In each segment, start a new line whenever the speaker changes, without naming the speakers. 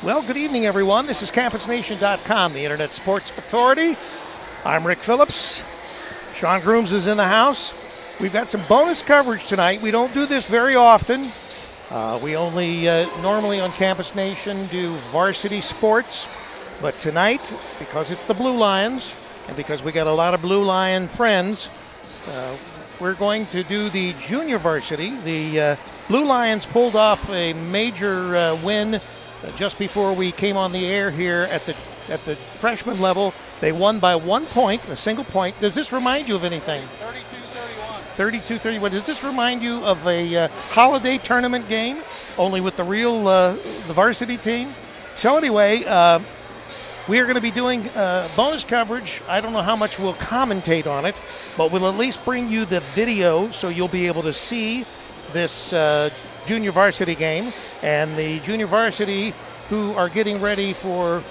Well, good evening, everyone. This is CampusNation.com, the Internet Sports Authority. I'm Rick Phillips. Sean Grooms is in the house. We've got some bonus coverage tonight. We don't do this very often. We only normally on Campus Nation do varsity sports. But tonight, because it's the Blue Lions, and because we got a lot of Blue Lion friends, we're going to do the junior varsity. The Blue Lions pulled off a major win just before we came on the air here at the freshman level. They won by 1 point, a single point. Does this remind you of anything? 32-31. Does this remind you of a holiday tournament game, only with the real the varsity team? So anyway, we are going to be doing bonus coverage. I don't know how much we'll commentate on it, but we'll at least bring you the video so you'll be able to see this junior varsity game. And the junior varsity who are getting ready for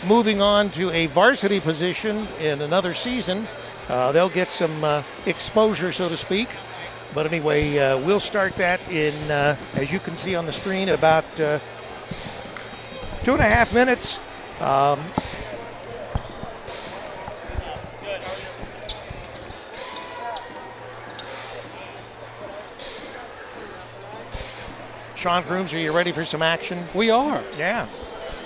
moving on to a varsity position in another season, they'll get some exposure, so to speak. But anyway, we'll start that in, as you can see on the screen, about 2.5 minutes. Sean Grooms, are you ready for some action?
We are.
Yeah.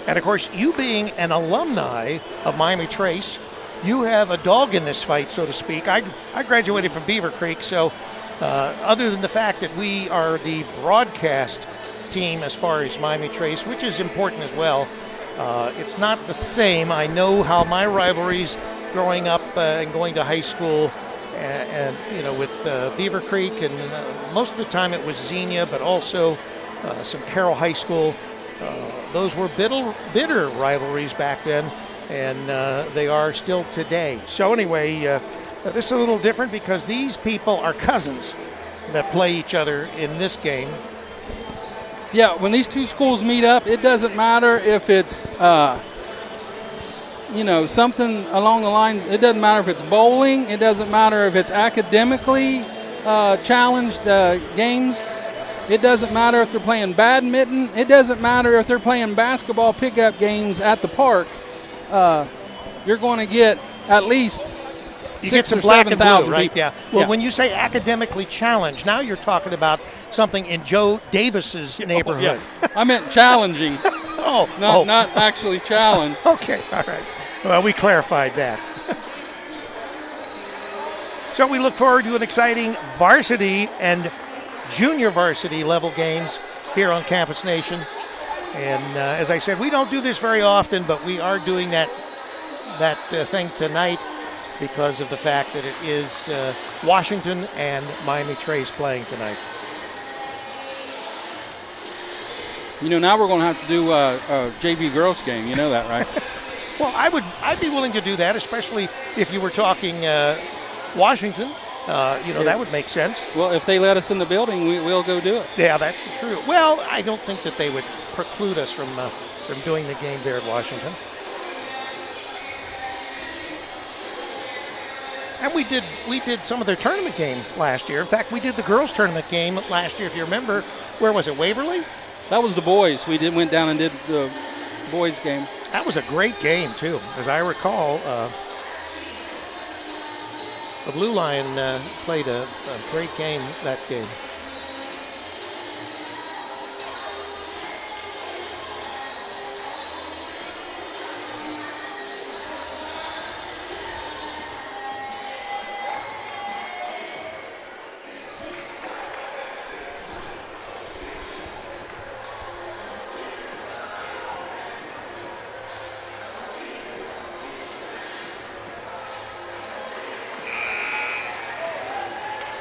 And of course, you being an alumni of Miami Trace, you have a dog in this fight, so to speak. I graduated from Beaver Creek, so other than the fact that we are the broadcast team as far as Miami Trace, which is important as well, it's not the same. I know how my rivalries growing up and going to high school and you know, with Beaver Creek, and most of the time it was Xenia, but also some Carroll High School. Those were bitter rivalries back then, and they are still today. So anyway, this is a little different because these people are cousins that play each other in this game.
Yeah, when these two schools meet up, it doesn't matter if it's, something along the line. It doesn't matter if it's bowling. It doesn't matter if it's academically challenged games. It doesn't matter if they're playing badminton. It doesn't matter if they're playing basketball pickup games at the park. You're going to get at least
you get some black and blue, right? Yeah. Well, when you say academically challenged, now you're talking about something in Joe Davis's neighborhood.
Yeah. I meant challenging. Not actually challenged.
Okay, all right. Well, we clarified that. So we look forward to an exciting varsity and junior varsity level games here on Campus Nation. And as I said, we don't do this very often, but we are doing that thing tonight because of the fact that it is Washington and Miami Trace playing tonight.
You know, now we're going to have to do a JV girls game. You know that, right?
Well, I'd be willing to do that, especially if you were talking Washington. That would make sense.
Well, if they let us in the building, we'll go do it.
Yeah, that's true. Well, I don't think that they would preclude us from doing the game there at Washington. And we did some of their tournament game last year. In fact, we did the girls' tournament game last year, if you remember. Where was it, Waverly?
That was the boys. We went down and did the boys' game.
That was a great game, too. As I recall, the Blue Lion played a great game that game.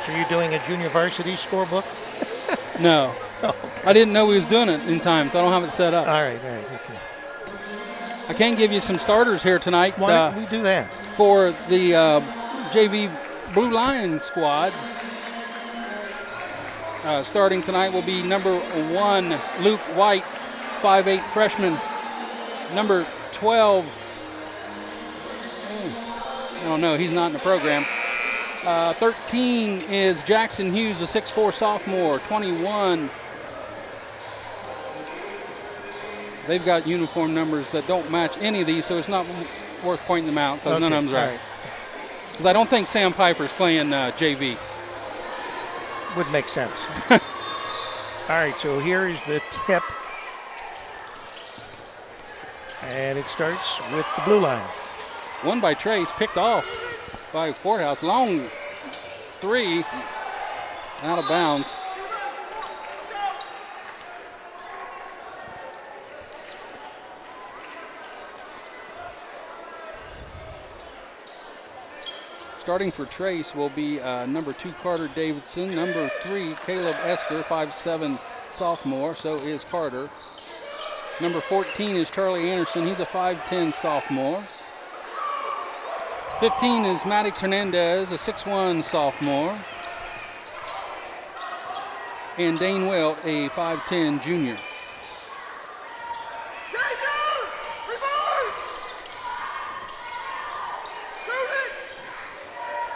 So you're doing a junior varsity scorebook?
No.
Oh, okay.
I didn't know we was doing it in time, so I don't have it set up.
All right, okay.
I can give you some starters here tonight.
Why don't we do that?
For the JV Blue Lion squad. Starting tonight will be number 1, Luke White, 5'8" freshman. Number 12, oh no, he's not in the program. 13 is Jackson Hughes, a 6'4" sophomore. 21, they've got uniform numbers that don't match any of these, so it's not worth pointing them out because none of them's right. Because I don't think Sam Piper's playing JV.
Would make sense. All right, so here is the tip. And it starts with the blue line.
One by Trace, picked off by Courthouse. Long three, out of bounds. Starting for Trace will be number 2, Carter Davidson. Number 3, Caleb Esker, 5'7", sophomore. So is Carter. Number 14 is Charlie Anderson. He's a 5'10", sophomore. 15 is Maddox Hernandez, a 6'1", sophomore. And Dane Wilt, a 5'10", junior.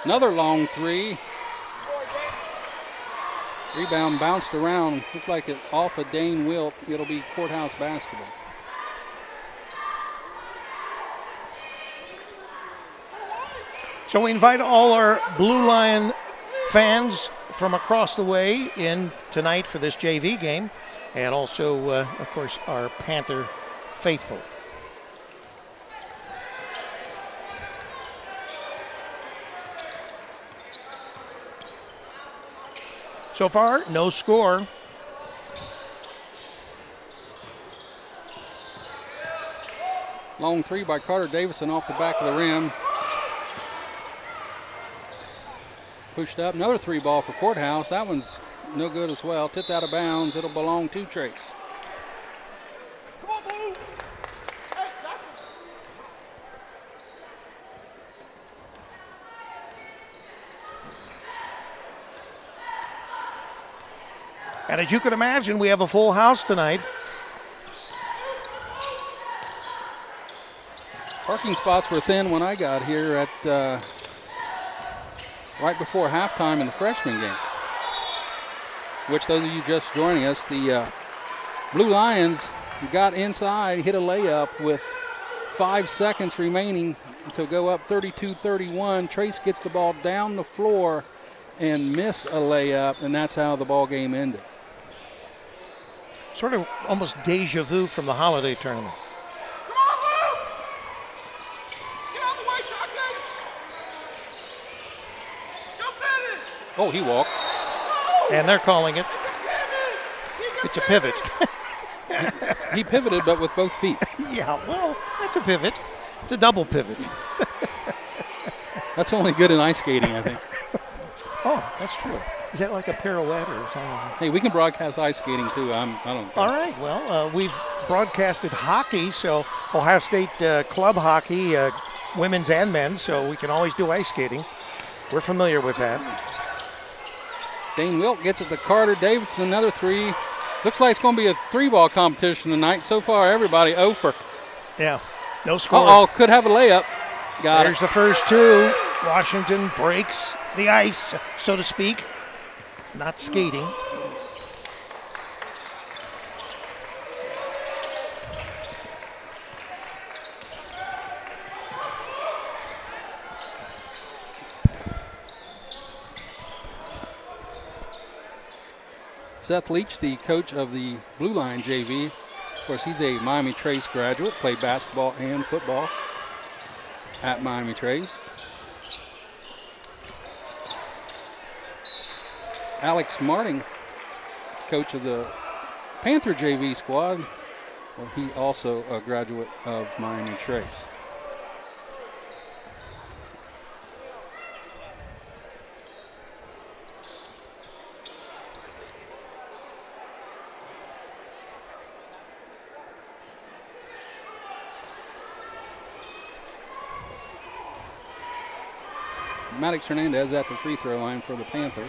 Another long three. Rebound bounced around. Looks like it off of Dane Wilt. It'll be Courthouse basketball.
So we invite all our Blue Lion fans from across the way in tonight for this JV game, and also, of course, our Panther faithful. So far, no score.
Long three by Carter Davison off the back of the rim. Pushed up. Another three ball for Courthouse. That one's no good as well. Tipped out of bounds. It'll belong to Trace.
Come on, Blue. Hey, Jackson.
And as you can imagine, we have a full house tonight.
Parking spots were thin when I got here at right before halftime in the freshman game. Which, those of you just joining us, the Blue Lions got inside, hit a layup with 5 seconds remaining to go up 32-31. Trace gets the ball down the floor and miss a layup, and that's how the ball game ended.
Sort of almost deja vu from the holiday tournament.
Come on, Blue. Get out of the way, Jackson. Don't finish.
Oh, he walked.
And they're calling it. It's a pivot.
He pivoted, but with both feet.
Yeah, well, that's a pivot. It's a double pivot.
That's only good in ice skating, I think.
Oh, that's true. Is that like a pirouette or something?
Hey, we can broadcast ice skating too. I don't care.
All right. Well, we've broadcasted hockey, so Ohio State club hockey, women's and men's, so we can always do ice skating. We're familiar with that.
Dane Wilt gets it to Carter Davidson, another three. Looks like it's going to be a three-ball competition tonight. So far, everybody 0 for.
Yeah, no score.
Uh-oh, could have a layup. Got
There's the first two. Washington breaks the ice, so to speak. Not skating.
Seth Leach, the coach of the Blue Line JV. Of course, he's a Miami Trace graduate, played basketball and football at Miami Trace. Alex Marting, coach of the Panther JV squad. Well, he also a graduate of Miami Trace. Maddox Hernandez at the free throw line for the Panthers.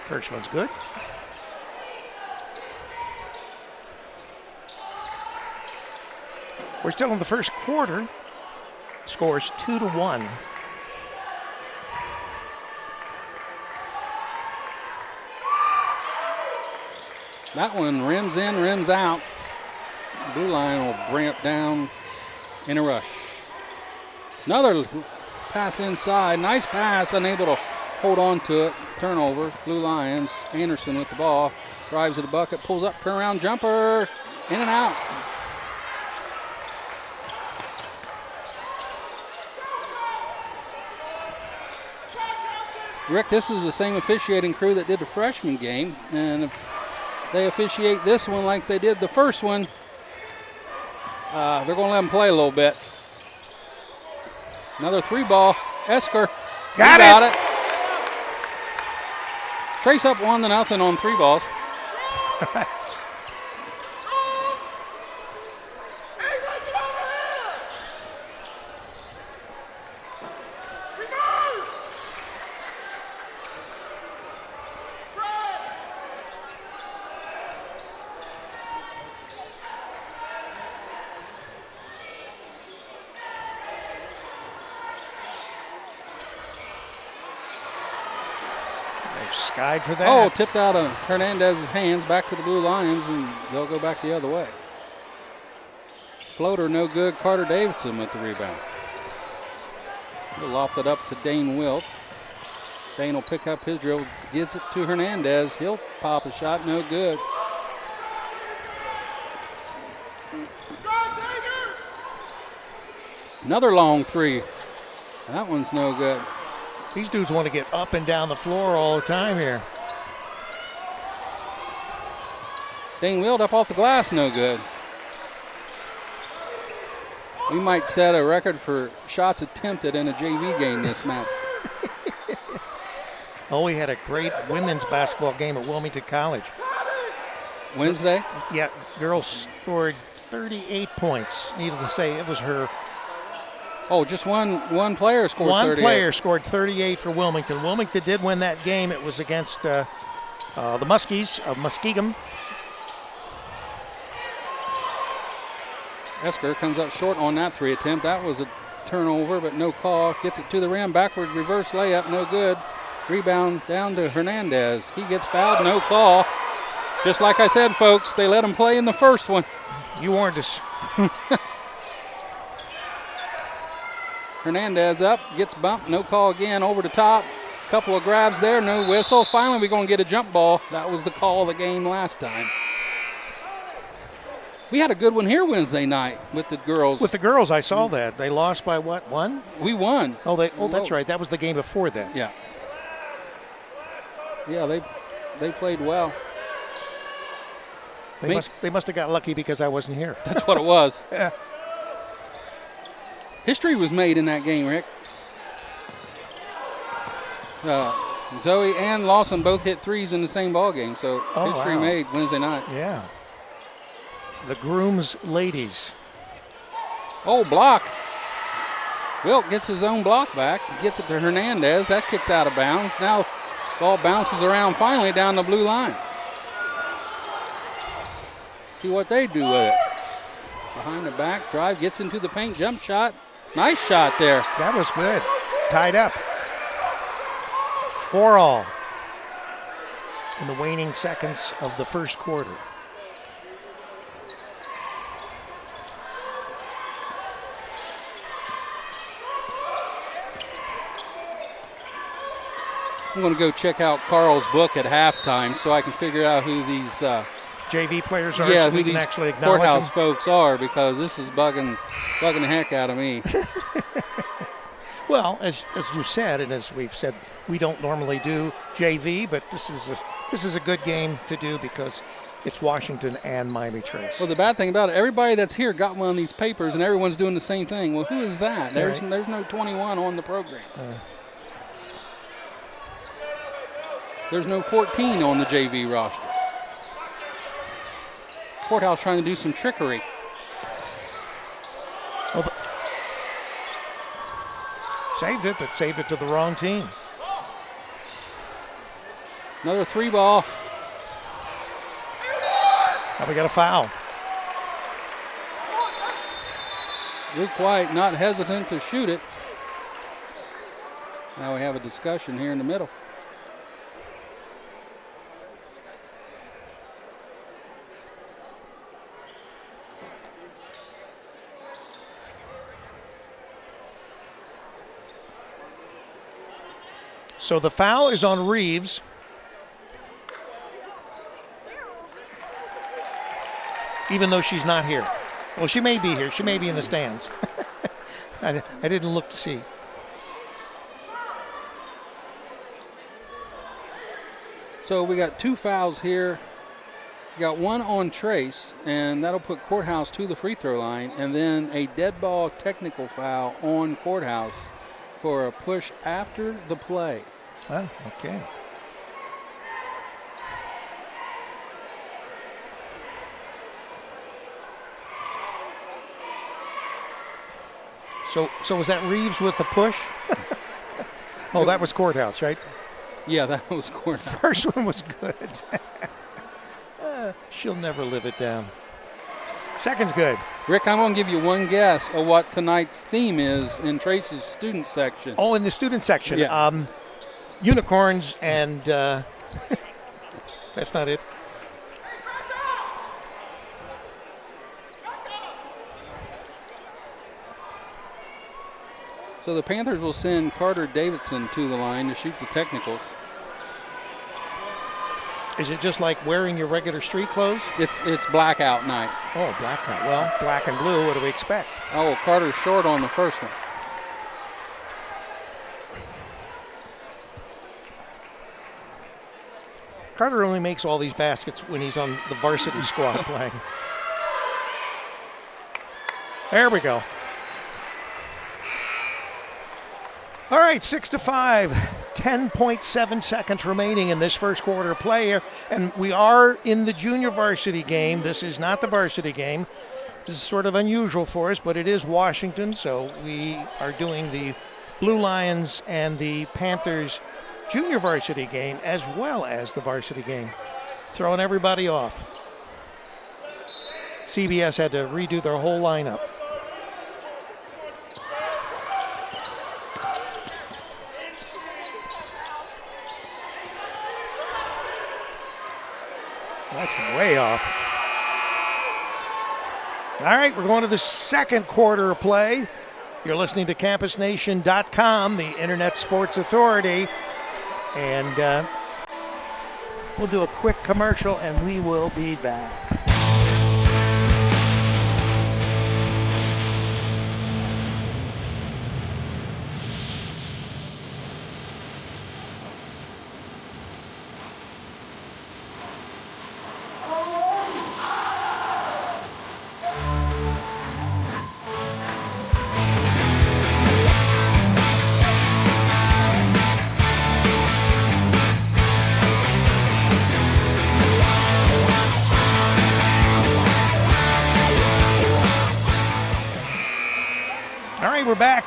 First one's good. We're still in the first quarter. Scores 2-1.
That one rims in, rims out. Blue line will bring it down in a rush. Another pass inside. Nice pass, unable to hold on to it. Turnover. Blue Lions. Anderson with the ball. Drives to the bucket, pulls up, turnaround jumper. In and out. Rick, this is the same officiating crew that did the freshman game, and if they officiate this one like they did the first one, they're going to let them play a little bit. Another 3-ball. Esker got it. Trace up 1-0 on 3 balls.
Skied for that.
Oh, tipped out of Hernandez's hands back to the Blue Lions, and they'll go back the other way. Floater no good. Carter Davidson with the rebound. He'll loft it up to Dane Wilt. Dane will pick up his dribble, gives it to Hernandez. He'll pop a shot, no good. Another long 3. That one's no good.
These dudes want to get up and down the floor all the time here.
Dane Wilt up off the glass, no good. We might set a record for shots attempted in a JV game this match.
Oh, we had a great women's basketball game at Wilmington College.
Wednesday?
Yeah, girls scored 38 points. Needless to say, it was her.
Oh, just one player scored 38.
One player scored 38 for Wilmington. Wilmington did win that game. It was against the Muskies of Muskegum.
Esker comes up short on that 3 attempt. That was a turnover, but no call. Gets it to the rim, backward reverse layup, no good. Rebound down to Hernandez. He gets fouled, no call. Just like I said, folks, they let him play in the first one.
You warned us.
Hernandez up, gets bumped, no call again, over the top. Couple of grabs there, no whistle. Finally, we're going to get a jump ball. That was the call of the game last time. We had a good one here Wednesday night with the girls.
With the girls, I saw that. They lost by what, 1?
We won.
Oh, that's right. That was the game before that.
Yeah. Yeah, they played well.
They must have got lucky because I wasn't here.
That's what it was.
Yeah.
History was made in that game, Rick. Zoe and Lawson both hit 3s in the same ball game, so history made Wednesday night.
Yeah. The Grooms ladies.
Oh, block. Wilt gets his own block back. Gets it to Hernandez. That kicks out of bounds. Now ball bounces around finally down the blue line. See what they do with it. Behind the back, drive, gets into the paint, jump shot. Nice shot there.
That was good. Tied up. 4-all in the waning seconds of the first quarter.
I'm going to go check out Carl's book at halftime so I can figure out who these
JV players are,
yeah,
so
who
we can
these
actually acknowledge
courthouse
them.
folks are, because this is bugging the heck out of me.
Well, as you said, and as we've said, we don't normally do JV, but this is a good game to do because it's Washington and Miami Trace.
Well, the bad thing about it, everybody that's here got one of these papers, and everyone's doing the same thing. Well, who is that? There's no 21 on the program. There's no 14 on the JV roster. Courthouse trying to do some trickery.
Well, saved it, but saved it to the wrong team.
Another 3-ball.
Now we got a foul.
Luke White not hesitant to shoot it. Now we have a discussion here in the middle.
So the foul is on Reeves. Even though she's not here. Well, she may be here. She may be in the stands. I didn't look to see.
So we got 2 fouls here. We got one on Trace, and that'll put Courthouse to the free throw line, and then a dead ball technical foul on Courthouse for a push after the play.
Oh, okay. So was that Reeves with the push? Oh, that was Courthouse, right?
Yeah, that was Courthouse.
First one was good. She'll never live it down. Second's good.
Rick, I'm going to give you one guess of what tonight's theme is in Trace's student section.
Oh, in the student section.
Yeah.
Unicorns and that's not it.
So the Panthers will send Carter Davidson to the line to shoot the technicals.
Is it just like wearing your regular street clothes?
It's blackout night.
Oh, blackout. Well, black and blue, what do we expect?
Oh, Carter's short on the first one.
Carter only makes all these baskets when he's on the varsity squad playing. There we go. All right, 6-5, 10.7 seconds remaining in this first quarter of play here. And we are in the junior varsity game. This is not the varsity game. This is sort of unusual for us, but it is Washington. So we are doing the Blue Lions and the Panthers junior varsity game as well as the varsity game. Throwing everybody off. CBS had to redo their whole lineup. That's way off. All right, we're going to the second quarter of play. You're listening to CampusNation.com, the Internet Sports Authority. And we'll do a quick commercial and we will be back. We're back.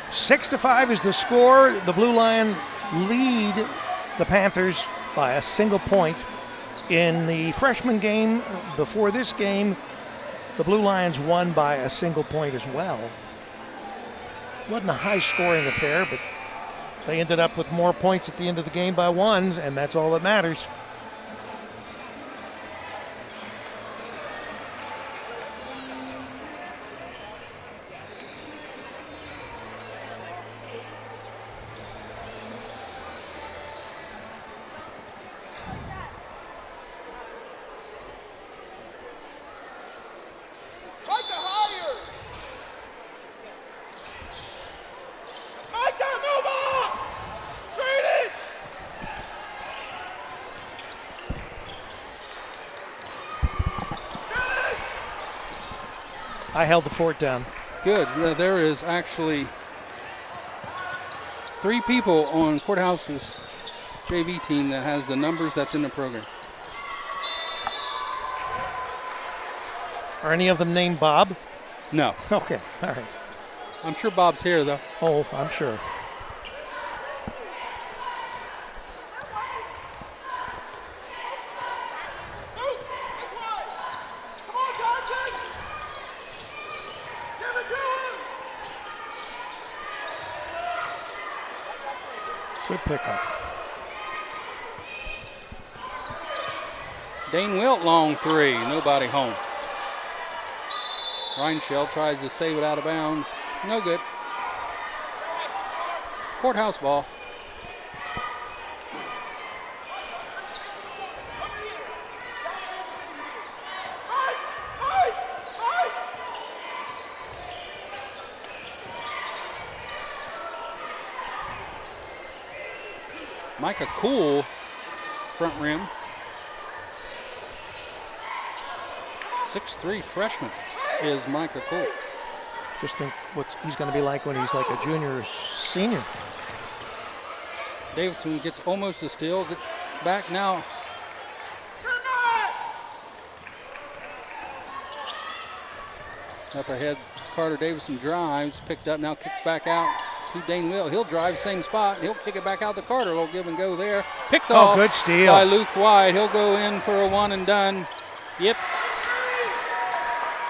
6-5 is the score. The Blue Lion lead the Panthers by a single point. In the freshman game before this game, the Blue Lions won by a single point as well. Wasn't a high-scoring affair, but they ended up with more points at the end of the game by one, and that's all that matters. I held the fort down.
Good. There is actually 3 people on Courthouse's JV team that has the numbers that's in the program.
Are any of them named Bob?
No.
Okay, all right.
I'm sure Bob's here, though.
Oh, I'm sure. Good pickup.
Dane Wilt, long three. Nobody home. Reinschel tries to save it out of bounds. No good. Courthouse ball. Micah Cool, front rim. 6'3" freshman is Micah Cool.
Just think what he's going to be like when he's like a junior or senior.
Davidson gets almost a steal, gets back now. Up ahead, Carter Davidson drives, picked up, now kicks back out to Dane Will. He'll drive, same spot. He'll kick it back out to Carter. A little give and go there. Picked off
good steal
by Luke White. He'll go in for a one and done. Yep.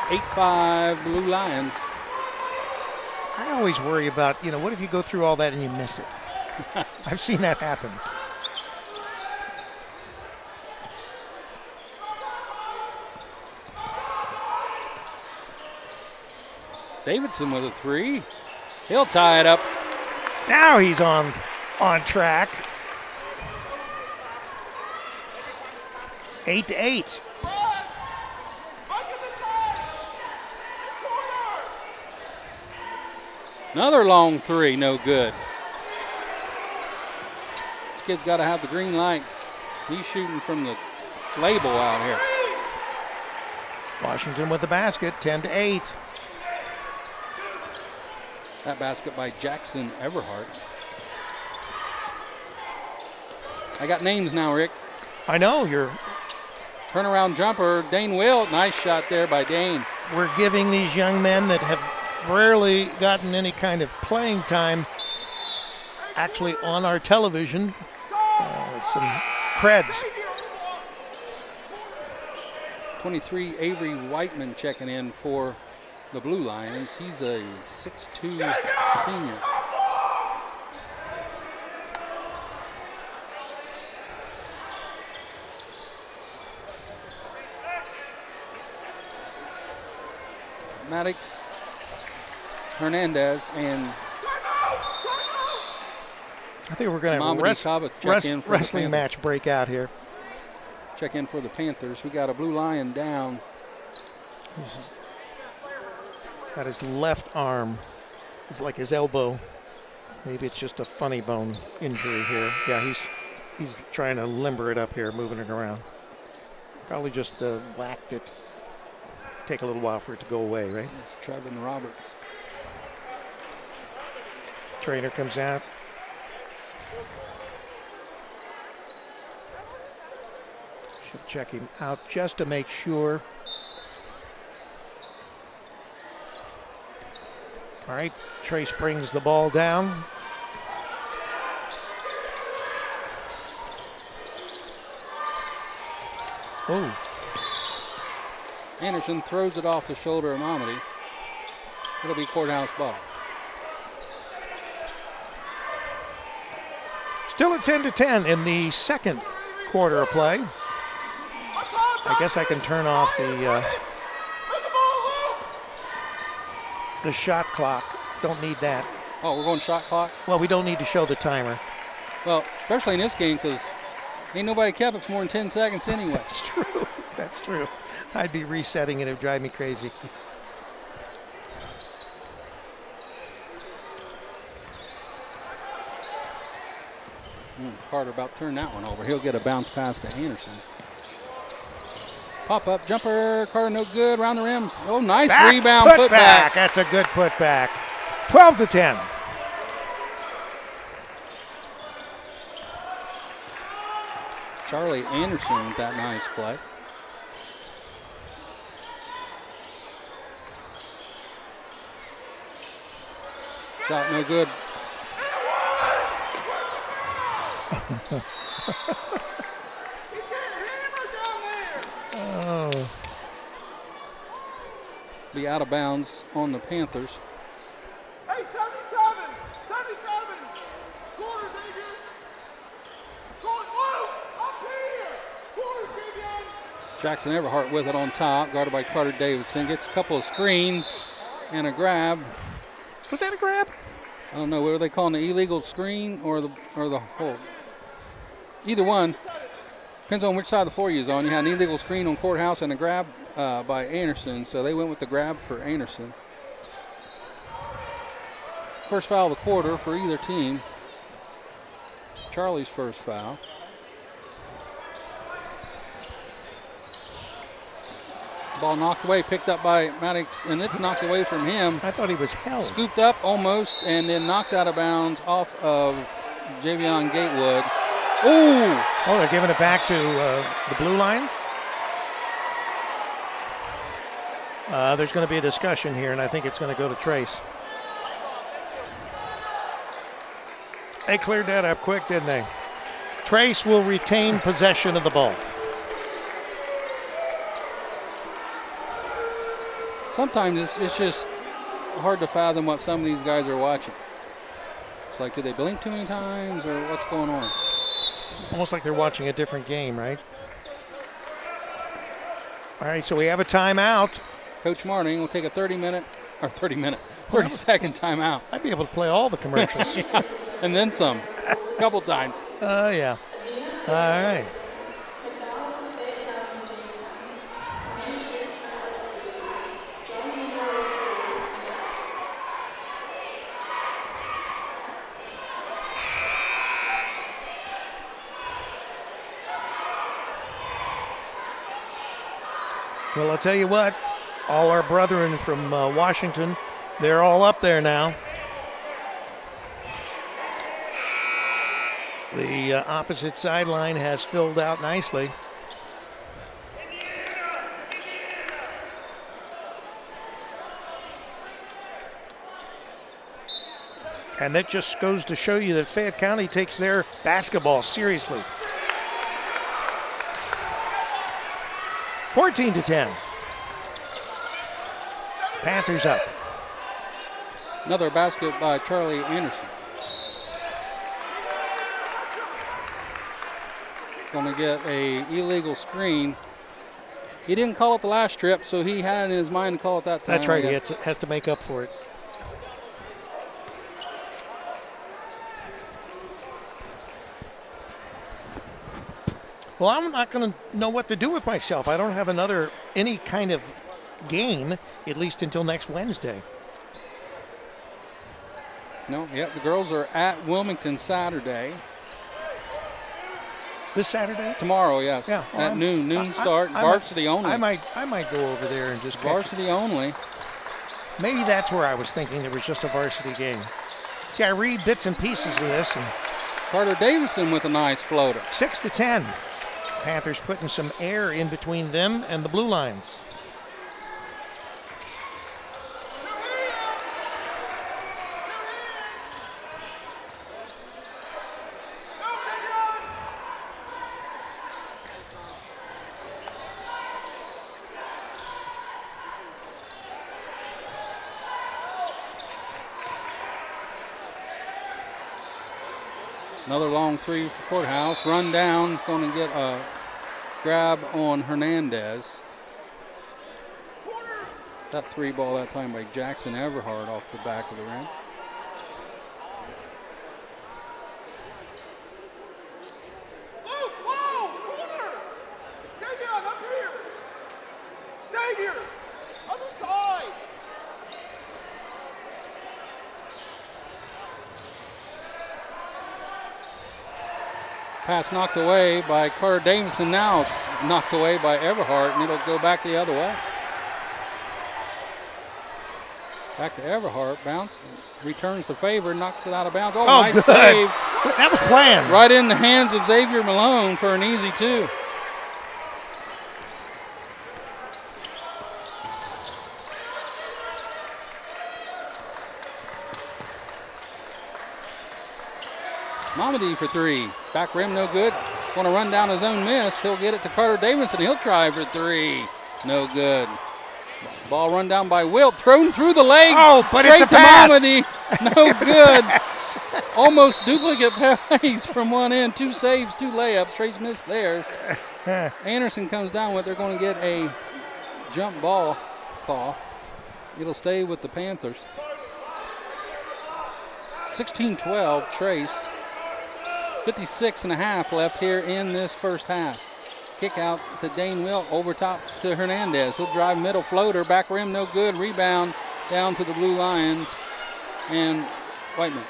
8-5 Blue Lions.
I always worry about, what if you go through all that and you miss it? I've seen that happen.
Davidson with a three. He'll tie it up.
Now he's on track. 8-8.
Another long three, no good. This kid's got to have the green light. He's shooting from the label out here.
Washington with the basket, 10-8.
That basket by Jackson Everhart. I got names now, Rick.
I know you're.
Turnaround jumper, Dane Wilt. Nice shot there by Dane.
We're giving these young men that have rarely gotten any kind of playing time actually on our television some creds.
23, Avery Whiteman checking in for the Blue Lions. He's a 6'2" senior. Maddox, Hernandez, and
I think we're going to have a wrestling match break out here.
Check in for the Panthers. We got a Blue Lion down.
Got his left arm. It's like his elbow. Maybe it's just a funny bone injury here. Yeah, he's trying to limber it up here, moving it around. Probably just whacked it. Take a little while for it to go away, right?
It's Trevin Roberts.
Trainer comes out. Should check him out just to make sure. All right, Trace brings the ball down. Oh.
Anderson throws it off the shoulder of Mamadi. It'll be courthouse ball.
Still at 10-10 in the second quarter of play. I guess I can turn off the shot clock. Don't need that.
Oh, we're going shot clock?
Well, we don't need to show the timer.
Well, especially in this game because ain't nobody kept it for more than 10 seconds anyway.
That's true. That's true. I'd be resetting it. It would drive me crazy.
Carter about to turn that one over. He'll get a bounce pass to Anderson. Pop-up jumper. Carter no good. Around the rim. Oh, nice rebound. Put back.
That's a good putback. 12-10.
Charlie Anderson with that nice play. Shot no good.
Oh.
Be out of bounds on the Panthers.
Hey, 77. Quarters, Adrian.
Jackson Everhart with it on top, guarded by Carter Davidson. Gets a couple of screens and a grab.
Was that a grab?
I don't know. What were they calling, the illegal screen or the hold? Either one. Depends on which side of the floor you're on. You had an illegal screen on Courthouse and a grab by Anderson, so they went with the grab for Anderson. First foul of the quarter for either team. Charlie's first foul. Ball knocked away, picked up by Maddox, and it's knocked away from him.
I thought he was held.
Scooped up almost, and then knocked out of bounds off of Javion Gatewood. Ooh!
Oh, they're giving it back to the Blue Lions? There's going to be a discussion here, and I think it's going to go to Trace. They cleared that up quick, didn't they? Trace will retain possession of the ball.
Sometimes it's just hard to fathom what some of these guys are watching. It's like, did they blink too many times, or what's going on?
Almost like they're watching a different game, right? All right, so we have a timeout.
Coach Marting will take a 30-second timeout.
I'd be able to play all the commercials.
Yeah, and then some, a couple times.
Yeah. All right. Well, I'll tell you what, all our brethren from Washington, they're all up there now. The opposite sideline has filled out nicely. And that just goes to show you that Fayette County takes their basketball seriously. 14-10. Panthers up.
Another basket by Charlie Anderson. Going to get a illegal screen. He didn't call it the last trip, so he had it in his mind to call it that time.
That's right. He has to make up for it. Well, I'm not going to know what to do with myself. I don't have any kind of game, at least until next Wednesday.
No, yeah, the girls are at Wilmington Saturday.
This Saturday?
Tomorrow, yes.
Yeah.
At noon start, varsity only.
I might go over there and just
varsity only.
Maybe that's where I was thinking there was just a varsity game. See, I read bits and pieces of this. And
Carter Davidson with a nice floater.
6-10. Panthers putting some air in between them and the Blue Lions.
Another long three for Courthouse. Run down. Going to get a grab on Hernandez. That three ball that time by Jackson Everhart off the back of the rim.
Whoa, corner! Javion, up here! Xavier, other side!
Pass knocked away by Carter Davidson, now knocked away by Everhart, and it'll go back the other way. Back to Everhart, bounce, returns the favor, knocks it out of bounds. Oh, nice
good
save.
That was planned.
Right in the hands of Xavier Malone for an easy two. Mamadi for three. Back rim, no good. Want to run down his own miss. He'll get it to Carter Davidson. He'll try for three. No good. Ball run down by Wilt. Thrown through the legs.
Oh, but
straight
it's a
to
pass.
Mamadi. No good. Almost duplicate plays from one end. Two saves, two layups. Trace missed theirs. Anderson comes down with, they're going to get a jump ball call. It'll stay with the Panthers. 16-12, Trace. 56 and a half left here in this first half. Kick out to Dane Wilt, over top to Hernandez. He'll drive middle floater, back rim, no good. Rebound down to the Blue Lions and Whiteman.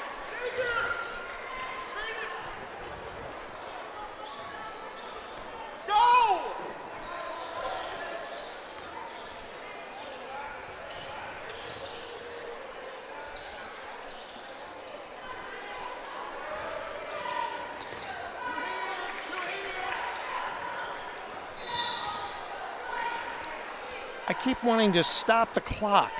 I keep wanting to stop the clock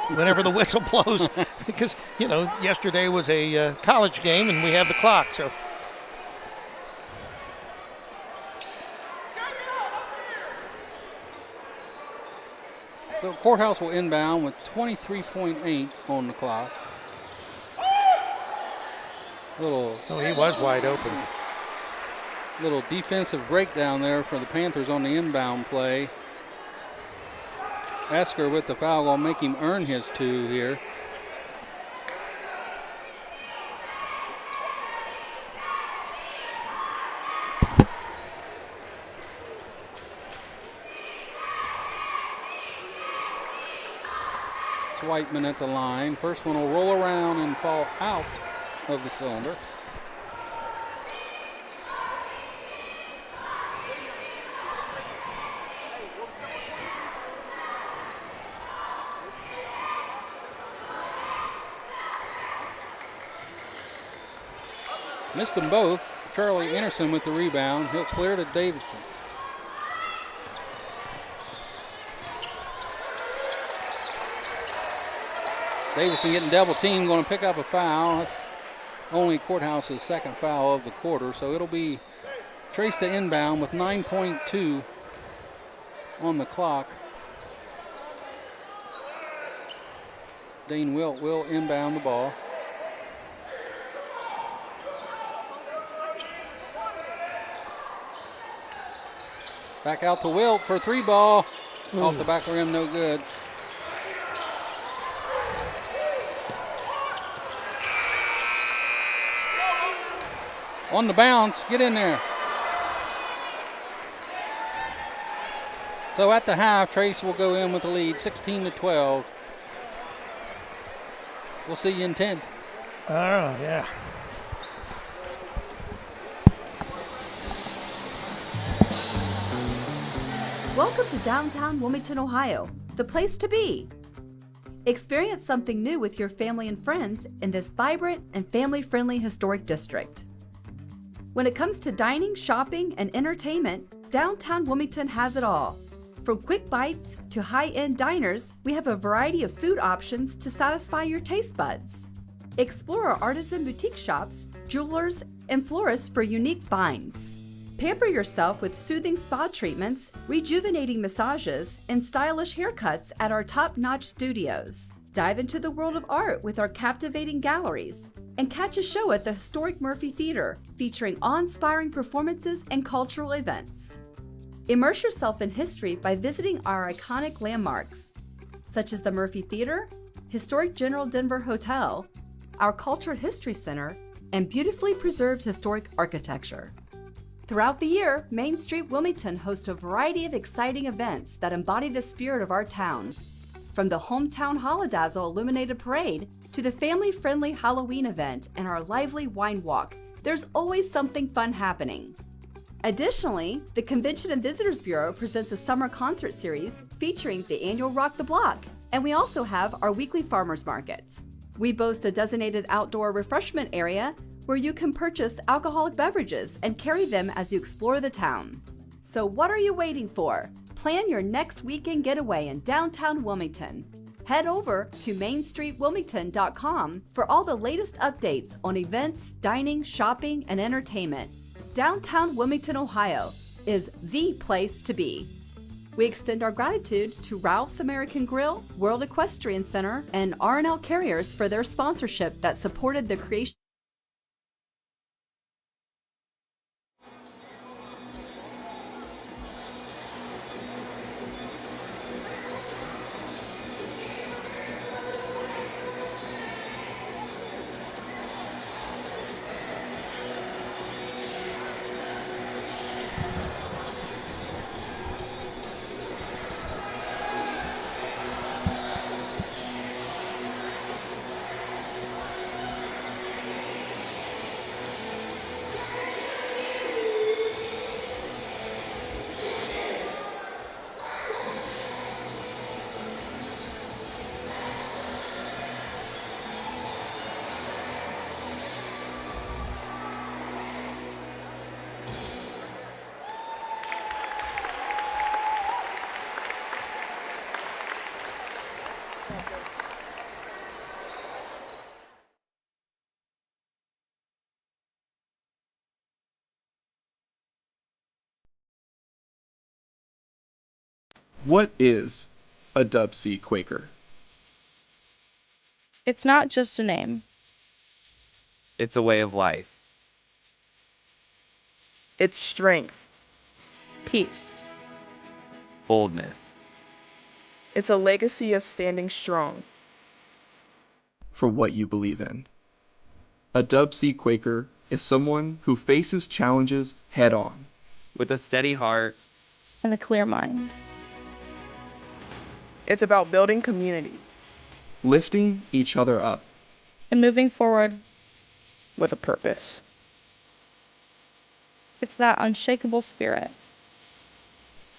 whenever the whistle blows because, you know, yesterday was a college game and we have the clock. So
Courthouse will inbound with 23.8 on the clock.
He was wide open.
Little defensive breakdown there for the Panthers on the inbound play. Esker with the foul will make him earn his 2 here. It's Whiteman at the line. First one will roll around and fall out of the cylinder. Missed them both. Charlie Anderson with the rebound. He'll clear to Davidson. Davidson getting double teamed, going to pick up a foul. That's only Courthouse's second foul of the quarter, so it'll be Trace to inbound with 9.2 on the clock. Dane Wilt will inbound the ball. Back out to Wilt for a 3 ball. Off the back of the rim, no good. On the bounce, get in there. So at the half, Trace will go in with the lead, 16-12. We'll see you in 10.
Oh, yeah.
Welcome to downtown Wilmington, Ohio, the place to be. Experience something new with your family and friends in this vibrant and family-friendly historic district. When it comes to dining, shopping, and entertainment, downtown Wilmington has it all. From quick bites to high-end diners, we have a variety of food options to satisfy your taste buds. Explore our artisan boutique shops, jewelers, and florists for unique finds. Pamper yourself with soothing spa treatments, rejuvenating massages, and stylish haircuts at our top-notch studios. Dive into the world of art with our captivating galleries. And catch a show at the historic Murphy Theater, featuring awe-inspiring performances and cultural events. Immerse yourself in history by visiting our iconic landmarks, such as the Murphy Theater, historic General Denver Hotel, our Cultural History Center, and beautifully preserved historic architecture. Throughout the year, Main Street Wilmington hosts a variety of exciting events that embody the spirit of our town. From the Hometown Holodazzle Illuminated Parade to the family-friendly Halloween event and our lively wine walk, there's always something fun happening. Additionally, the Convention and Visitors Bureau presents a summer concert series featuring the annual Rock the Block, and we also have our weekly farmers markets. We boast a designated outdoor refreshment area where you can purchase alcoholic beverages and carry them as you explore the town. So what are you waiting for? Plan your next weekend getaway in downtown Wilmington. Head over to mainstreetwilmington.com for all the latest updates on events, dining, shopping, and entertainment. Downtown Wilmington, Ohio is the place to be. We extend our gratitude to Ralph's American Grill, World Equestrian Center, and R&L Carriers for their sponsorship that supported the creation.
What is a Dub C Quaker?
It's not just a name.
It's a way of life.
It's strength.
Peace.
Boldness.
It's a legacy of standing strong.
For what you believe in. A Dub C Quaker is someone who faces challenges head on.
With a steady heart.
And a clear mind.
It's about building community.
Lifting each other up.
And moving forward.
With a purpose.
It's that unshakable spirit.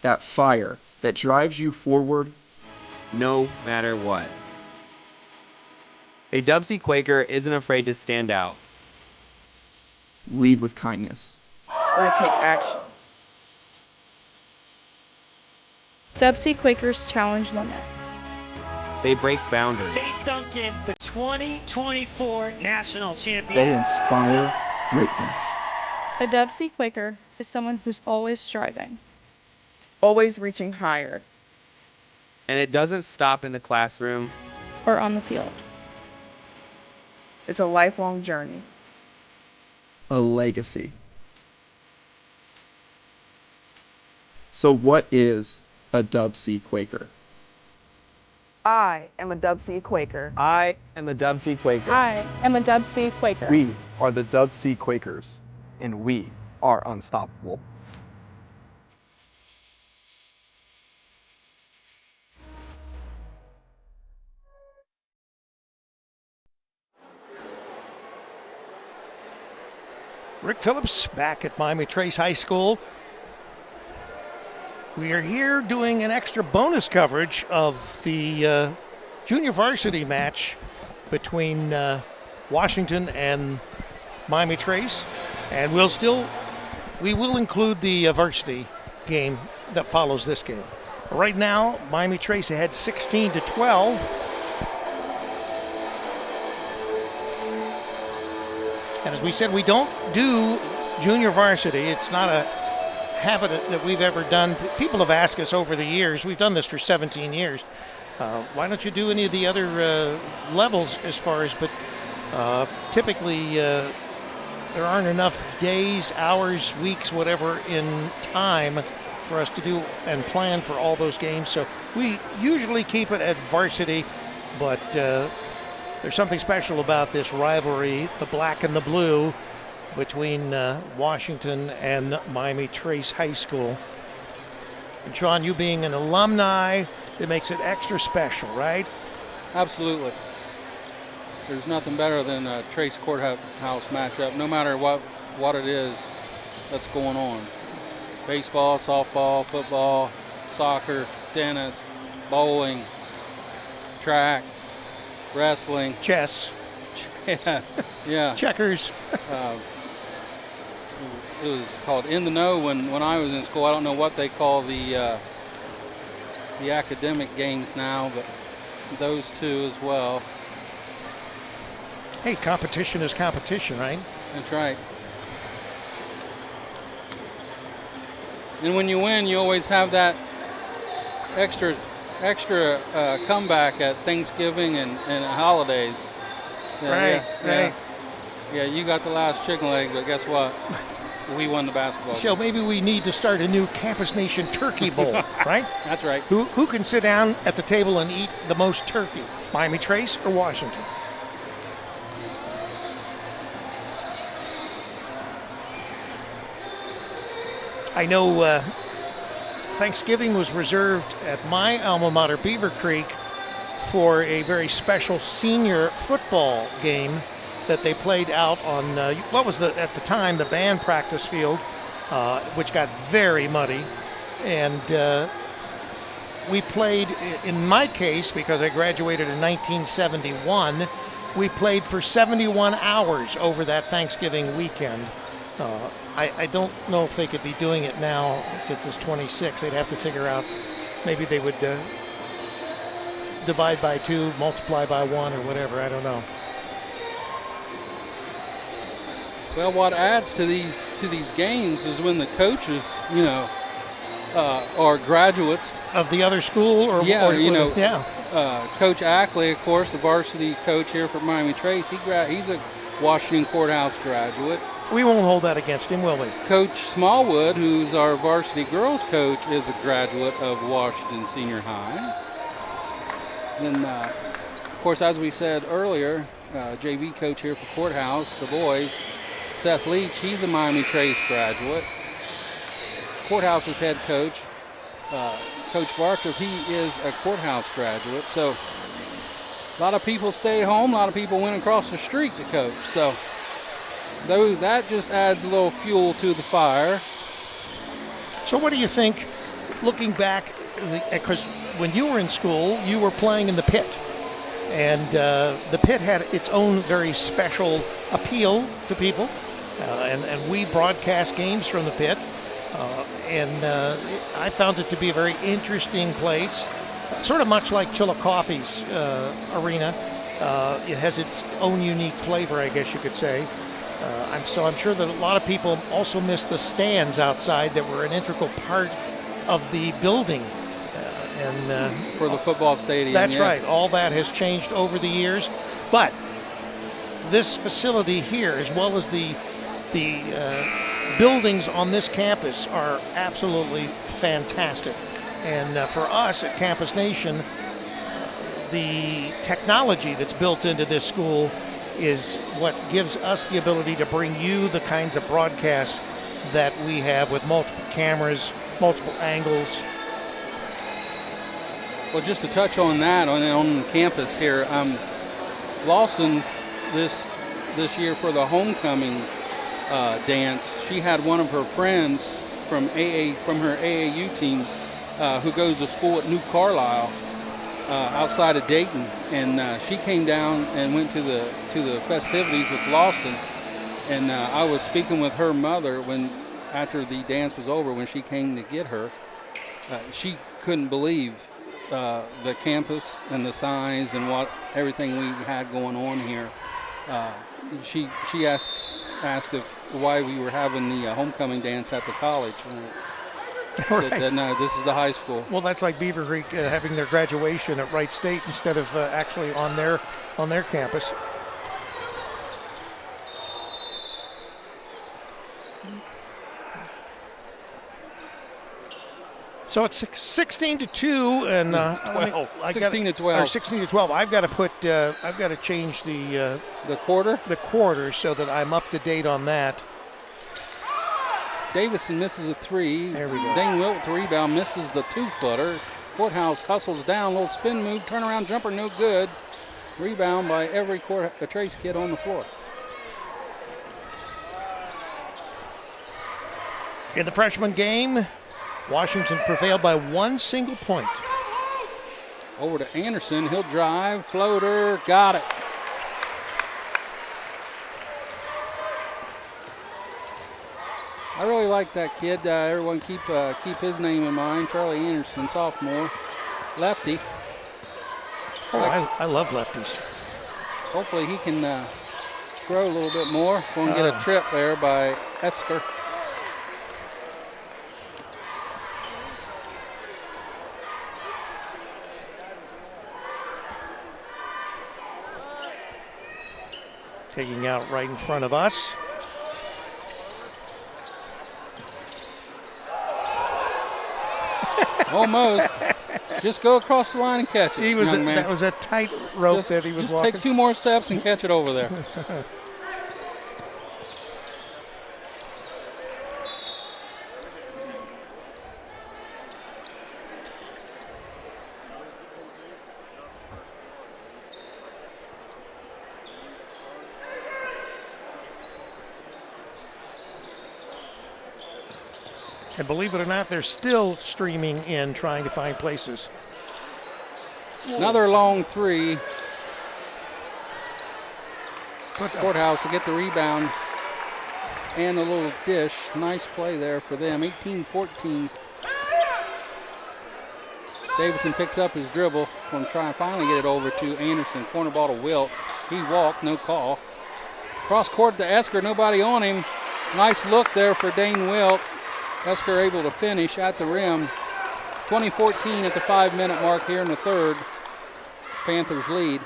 That fire that drives you forward.
No matter what. A Dub C Quaker isn't afraid to stand out.
Lead with kindness.
Or take action.
Dub C Quakers challenge limits.
They break boundaries.
Faith Duncan, the 2024 national champion.
They inspire greatness.
A Dub C Quaker is someone who's always striving.
Always reaching higher.
And it doesn't stop in the classroom.
Or on the field.
It's a lifelong journey.
A legacy. So what is a Dub C Quaker?
I am a Dub C Quaker.
I am a Dub C Quaker.
I am a Dub C Quaker.
We are the Dub C Quakers, and we are unstoppable.
Rick Phillips back at Miami Trace High School. We are here doing an extra bonus coverage of the junior varsity match between Washington and Miami Trace, and we will include the varsity game that follows this game. Right now, Miami Trace ahead 16-12. And as we said, we don't do junior varsity. It's not a habit that we've ever done. People have asked us over the years. We've done this for 17 years. Why don't you do any of the other levels as far as, but typically there aren't enough days, hours, weeks, whatever in time for us to do and plan for all those games. So we usually keep it at varsity, but there's something special about this rivalry, the black and the blue, between Washington and Miami Trace High School. And Sean, you being an alumni, it makes it extra special, right?
Absolutely. There's nothing better than a Trace Courthouse matchup, no matter what it is that's going on. Baseball, softball, football, soccer, tennis, bowling, track, wrestling.
Chess.
Yeah.
Checkers.
It was called In the Know when I was in school. I don't know what they call the academic games now, but those two as well.
Hey, competition is competition, right?
That's right. And when you win, you always have that extra comeback at Thanksgiving and holidays.
Right.
Yeah, you got the last chicken leg, but guess what? We won the basketball
So
game.
maybe we need to start a new Campus Nation Turkey Bowl, right?
That's right.
Who can sit down at the table and eat the most turkey? Miami Trace or Washington? I know Thanksgiving was reserved at my alma mater, Beaver Creek, for a very special senior football game that they played out on at the time the band practice field, which got very muddy, and we played. In my case, because I graduated in 1971, we played for 71 hours over that Thanksgiving weekend. I don't know if they could be doing it now since it's 26. They'd have to figure out, maybe they would divide by 2, multiply by 1, or whatever. I don't know.
Well, what adds to these games is when the coaches, are graduates
of the other school, or
Coach Ackley, of course, the varsity coach here for Miami Trace. He's a Washington Courthouse graduate.
We won't hold that against him, will we?
Coach Smallwood, who's our varsity girls coach, is a graduate of Washington Senior High. And of course, as we said earlier, JV coach here for Courthouse, the boys, Seth Leach, he's a Miami Trace graduate. Courthouse's head coach, Coach Barker, he is a Courthouse graduate. So a lot of people stayed home, a lot of people went across the street to coach. So that just adds a little fuel to the fire.
So what do you think, looking back, because when you were in school, you were playing in the pit. And the pit had its own very special appeal to people. And we broadcast games from the pit. I found it to be a very interesting place, sort of much like Chillicoffee's arena. It has its own unique flavor, I guess you could say. I'm sure that a lot of people also miss the stands outside that were an integral part of the building.
For the football stadium.
That's right. All that has changed over the years. But this facility here, as well as the buildings on this campus, are absolutely fantastic. And for us at Campus Nation, the technology that's built into this school is what gives us the ability to bring you the kinds of broadcasts that we have with multiple cameras, multiple angles.
Well, just to touch on that, on campus here, Lawson this year for the homecoming dance, she had one of her friends from her AAU team who goes to school at New Carlisle outside of Dayton, and she came down and went to the festivities with Lawson, and I was speaking with her mother after the dance was over, when she came to get her. She couldn't believe the campus and the signs and everything we had going on here. She asked why we were having the homecoming dance at the college.
Right.
Said, no, this is the high school.
Well, that's like Beaver Creek having their graduation at Wright State instead of actually on their campus. So it's 16-2 and
12. 16-12.
16-12. I've got to change the quarter so that I'm up to date on that.
Davison misses a 3.
There we go.
Dane Wilt with the rebound, misses the 2-footer. Courthouse hustles down, little spin move, turnaround jumper, no good. Rebound by every Trace kid on the floor.
In the freshman game, Washington prevailed by 1 single point.
Over to Anderson, he'll drive, floater, got it. I really like that kid. Everyone keep his name in mind. Charlie Anderson, sophomore, lefty.
I love lefties.
Hopefully he can grow a little bit more. Going to get a trip there by Esker.
Taking out right in front of us.
Almost. Just go across the line and catch it.
That was a tight rope that he was walking.
Just take 2 more steps and catch it over there.
And believe it or not, they're still streaming in, trying to find places.
Another long 3. Courthouse will get the rebound and a little dish. Nice play there for them. 18-14. Davison picks up his dribble. Going to try and finally get it over to Anderson. Corner ball to Wilt. He walked, no call. Cross court to Esker, nobody on him. Nice look there for Dane Wilt. Esker able to finish at the rim. 20-14 at the 5-minute mark here in the third. Panthers lead.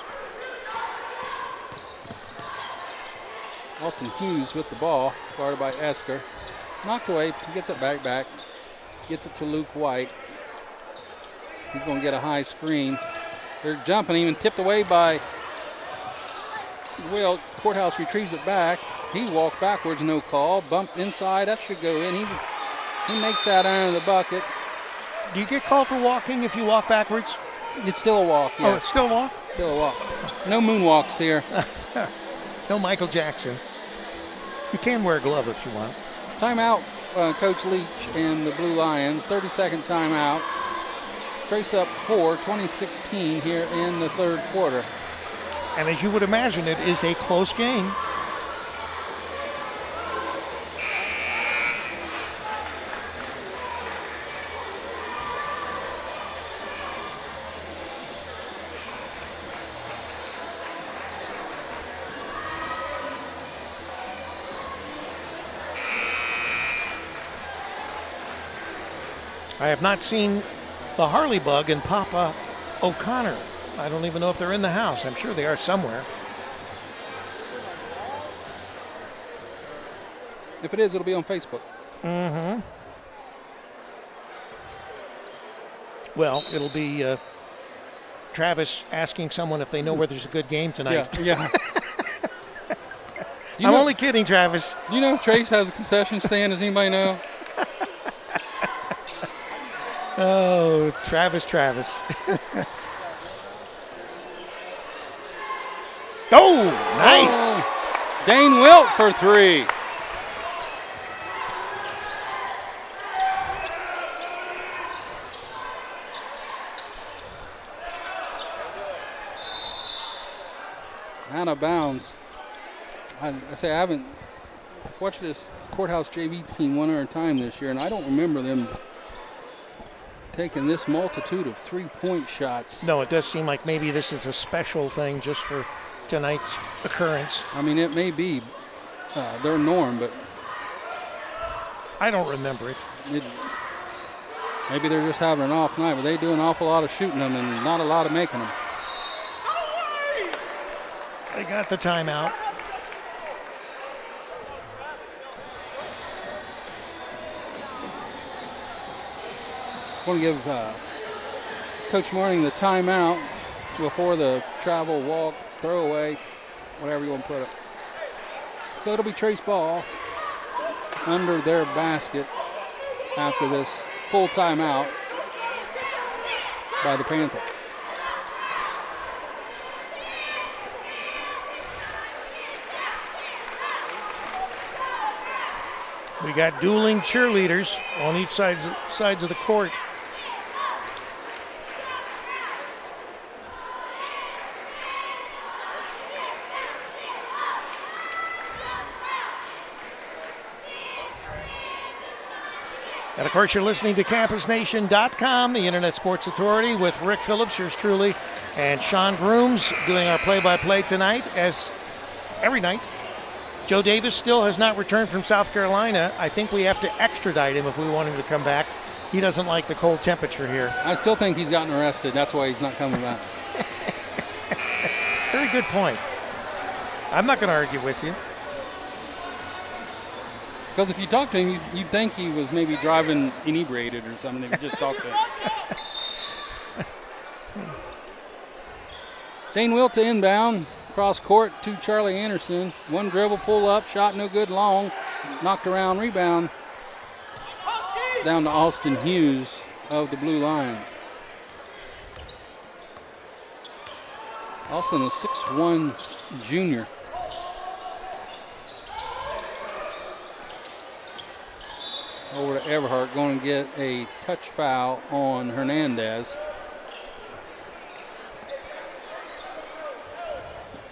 Austin Hughes with the ball, guarded by Esker. Knocked away, gets it back. Gets it to Luke White. He's going to get a high screen. They're jumping, even tipped away by Wilt. Courthouse retrieves it back. He walked backwards, no call. Bumped inside, that should go in. He makes that under the bucket.
Do you get called for walking if you walk backwards?
It's still a walk, yes.
Oh, it's still a walk?
Still a walk. No moonwalks here.
No Michael Jackson. You can wear a glove if you want.
Timeout, Coach Leach and the Blue Lions. 30-second timeout. Trace up 4, 20-16 here in the third quarter.
And as you would imagine, it is a close game. I have not seen the Harley Bug and Papa O'Connor. I don't even know if they're in the house. I'm sure they are somewhere.
If it is, it'll be on Facebook.
Mm-hmm. Well, it'll be Travis asking someone if they know where there's a good game tonight.
Yeah.
I'm only kidding, Travis.
You know Trace has a concession stand. Does anybody know?
Oh, Travis. Oh, nice.
Oh, Dane Wilt for 3. Out of bounds. I haven't watched this Courthouse JV team one other time this year, and I don't remember them taking this multitude of three-point shots.
No, it does seem like maybe this is a special thing just for tonight's occurrence.
I mean, it may be their norm, but
I don't remember it.
Maybe they're just having an off night, but they do an awful lot of shooting them and not a lot of making them.
They got the timeout.
I want to give Coach Morning the timeout before the travel, walk, throwaway, whatever you want to put it. So it'll be Trace ball under their basket after this full timeout by the Panthers.
We got dueling cheerleaders on each sides of the court. And of course, you're listening to CampusNation.com, the Internet Sports Authority, with Rick Phillips, yours truly, and Sean Grooms doing our play-by-play tonight, as every night. Joe Davis still has not returned from South Carolina. I think we have to extradite him if we want him to come back. He doesn't like the cold temperature here.
I still think he's gotten arrested. That's why he's not coming back.
Very good point. I'm not going to argue with you.
Because if you talk to him, you'd think he was maybe driving inebriated or something if you just talked to him. Dane Wilt to inbound. Cross court to Charlie Anderson. One dribble, pull up, shot no good, long. Knocked around, rebound. Down to Austin Hughes of the Blue Lions. Austin, a 6'1" junior. Over to Everhart, going to get a touch foul on Hernandez.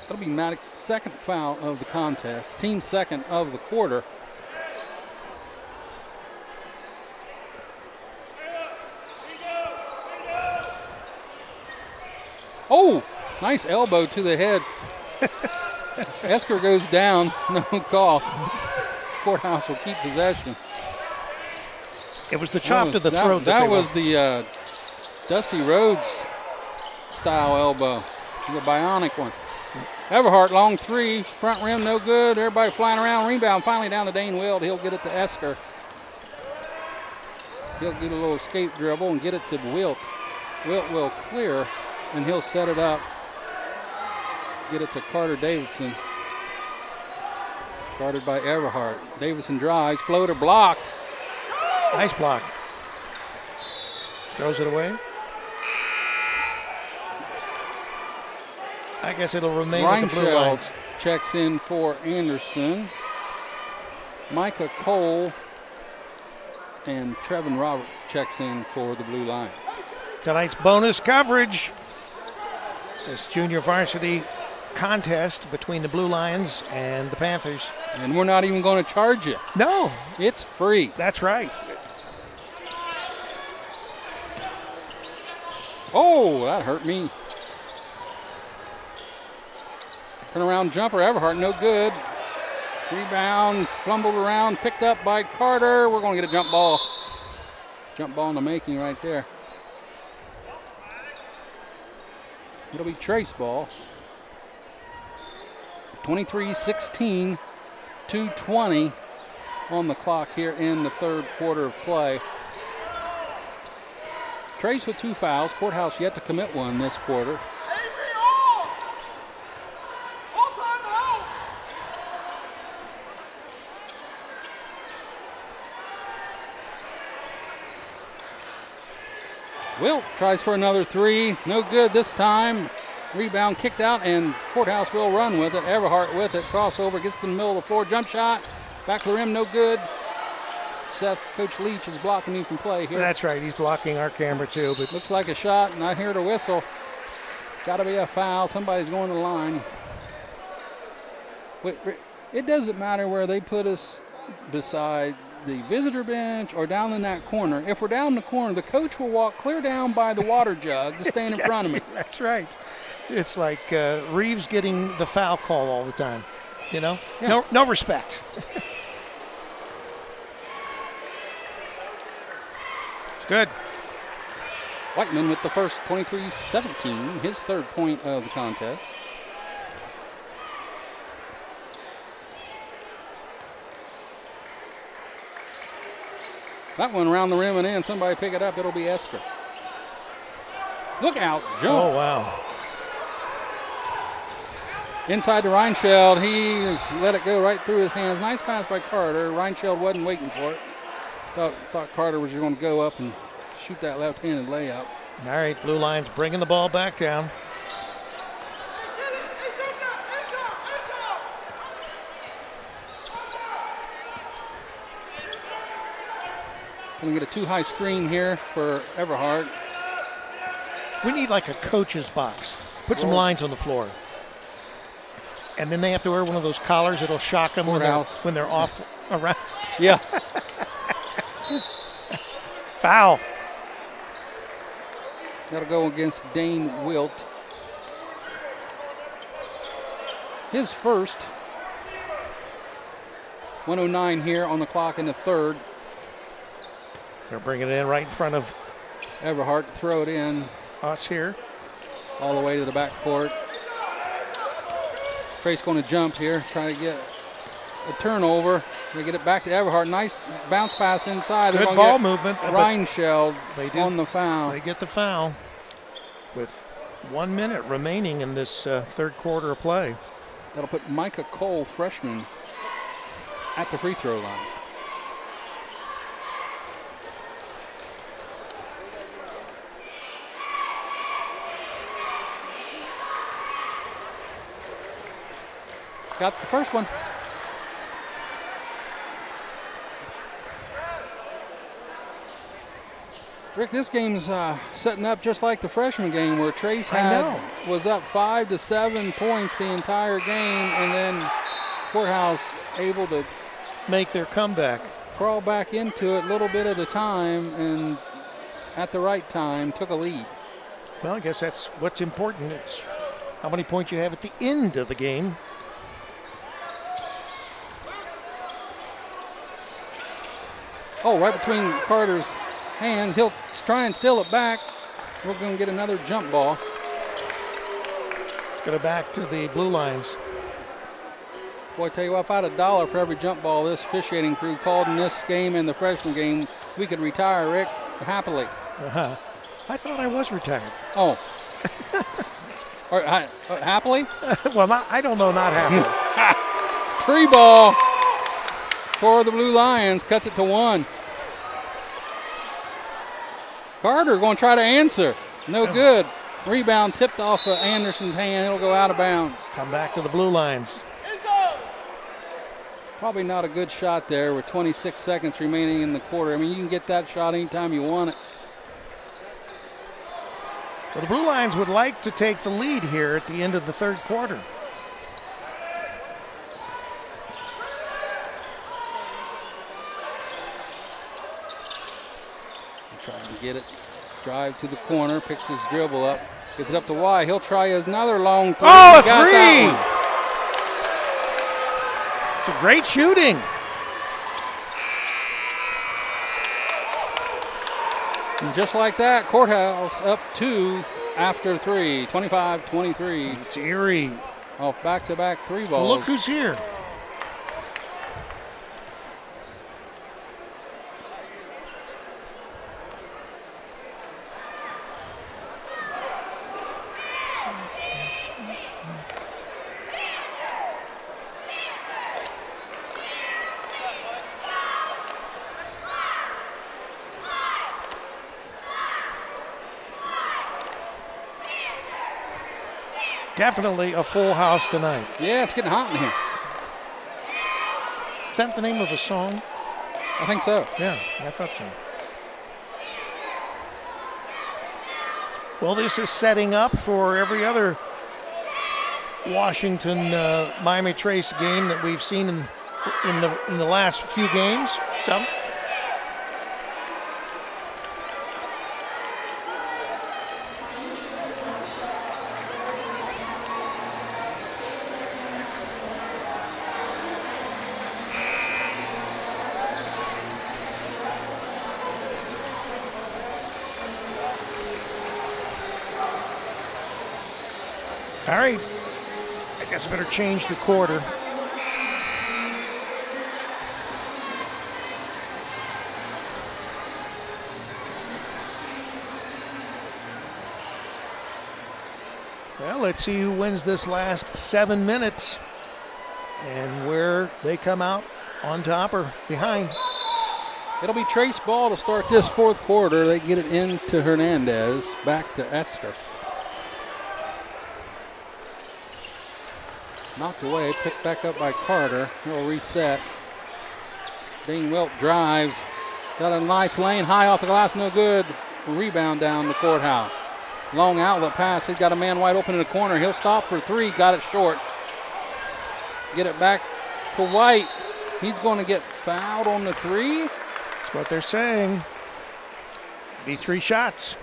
That'll be Maddox's second foul of the contest, team second of the quarter. Oh, nice elbow to the head. Esker goes down, no call. Courthouse will keep possession.
It was the chop to the throat.
That was the Dusty Rhodes style elbow, the bionic one. Everhart, long three, front rim, no good. Everybody flying around, rebound, finally down to Dane Wilt. He'll get it to Esker. He'll get a little escape dribble and get it to Wilt. Wilt will clear, and he'll set it up. Get it to Carter Davidson. Guarded by Everhart. Davidson drives, floater blocked.
Nice block. Throws it away. I guess it'll remain with the blue lines.
Checks in for Anderson. Micah Cole and Trevin Roberts checks in for the blue line.
Tonight's bonus coverage. This junior varsity contest between the Blue Lions and the Panthers.
And we're not even going to charge you.
No.
It's free.
That's right.
Oh, that hurt me. Turnaround jumper, Everhart, no good. Rebound, fumbled around, picked up by Carter. We're going to get a jump ball. Jump ball in the making right there. It'll be Trace ball. 23-16, 2:20 on the clock here in the third quarter of play. Trace with 2 fouls. Courthouse yet to commit one this quarter. Wilt tries for another three. No good this time. Rebound kicked out, and Courthouse will run with it. Everhart with it. Crossover, gets to the middle of the floor. Jump shot. Back to the rim, no good. Seth, Coach Leach is blocking me from play here.
That's right. He's blocking our camera, too. But
looks like a shot, and I hear the whistle. Got to be a foul. Somebody's going to the line. Wait, it doesn't matter where they put us beside the visitor bench or down in that corner. If we're down in the corner, the coach will walk clear down by the water jug to stand in front of me.
That's right. It's like Reeves getting the foul call all the time. You know? Yeah. No respect. It's good.
Whiteman with the first, 23-17, his third point of the contest. That one around the rim and in. Somebody pick it up. It'll be Esker. Look out. Jump.
Oh, wow.
Inside to Reinscheld. He let it go right through his hands. Nice pass by Carter. Reinscheld wasn't waiting for it. Thought Carter was going to go up and shoot that left-handed layup.
All right, Blue Lions bringing the ball back down.
Going to get a too-high screen here for Everhart.
We need like a coach's box. Put some lines on the floor. And then they have to wear one of those collars that'll shock them when they're off around.
Yeah.
Foul.
That'll go against Dane Wilt. His first. 1:09 here on the clock in the third.
They're bringing it in right in front of
Everhart to throw it in.
Us here.
All the way to the backcourt. Trace going to jump here, trying to get a turnover. They get it back to Everhart. Nice bounce pass inside.
Good ball movement.
Reinscheld on the foul.
They get the foul with 1 minute remaining in this third quarter of play.
That'll put Micah Cole, freshman, at the free throw line. Got the first one. Rick, this game's setting up just like the freshman game where Trace was up 5 to 7 points the entire game, and then Courthouse able to
make their comeback.
Crawl back into it a little bit at a time, and at the right time took a lead.
Well, I guess that's what's important. It's how many points you have at the end of the game.
Oh, right between Carter's hands. He'll try and steal it back. We're going to get another jump ball.
Let's get it back to the blue lines.
Boy, I tell you what, if I had $1 for every jump ball this officiating crew called in this game and the freshman game, we could retire, Rick, happily.
Uh-huh. I thought I was retired.
Oh. Happily?
Well, I don't know, not happily.
3 ball for the Blue Lions, cuts it to 1. Carter going to try to answer. No good. Rebound tipped off of Anderson's hand. It'll go out of bounds.
Come back to the blue lines.
Probably not a good shot there with 26 seconds remaining in the quarter. I mean, you can get that shot anytime you want it.
Well, the blue lines would like to take the lead here at the end of the third quarter.
Trying to get it. Drive to the corner, picks his dribble up, gets it up to Y. He'll try another long three.
Oh, a three! It's a great shooting.
And just like that, Courthouse up 2 after 3, 25-23.
It's Erie.
Off back-to-back 3 balls.
Well, look who's here. Definitely a full house tonight.
Yeah, it's getting hot in here.
Is that the name of the song?
I think so.
Yeah, I thought so. Well, this is setting up for every other Washington Miami Trace game that we've seen in the last few games. Some. All right, I guess I better change the quarter. Well, let's see who wins this last 7 minutes and where they come out on top or behind.
It'll be Trace ball to start this fourth quarter. They get it into Hernandez, back to Esker. Knocked away, picked back up by Carter. He'll reset. Dean Wilt drives. Got a nice lane, high off the glass, no good. Rebound down the Courthouse. Long outlet pass. He's got a man wide open in the corner. He'll stop for 3, got it short. Get it back to White. He's going to get fouled on the 3.
That's what they're saying. Be 3 shots.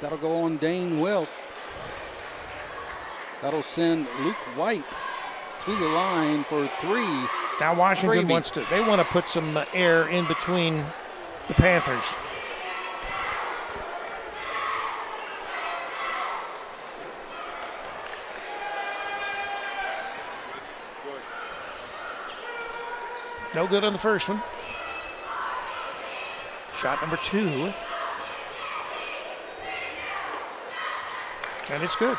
That'll go on Dane Wilt. That'll send Luke White to the line for 3.
Now Washington want to put some air in between the Panthers. No good on the first one. Shot number 2. And it's good.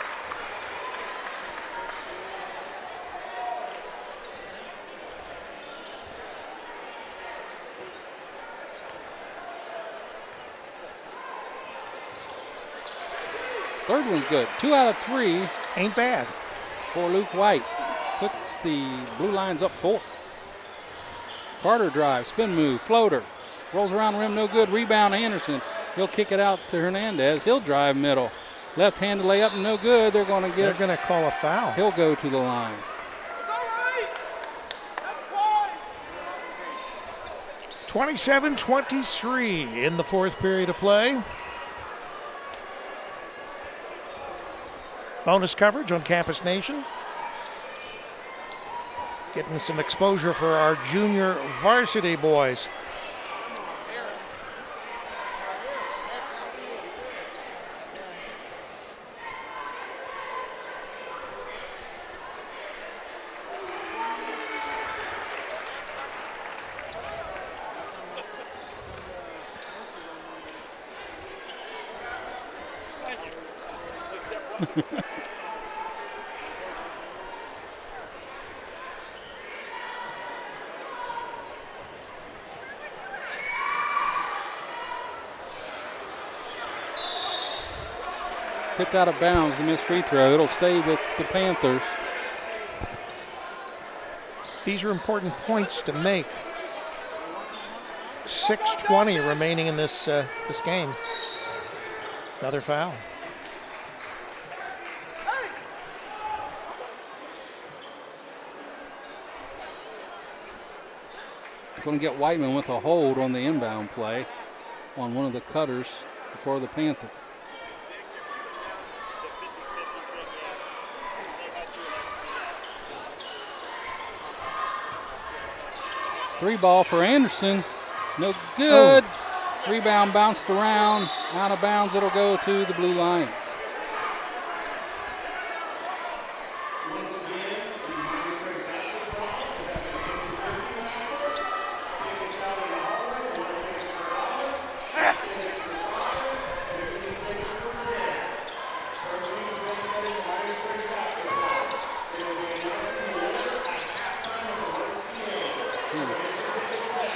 Third one's good. 2 out of 3.
Ain't bad.
For Luke White. Puts the Blue Lines up 4. Carter drives, spin move, floater. Rolls around the rim, no good. Rebound Anderson. He'll kick it out to Hernandez. He'll drive middle. Left-handed layup, no good. They're going to
call a foul.
He'll go to the line.
It's all right. That's fine.
27-23 in the fourth period of play. Bonus coverage on Campus Nation. Getting some exposure for our junior varsity boys.
Tipped out of bounds, the missed free throw. It'll stay with the Panthers.
These are important points to make. 6:20 remaining in this game. Another foul.
Going to get Whiteman with a hold on the inbound play on one of the cutters for the Panthers. Three ball for Anderson. No good. Oh. Rebound bounced around. Out of bounds. It'll go to the Blue Lions.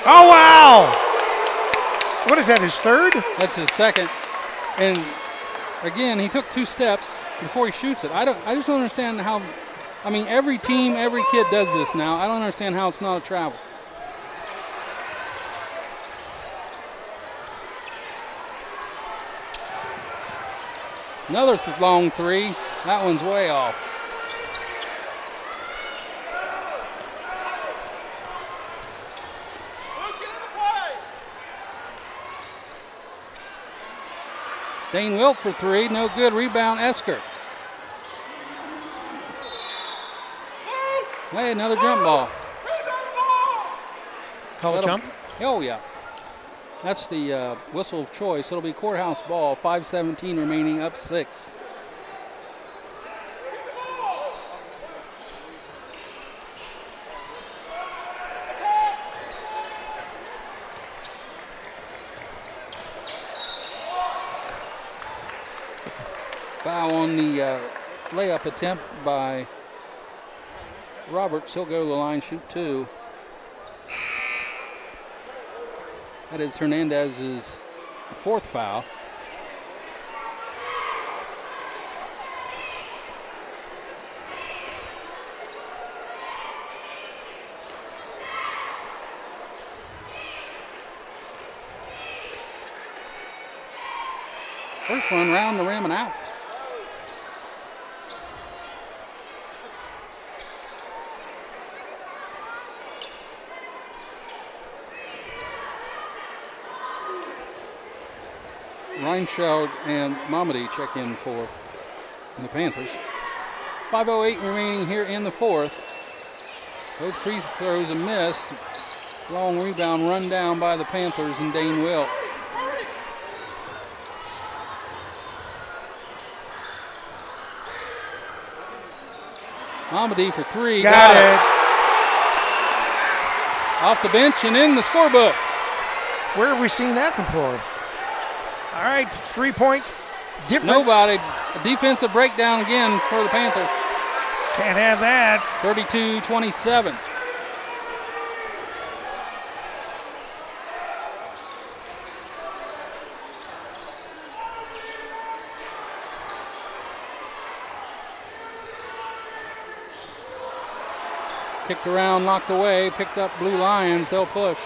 Oh, wow! What is that, his third?
That's his second. And again, he took 2 steps before he shoots it. I just don't understand how, I mean, every team, every kid does this now. I don't understand how it's not a travel. Another long three. That one's way off. Dane Wilt for three, no good. Rebound, Esker. Hey, another jump ball.
Call a jump?
Oh, yeah. That's the whistle of choice. It'll be courthouse ball. 5:17 remaining, up 6. Foul on the layup attempt by Roberts. He'll go to the line, shoot 2. That is Hernandez's 4th foul. First one round the rim and out. Reinschild and Mamadi check in for the Panthers. 5:08 remaining here in the 4th. Both free throws a miss. Long rebound run down by the Panthers and Dane Wilt. Mamadi for 3.
Got it.
Off the bench and in the scorebook.
Where have we seen that before? All right, 3-point difference.
Nobody. A defensive breakdown again for the Panthers.
Can't have that.
32-27. Kicked around, knocked away, picked up Blue Lions. They'll push.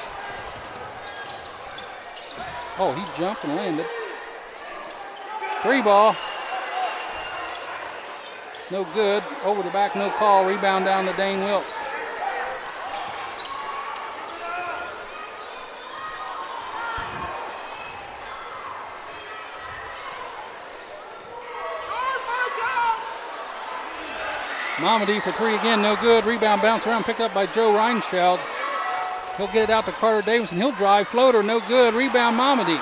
Oh, he jumped and landed. 3 ball. No good. Over the back, no call. Rebound down to Dane Wilt. Mamadi for three again, no good. Rebound bounce around, picked up by Joe Reinscheld. He'll get it out to Carter Davidson. He'll drive, floater, no good. Rebound Mamadi.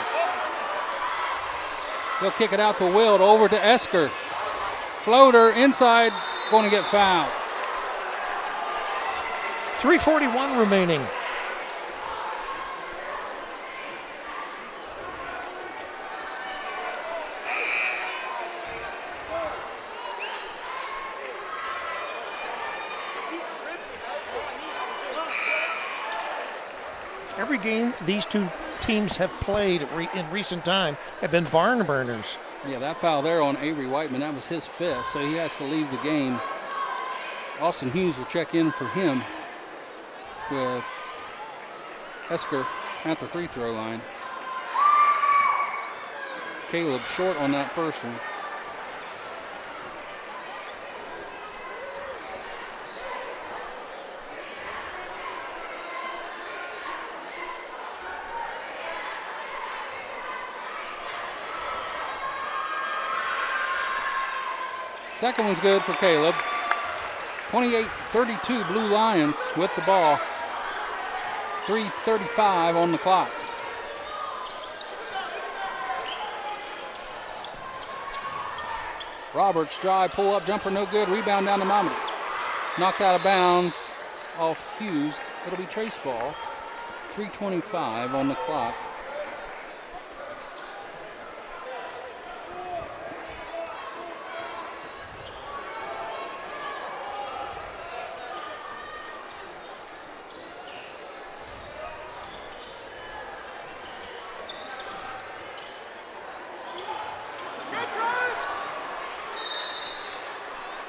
He'll kick it out to Wild, over to Esker. Floater inside, going to get fouled.
3:41 remaining. Every game these two teams have played in recent time have been barn burners.
Yeah, that foul there on Avery Whiteman, that was his fifth, so he has to leave the game. Austin Hughes will check in for him with Esker at the free throw line. Caleb short on that first one. Second one's good for Caleb. 28-32 Blue Lions with the ball. 3:35 on the clock. Roberts drive, pull up, jumper no good. Rebound down to Mamadi. Knocked out of bounds off Hughes. It'll be trace ball. 3:25 on the clock.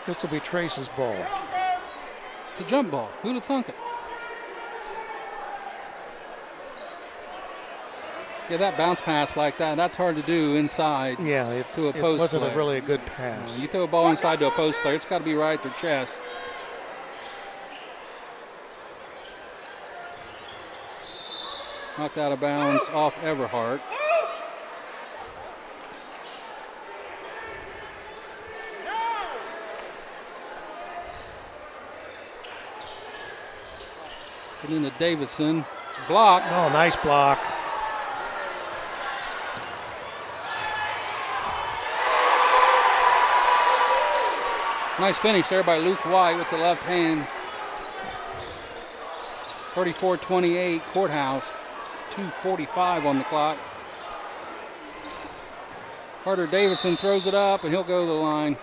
This will be Trace's ball.
It's a jump ball. Who'd have thunk it? Yeah, that bounce pass like that, that's hard to do inside.
Yeah,
to a post
it wasn't
player.
really a good pass.
You throw a ball inside to a post player, it's got to be right at their chest. Knocked out of bounds off Everhart. And into Davidson. Block.
Oh, nice block.
Nice finish there by Luke White with the left hand. 34-28 Courthouse. 2:45 on the clock. Carter Davidson throws it up and he'll go to the line.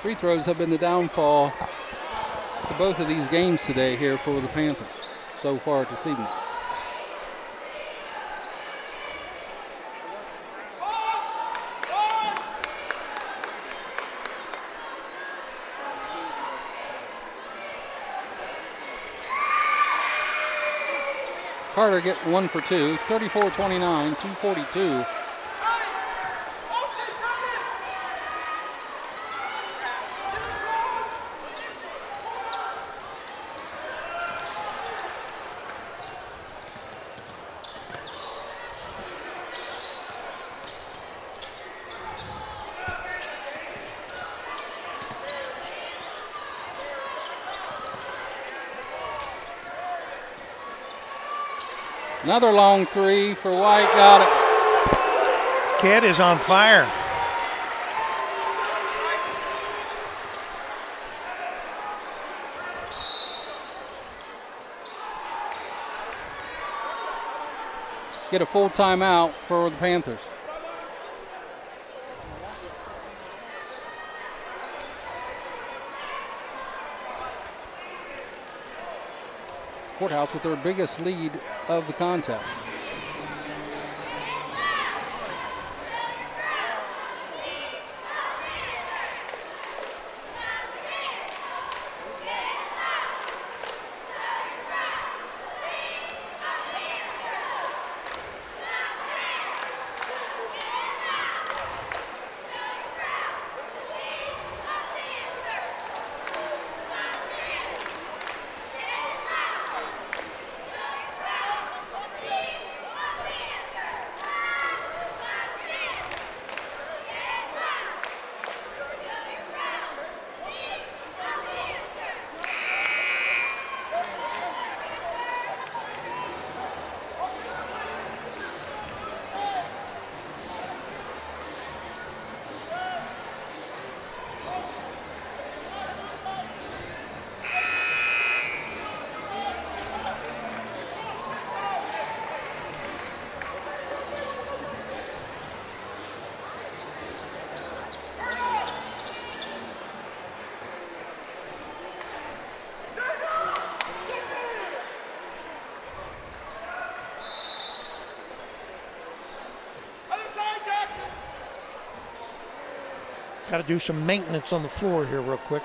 Free throws have been the downfall to both of these games today here for the Panthers so far this evening. Carter get 1 for 2, 34-29, 2:42. Another long three for White, got it.
Kid is on fire.
Get a full timeout for the Panthers. Courthouse with their biggest lead of the contest.
Got to do some maintenance on the floor here real quick.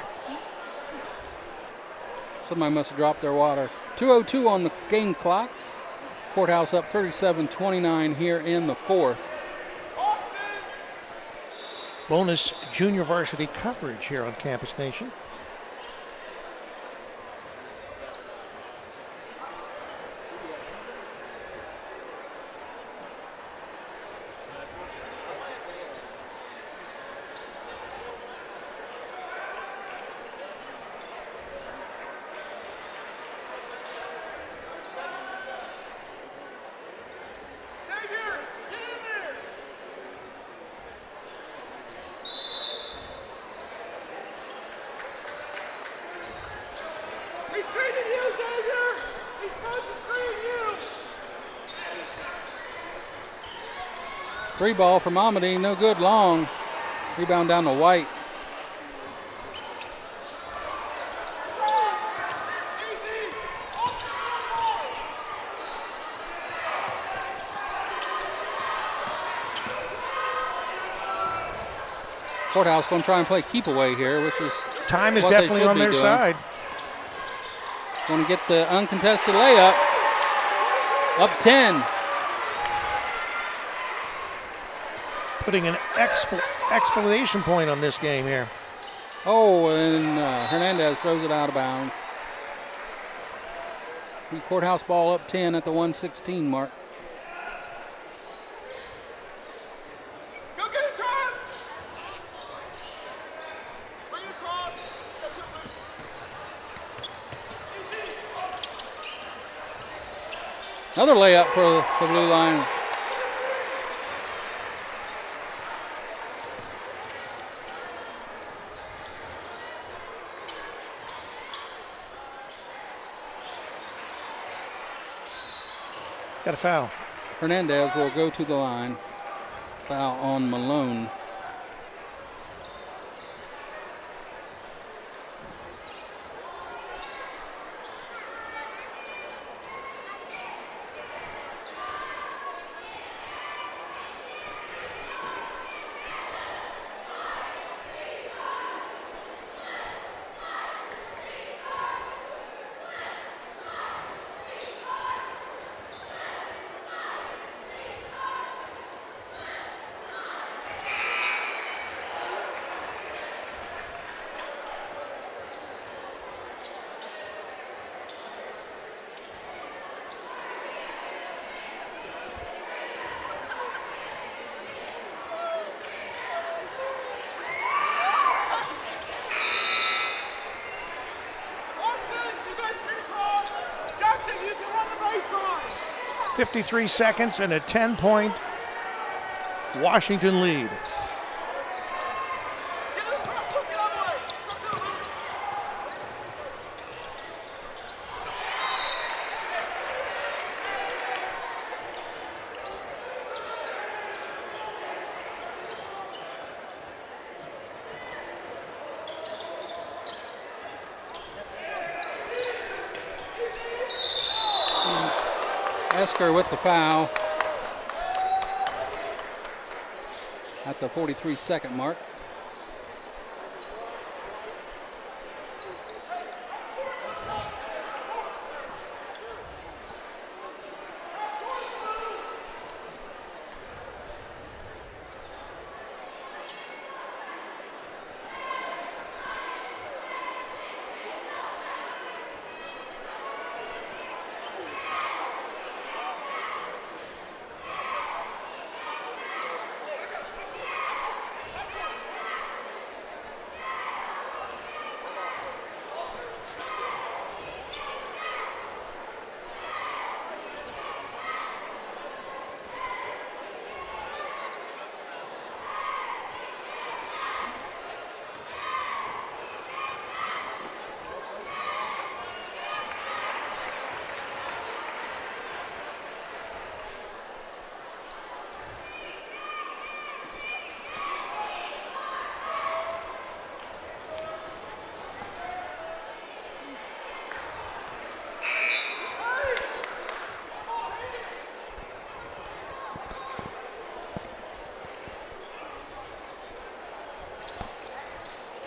Somebody must have dropped their water. 2:02 on the game clock. Courthouse up 37-29 here in the fourth.
Bonus junior varsity coverage here on Campus Nation.
Free ball from Amity, no good long. Rebound down to White. Courthouse going to try and play keep away here, which is
time is definitely on their side.
Going to get the uncontested layup. Up 10.
Putting an exclamation point on this game here.
Oh, and Hernandez throws it out of bounds. The Courthouse ball up 10 at the 1:16 mark.
Go get it, Trav! Bring it across.
Another layup for the Blue Lions.
Got a foul.
Hernandez will go to the line. Foul on Malone.
Austin, you guys screen across. Jackson, you can run the baseline.
53 seconds and a 10-point Washington lead.
Get it across, look the other way. Stop to the left.
Esker with the foul at the 43-second mark.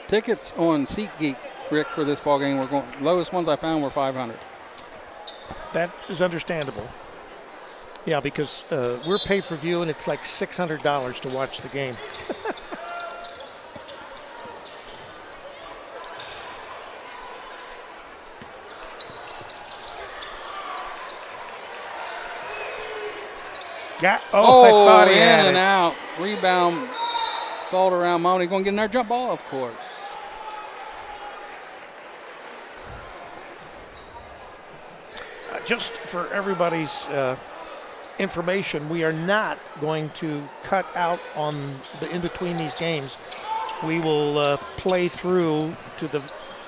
Tickets on SeatGeek, Rick, for this ball game were going. Lowest ones I found were 500.
That is understandable. Yeah, because we're pay-per-view, and it's like $600 to watch the game. Yeah. Oh, I thought he had
in and
it.
out. Rebound. Fault around Monty. Going to get another jump ball, of course.
Just for everybody's information, we are not going to cut out on the in between these games. We will play through to the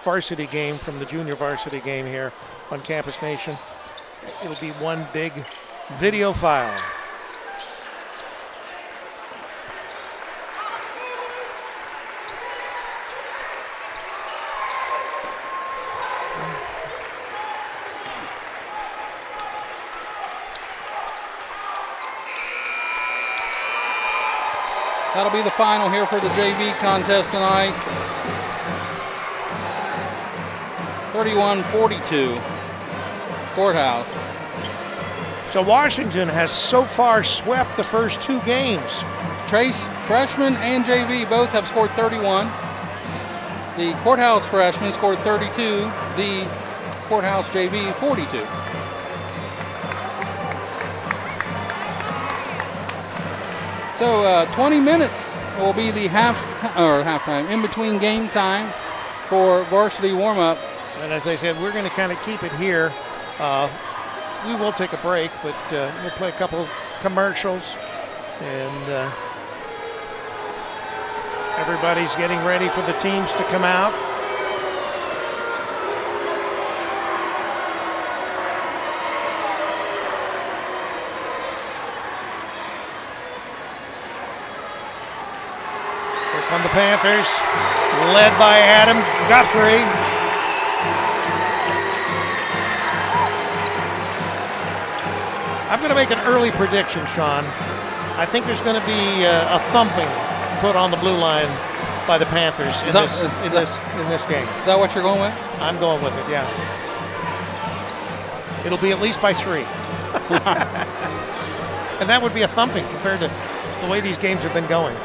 varsity game from the junior varsity game here on Campus Nation. It'll be one big video file.
That'll be the final here for the JV contest tonight. 31-42, Courthouse.
So Washington has so far swept the first two games.
Trace, freshman and JV, both have scored 31. The Courthouse freshman scored 32. The Courthouse JV, 42. So 20 minutes will be the halftime, in between game time for varsity warm-up.
And as I said, we're going to kind of keep it here. We will take a break, but we'll play a couple commercials, and everybody's getting ready for the teams to come out. On the Panthers, led by Adam Guthrie. I'm going to make an early prediction, Sean. I think there's going to be a thumping put on the blue line by the Panthers in this game.
Is that what you're going with?
I'm going with it, yeah. It'll be at least by 3. And that would be a thumping compared to the way these games have been going.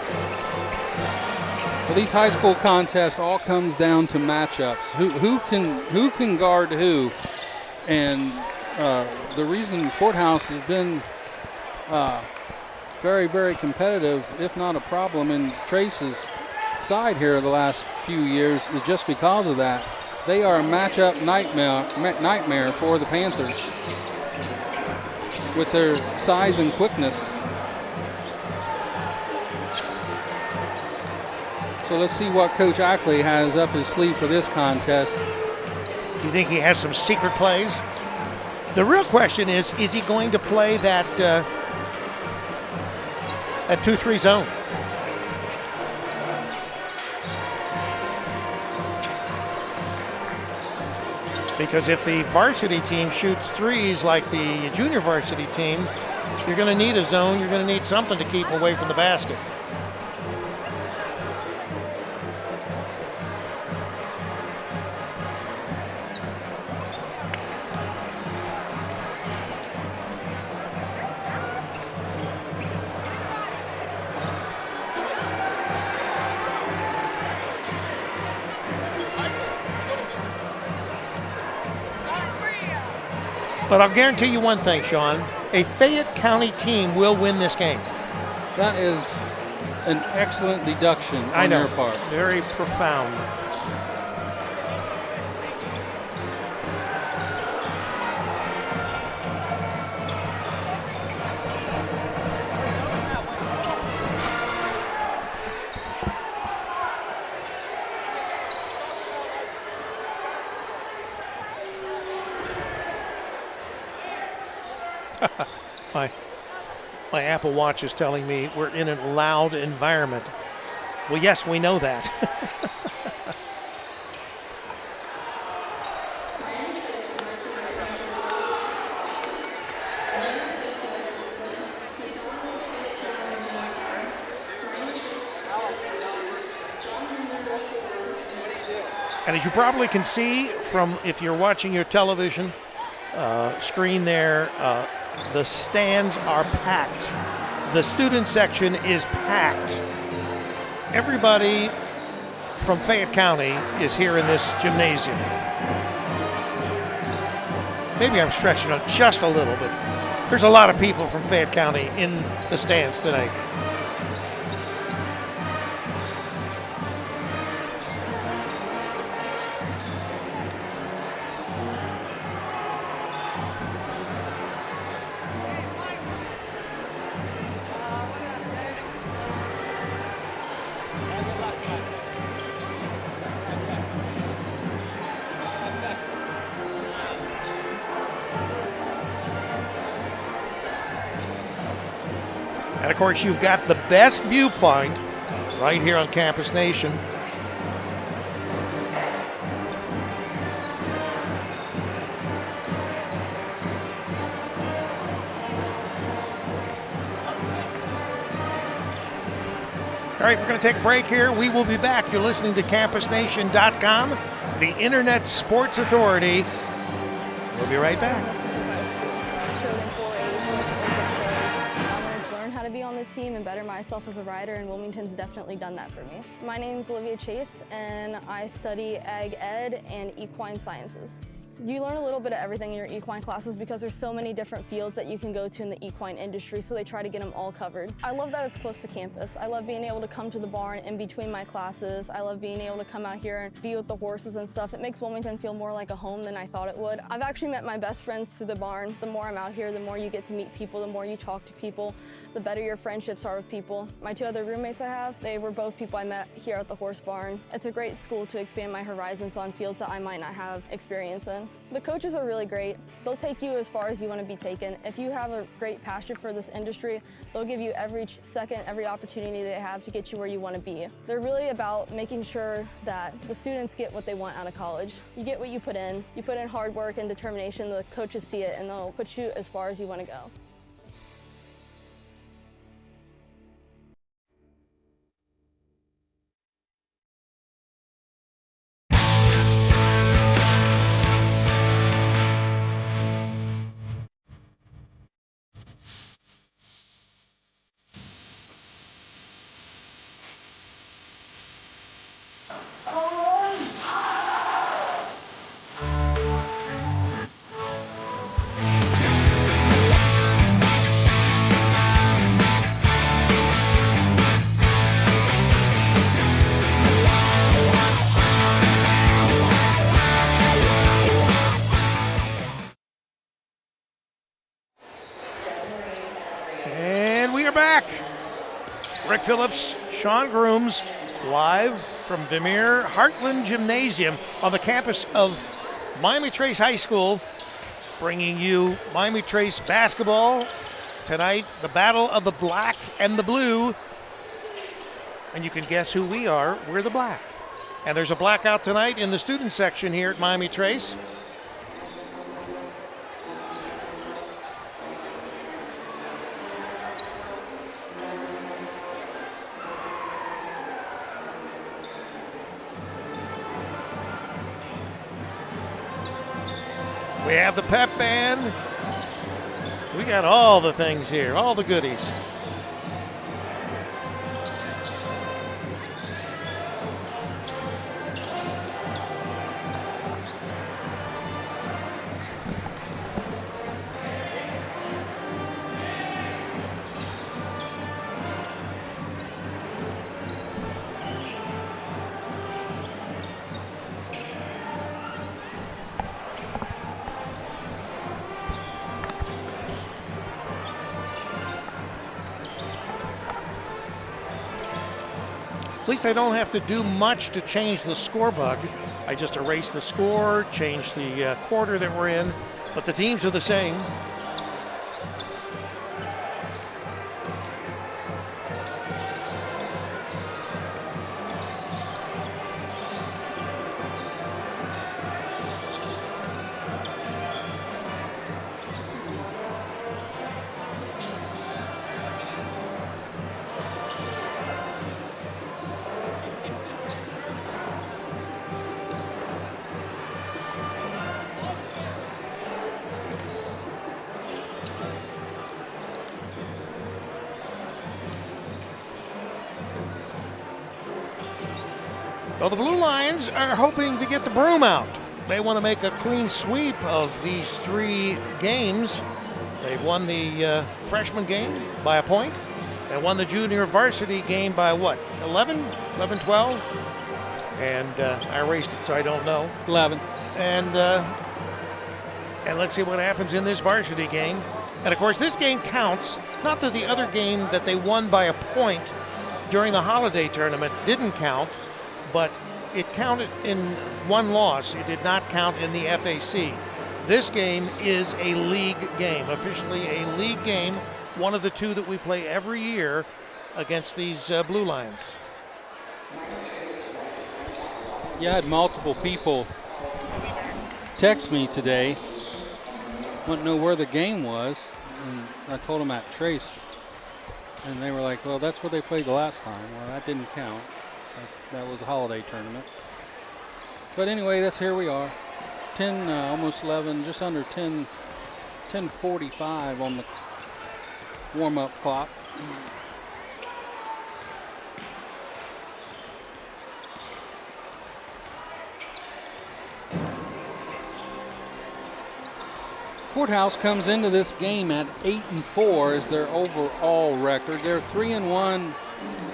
Well, these high school contests all comes down to matchups. Who can guard who, and the reason Courthouse has been very, very competitive, if not a problem, in Trace's side here the last few years is just because of that. They are a matchup nightmare for the Panthers with their size and quickness. So let's see what Coach Ackley has up his sleeve for this contest.
Do you think he has some secret plays? The real question is he going to play that 2-3 zone? Because if the varsity team shoots threes like the junior varsity team, you're going to need a zone. You're going to need something to keep away from the basket. But I'll guarantee you one thing, Sean. A Fayette County team will win this game.
That is an excellent deduction on your part.
Very profound. My Apple Watch is telling me we're in a loud environment. Well, yes, we know that. And as you probably can see from if you're watching your television screen there, the stands are packed. The student section is packed. Everybody from Fayette County is here in this gymnasium. Maybe I'm stretching it just a little bit. There's a lot of people from Fayette County in the stands tonight. And of course, you've got the best viewpoint right here on Campus Nation. All right, we're going to take a break here. We will be back. You're listening to CampusNation.com, the Internet Sports Authority. We'll be right back.
To be on the team and better myself as a rider, and Wilmington's definitely done that for me. My name's Olivia Chase, and I study Ag Ed and Equine Sciences. You learn a little bit of everything in your equine classes because there's so many different fields that you can go to in the equine industry, so they try to get them all covered. I love that it's close to campus. I love being able to come to the barn in between my classes. I love being able to come out here and be with the horses and stuff. It makes Wilmington feel more like a home than I thought it would. I've actually met my best friends through the barn. The more I'm out here, the more you get to meet people, the more you talk to people, the better your friendships are with people. My two other roommates I have, they were both people I met here at the horse barn. It's a great school to expand my horizons on fields that I might not have experience in. The coaches are really great. They'll take you as far as you want to be taken. If you have a great passion for this industry, they'll give you every second, every opportunity they have to get you where you want to be. They're really about making sure that the students get what they want out of college. You get what you put in. You put in hard work and determination, the coaches see it, and they'll put you as far as you want to go.
Rick Phillips, Sean Grooms, live from Vemeer Heartland Gymnasium on the campus of Miami Trace High School, bringing you Miami Trace basketball tonight, the battle of the black and the blue. And you can guess who we are. We're the black. And there's a blackout tonight in the student section here at Miami Trace. We have the pep band. We got all the things here, all the goodies. At least I don't have to do much to change the score bug. I just erase the score, change the quarter that we're in, but the teams are the same. So the Blue Lions are hoping to get the broom out. They want to make a clean sweep of these 3 games. They won the freshman game by a point. They won the junior varsity game by what, 11, 12? And I erased it, so I don't know.
11.
And let's see what happens in this varsity game. And of course, this game counts. Not that the other game that they won by a point during the holiday tournament didn't count, but it counted in one loss. It did not count in the FAC. This game is a league game, officially a league game, one of the 2 that we play every year against these Blue Lions.
Yeah, I had multiple people text me today, want to know where the game was, and I told them at Trace, and they were like, well, that's where they played the last time. Well, that didn't count. That was a holiday tournament. But anyway, that's here we are. 10, almost 11, just under 10:45 on the warm-up clock. Courthouse comes into this game at 8-4 as their overall record. They're 3-1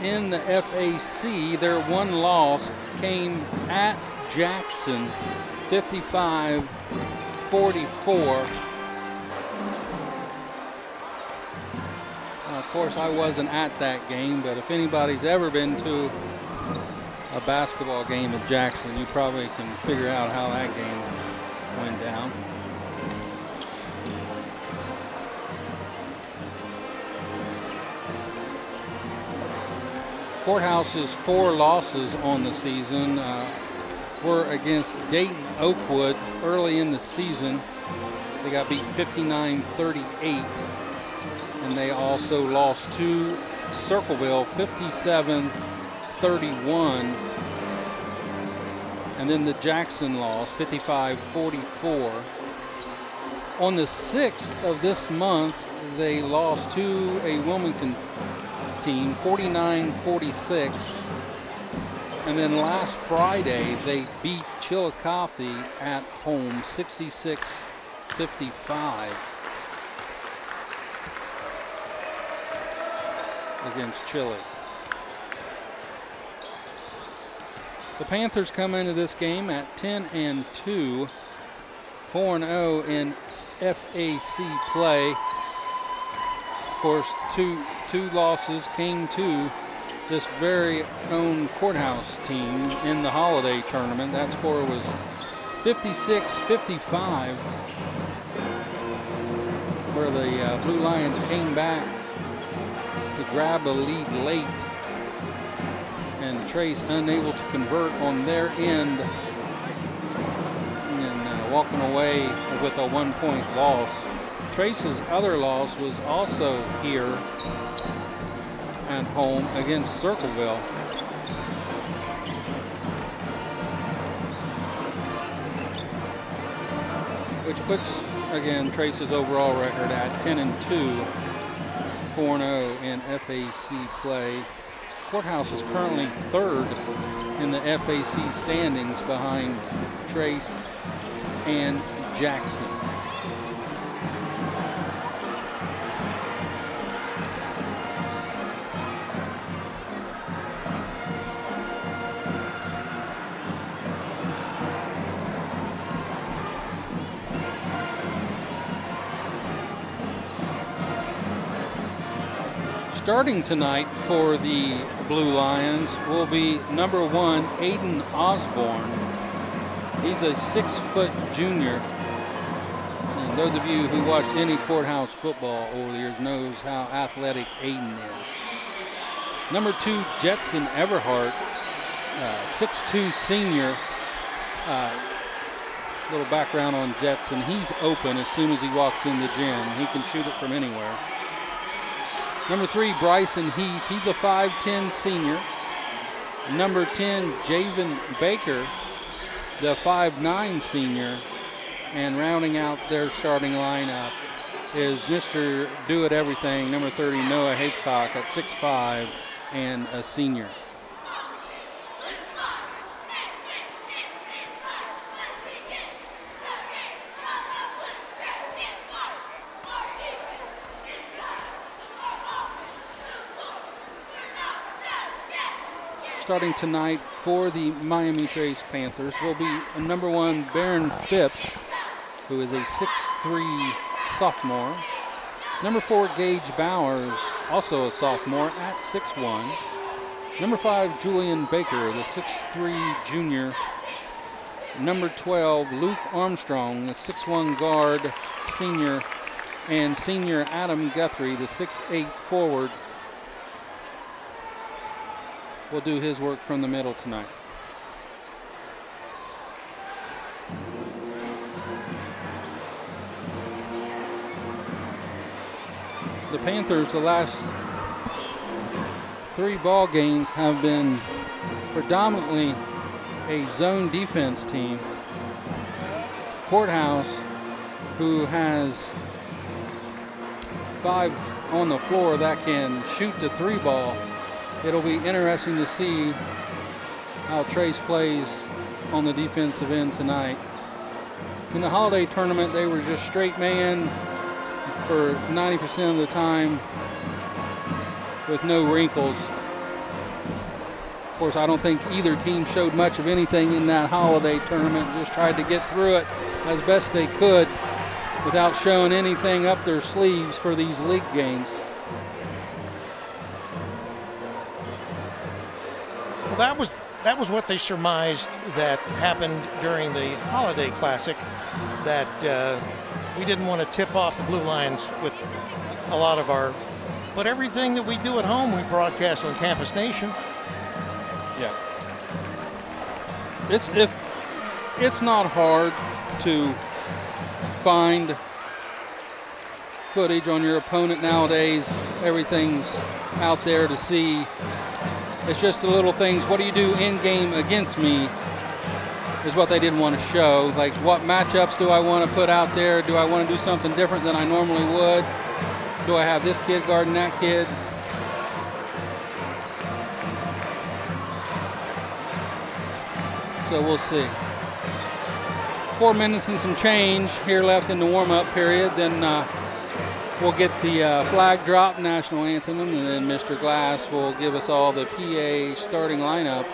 in the FAC. Their one loss came at Jackson, 55-44. Of course, I wasn't at that game, but if anybody's ever been to a basketball game at Jackson, you probably can figure out how that game went down. Courthouse's 4 losses on the season were against Dayton Oakwood early in the season. They got beat 59-38, and they also lost to Circleville 57-31, and then the Jackson loss 55-44. On the 6th of this month, they lost to a Wilmington team 49-46, and then last Friday they beat Chillicothe at home 66-55 against Chile. The Panthers come into this game at 10-2, 4-0 in FAC play. Of course, two losses came to this very own Courthouse team in the holiday tournament. That score was 56-55, where the Blue Lions came back to grab a lead late, and Trace unable to convert on their end, and walking away with a 1-point loss. Trace's other loss was also here at home against Circleville. Which puts, again, Trace's overall record at 10-2, 4-0 in FAC play. Courthouse is currently 3rd in the FAC standings behind Trace and Jackson. Starting tonight for the Blue Lions will be number 1, Aiden Osborne. He's a 6-foot junior. And those of you who watched any Courthouse football over the years knows how athletic Aiden is. Number 2, Jetson Everhart, 6'2" senior. Little background on Jetson. He's open as soon as he walks in the gym. He can shoot it from anywhere. Number 3, Bryson Heath. He's a 5'10" senior. Number 10, Javen Baker, the 5'9" senior. And rounding out their starting lineup is Mr. Do-It-Everything, number 30, Noah Haycock at 6'5" and a senior. starting tonight for the Miami Trace Panthers will be number 1, Baron Phipps, who is a 6'3" sophomore. Number 4, Gage Bowers, also a sophomore at 6'1". Number 5, Julian Baker, the 6'3" junior. Number 12, Luke Armstrong, the 6'1" guard, senior. And senior Adam Guthrie, the 6'8" forward, will do his work from the middle tonight. The Panthers, the last 3 ball games have been predominantly a zone defense team. Courthouse, who has 5 on the floor that can shoot the 3 ball. It'll be interesting to see how Trace plays on the defensive end tonight. In the holiday tournament, they were just straight man for 90% of the time with no wrinkles. Of course, I don't think either team showed much of anything in that holiday tournament, just tried to get through it as best they could without showing anything up their sleeves for these league games.
Well, that was what they surmised that happened during the Holiday Classic, that we didn't want to tip off the Blue Lions with a lot of our, but everything that we do at home we broadcast on Campus Nation.
Yeah. It's not hard to find footage on your opponent nowadays. Everything's out there to see. It's just the little things. What do you do in game against me is what they didn't want to show. Like, what matchups do I want to put out there? Do I want to do something different than I normally would? Do I have this kid guarding that kid? So we'll see. 4 minutes and some change here left in the warm-up period. Then we'll get the flag drop, national anthem, and then Mr. Glass will give us all the PA starting lineups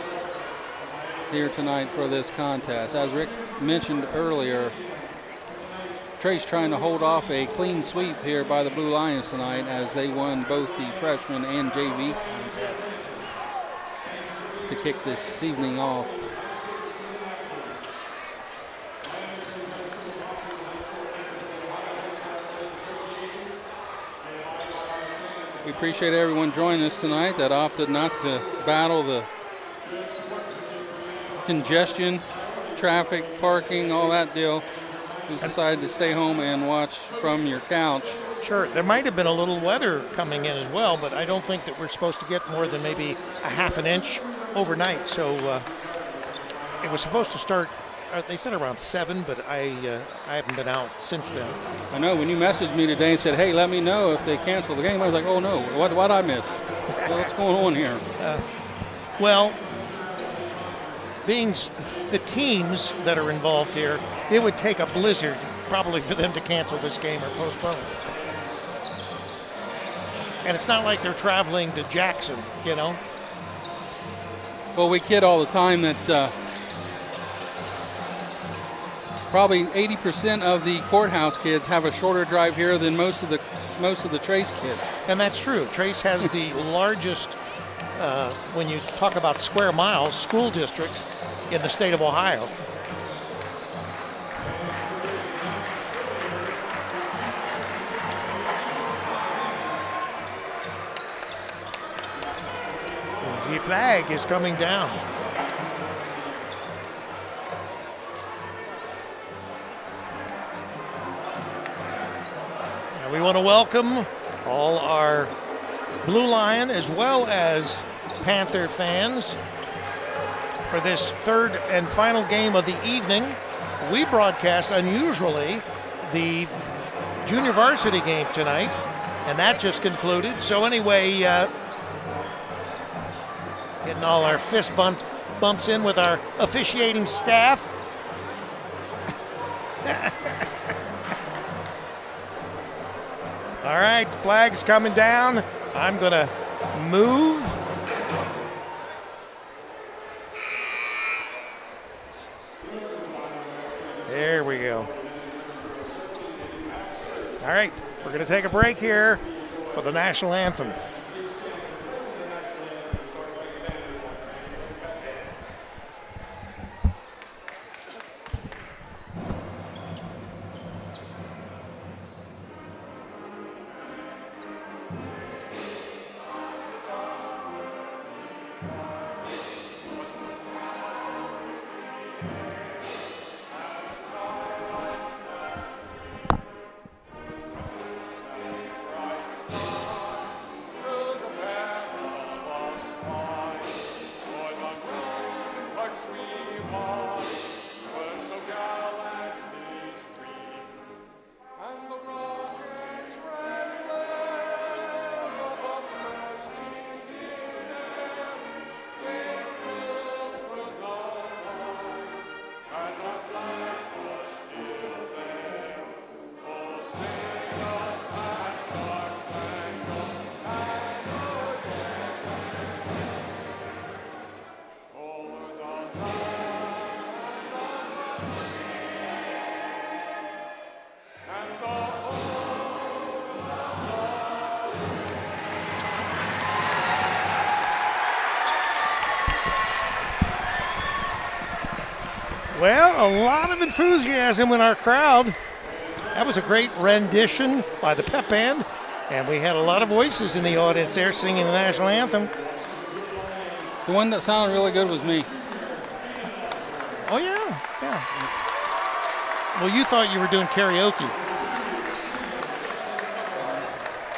here tonight for this contest. As Rick mentioned earlier, Trace trying to hold off a clean sweep here by the Blue Lions tonight as they won both the freshman and JV contest to kick this evening off. We appreciate everyone joining us tonight that opted not to battle the congestion, traffic, parking, all that deal. Who's decided to stay home and watch from your couch.
Sure, there might have been a little weather coming in as well, but I don't think that we're supposed to get more than maybe a half an inch overnight. So it was supposed to start, they said around 7, but I haven't been out since then.
I know, when you messaged me today and said, hey, let me know if they cancel the game, I was like, oh no, what'd I miss? What's going on here?
Well, being the teams that are involved here, it would take a blizzard probably for them to cancel this game or postpone it. And it's not like they're traveling to Jackson, you know?
Well, we kid all the time that probably 80% of the Courthouse kids have a shorter drive here than most of the Trace kids.
And that's true. Trace has the largest, when you talk about square miles, school district in the state of Ohio. The flag is coming down. And we want to welcome all our Blue Lion as well as Panther fans for this third and final game of the evening. We broadcast unusually the junior varsity game tonight, and that just concluded. So anyway, getting all our fist bumps in with our officiating staff. All right, flag's coming down. I'm gonna move. There we go. All right, we're going to take a break here for the national anthem. Well, a lot of enthusiasm in our crowd. That was a great rendition by the pep band, and we had a lot of voices in the audience there singing the national anthem.
The one that sounded really good was me.
Oh, yeah, yeah. Well, you thought you were doing karaoke.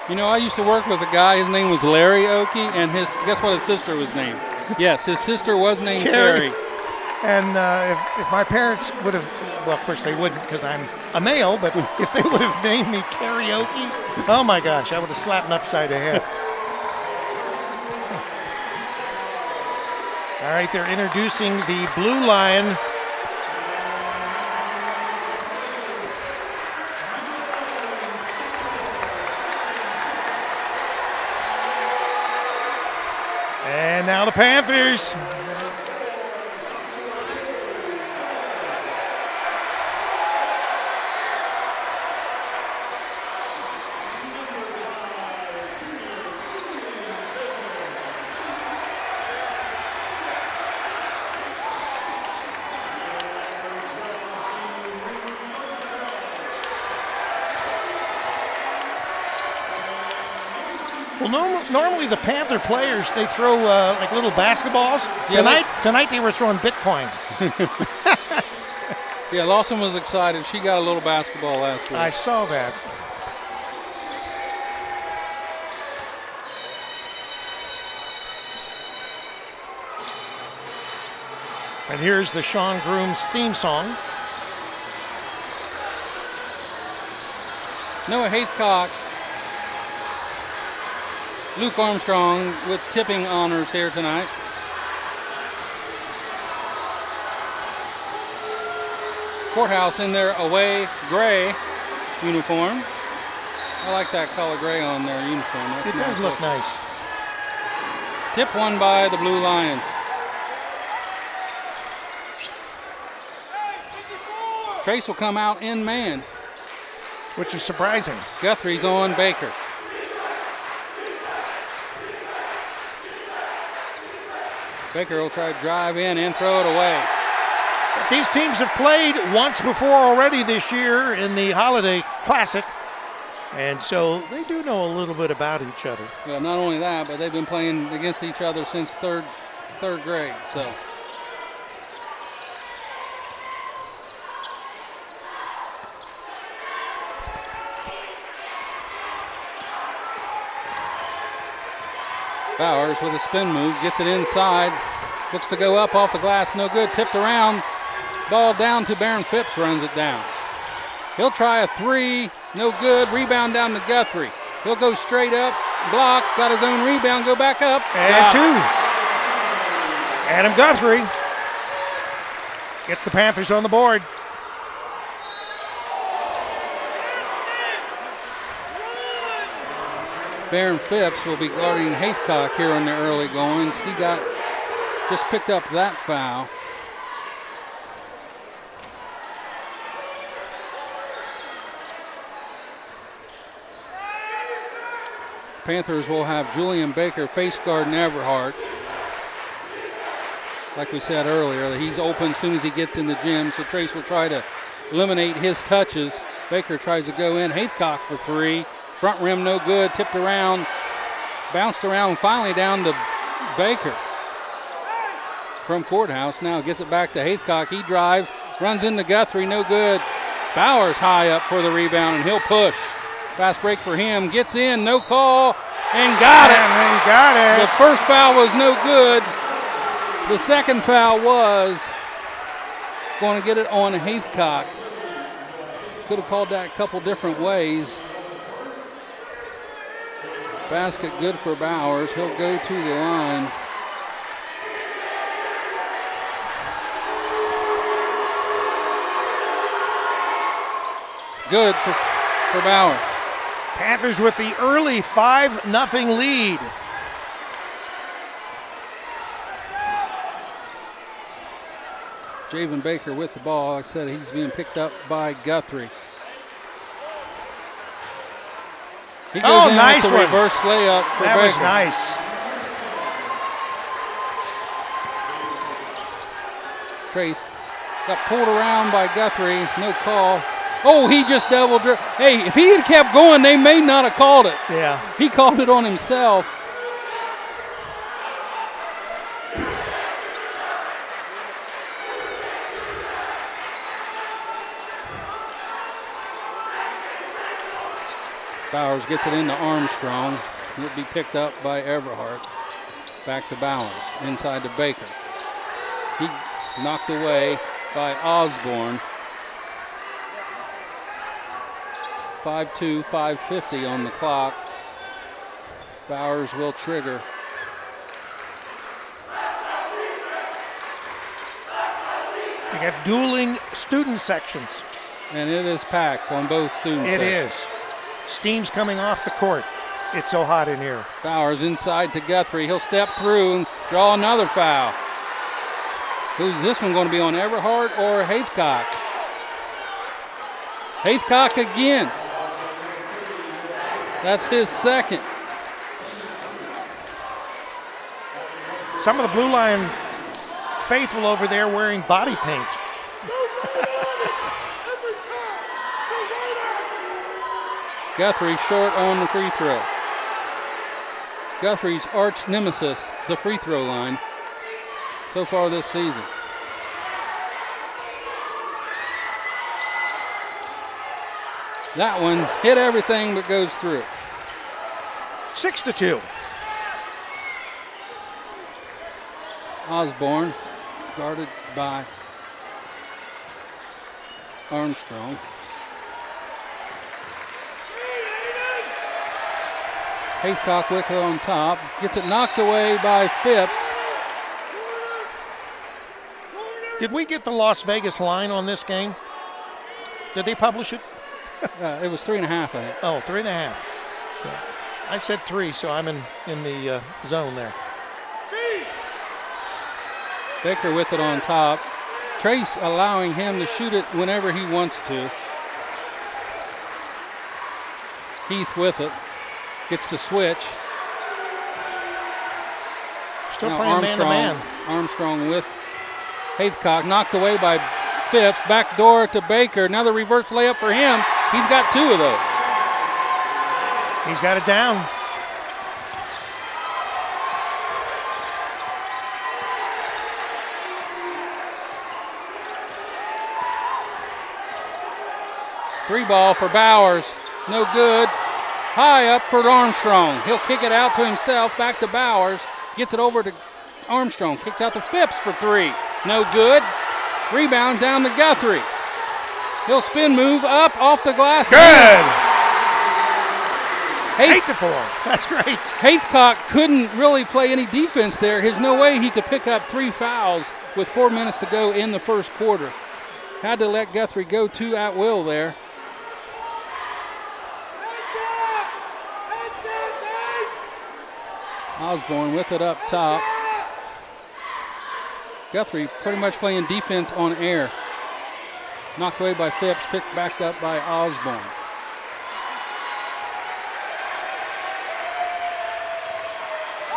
You know, I used to work with a guy, his name was Larry Oakey, and guess what his sister was named? Yes, his sister was named Carrie.
And if my parents would have, well, of course they wouldn't because I'm a male, but if they would have named me karaoke, oh my gosh, I would have slapped them upside the head. All right, they're introducing the Blue Lion. And now the Panthers. Well, normally the Panther players, they throw like little basketballs.
Yeah,
Tonight they were throwing Bitcoin.
Yeah, Lawson was excited. She got a little basketball last week.
I saw that. And here's the Sean Groom's theme song.
Noah Haithcock, Luke Armstrong with tipping honors here tonight. Courthouse in their away gray uniform. I like that color gray on their uniform.
It does look nice.
Tip won by the Blue Lions. Trace will come out in man.
Which is surprising.
Guthrie's on Baker. Baker will try to drive in and throw it away.
These teams have played once before already this year in the Holiday Classic, and so they do know a little bit about each other.
Well, not only that, but they've been playing against each other since third grade. So. Bowers with a spin move, gets it inside, looks to go up off the glass, no good, tipped around, ball down to Baron Phipps, runs it down. He'll try a three, no good, rebound down to Guthrie. He'll go straight up, block, got his own rebound, go back up.
And two. Adam Guthrie gets the Panthers on the board.
Baron Phipps will be guarding Haithcock here in the early goings. He just picked up that foul. Panthers will have Julian Baker face guarding Everhart. Like we said earlier, he's open as soon as he gets in the gym, so Trace will try to eliminate his touches. Baker tries to go in. Haycock for three. Front rim no good. Tipped around. Bounced around. Finally down to Baker. From Courthouse now gets it back to Haycock. He drives. Runs into Guthrie. No good. Bowers high up for the rebound, and he'll push. Fast break for him. Gets in. No call. And got it.
And got it.
The first foul was no good. The second foul was going to get it on Haycock. Could have called that a couple different ways. Basket good for Bowers. He'll go to the line. Good for Bowers.
Panthers with the early 5-0 lead.
Javen Baker with the ball. Like I said, he's being picked up by Guthrie. He goes in
nice
with the
one.
reverse layup for
That
Baker.
was nice.
Trace got pulled around by Guthrie. No call. Oh, he just double dribbled. Hey, if he had kept going, they may not have called it.
Yeah.
He called it on himself. Bowers gets it into Armstrong. He'll be picked up by Everhart. Back to Bowers. Inside to Baker. He knocked away by Osborne. 5-2, 5:50 on the clock. Bowers will trigger.
You got dueling student sections.
And it is packed on both student
It
sections.
is. Steam's coming off the court. It's so hot in here.
Bowers inside to Guthrie. He'll step through and draw another foul. Who's this one going to be on, Everhart or Haycock? Haycock again. That's his second.
Some of the Blue Line faithful over there wearing body paint.
Guthrie short on the free throw. Guthrie's arch nemesis, the free throw line, so far this season. That one hit everything but goes through.
6-2.
Osborne guarded by Armstrong. Haycock with it on top. Gets it knocked away by Phipps.
Did we get the Las Vegas line on this game? Did they publish it?
It was 3.5, I think.
Oh, 3.5. Yeah. I said 3, so I'm in the zone there.
Baker with it on top. Trace allowing him to shoot it whenever he wants to. Heath with it. Gets the switch.
Still
now
playing man-to-man.
Armstrong with Haycock. Knocked away by Phipps. Back door to Baker. Another reverse layup for him. He's got 2 of those.
He's got it down.
Three ball for Bowers. No good. High up for Armstrong. He'll kick it out to himself. Back to Bowers. Gets it over to Armstrong. Kicks out to Phipps for 3. No good. Rebound down to Guthrie. He'll spin move up off the glass.
Good. 8-4. That's great.
Haycock couldn't really play any defense there. There's no way he could pick up 3 fouls with 4 minutes to go in the first quarter. Had to let Guthrie go 2 at will there. Osborne with it up top. Guthrie pretty much playing defense on air. Knocked away by Phipps, picked back up by Osborne.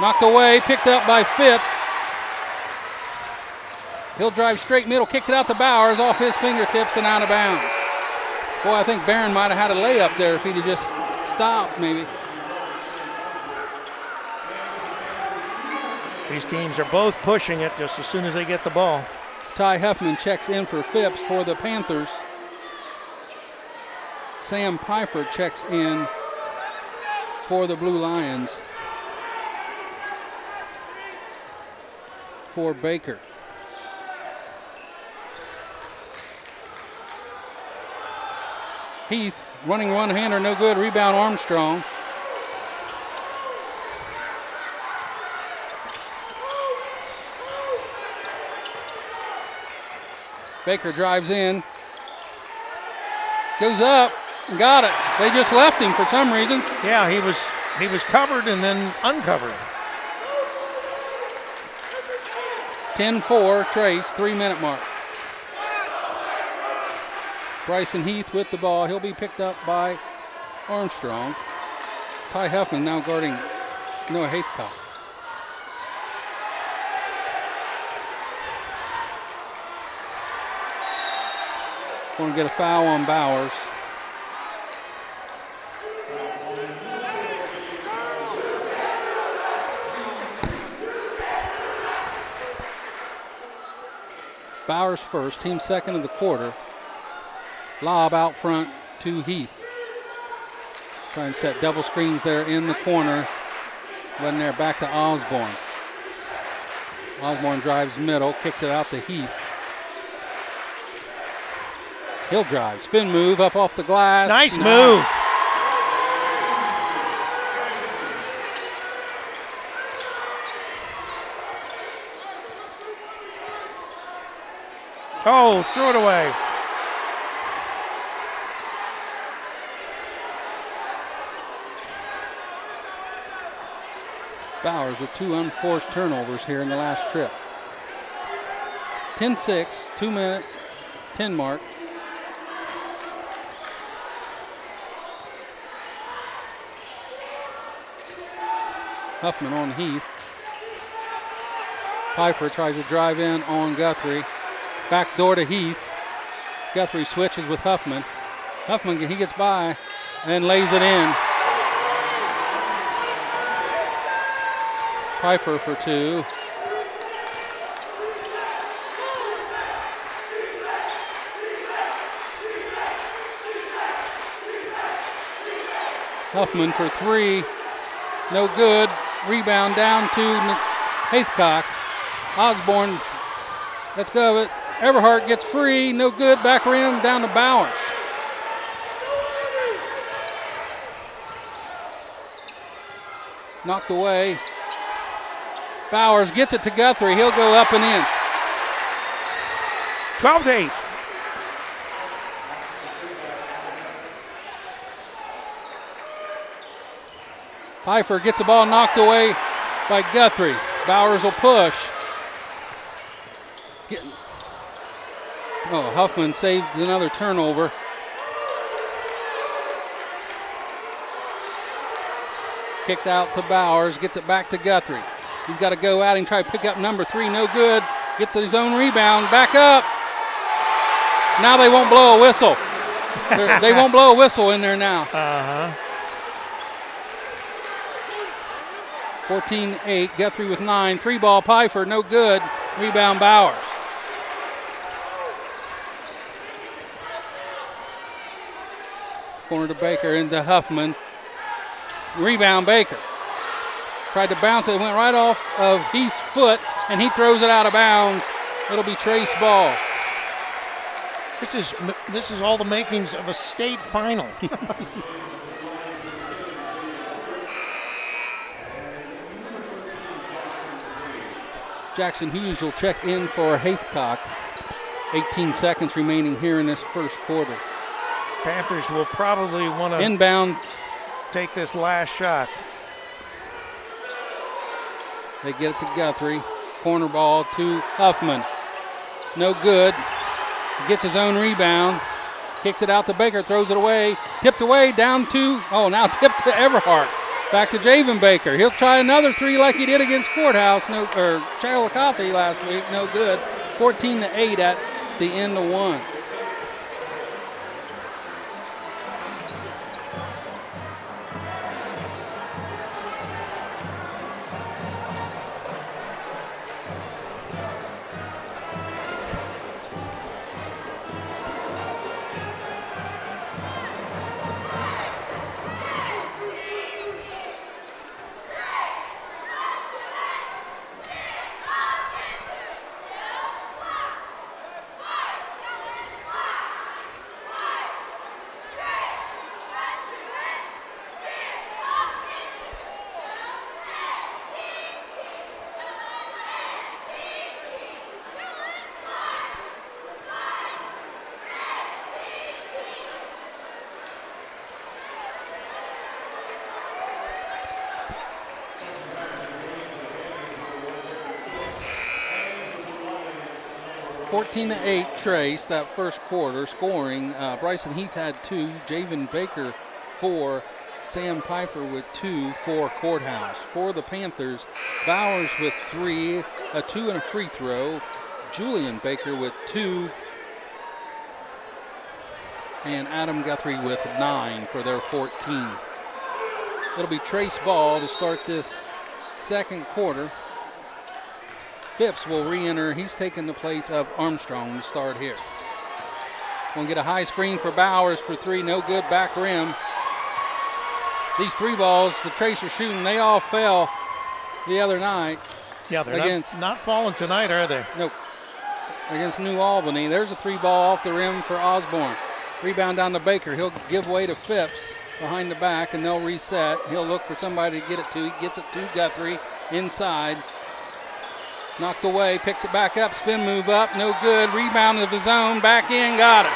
Knocked away, picked up by Phipps. He'll drive straight middle, kicks it out to Bowers off his fingertips and out of bounds. Boy, I think Barron might have had a layup there if he'd have just stopped maybe.
These teams are both pushing it just as soon as they get the ball.
Ty Huffman checks in for Phipps for the Panthers. Sam Pfeiffer checks in for the Blue Lions for Baker. Heath running one-hander, no good. Rebound Armstrong. Baker drives in, goes up, and got it. They just left him for some reason.
Yeah, he was covered and then uncovered.
10-4, Trace, 3-minute mark. Bryson Heath with the ball. He'll be picked up by Armstrong. Ty Huffman now guarding Noah Haithcock. Going to get a foul on Bowers. Bowers first, team second of the quarter. Lob out front to Heath. Trying to set double screens there in the corner. Wasn't there, back to Osborne. Osborne drives middle, kicks it out to Heath. He'll drive, spin move up off the glass.
Nice move. Oh, threw it away.
Bowers with 2 unforced turnovers here in the last trip. 10-6, 2-minute, 10 mark. Huffman on Heath. Pfeiffer tries to drive in on Guthrie. Back door to Heath. Guthrie switches with Huffman. Huffman, he gets by and lays it in. Pfeiffer for 2. Huffman for 3. No good. Rebound down to Haithcock. Osborne lets go of it. Everhart gets free. No good. Back rim down to Bowers. Knocked away. Bowers gets it to Guthrie. He'll go up and in.
12-8.
Pfeiffer gets the ball knocked away by Guthrie. Bowers will push. Huffman saved another turnover. Kicked out to Bowers, gets it back to Guthrie. He's got to go out and try to pick up number 3, no good. Gets his own rebound, back up. Now they won't blow a whistle. They won't blow a whistle in there now. 14-8, Guthrie with 9. 3-ball, Pfeiffer, no good. Rebound, Bowers. Corner to Baker, into Huffman. Rebound, Baker. Tried to bounce it, went right off of Heath's foot, and he throws it out of bounds. It'll be Trace ball.
This is all the makings of a state final.
Jackson Hughes will check in for Haithcock. 18 seconds remaining here in this first quarter.
Panthers will probably want to
inbound,
take this last shot.
They get it to Guthrie. Corner ball to Huffman. No good. Gets his own rebound. Kicks it out to Baker, throws it away. Tipped away down to, now tipped to Everhart. Back to Javen Baker. He'll try another three like he did against Chillicothe last week. No good. 14-8 at the end of one. (14-8) Trace that first quarter scoring. Bryson Heath had 2, Javen Baker 4, Sam Piper with 2 for Courthouse. For the Panthers, Bowers with 3, a 2 and a free throw. Julian Baker with 2, and Adam Guthrie with 9 for their 14. It'll be Trace ball to start this second quarter. Phipps will re-enter. He's taking the place of Armstrong to start here. Gonna get a high screen for Bowers for 3, no good, back rim. These 3 balls the Trace are shooting, they all fell the other night.
Yeah, they're not falling tonight, are they?
Nope. Against New Albany. There's a 3 ball off the rim for Osborne. Rebound down to Baker. He'll give way to Phipps behind the back, and they'll reset. He'll look for somebody to get it to. He gets it to Guthrie inside. Knocked away, picks it back up, spin move up, no good. Rebound of his own, back in, got it.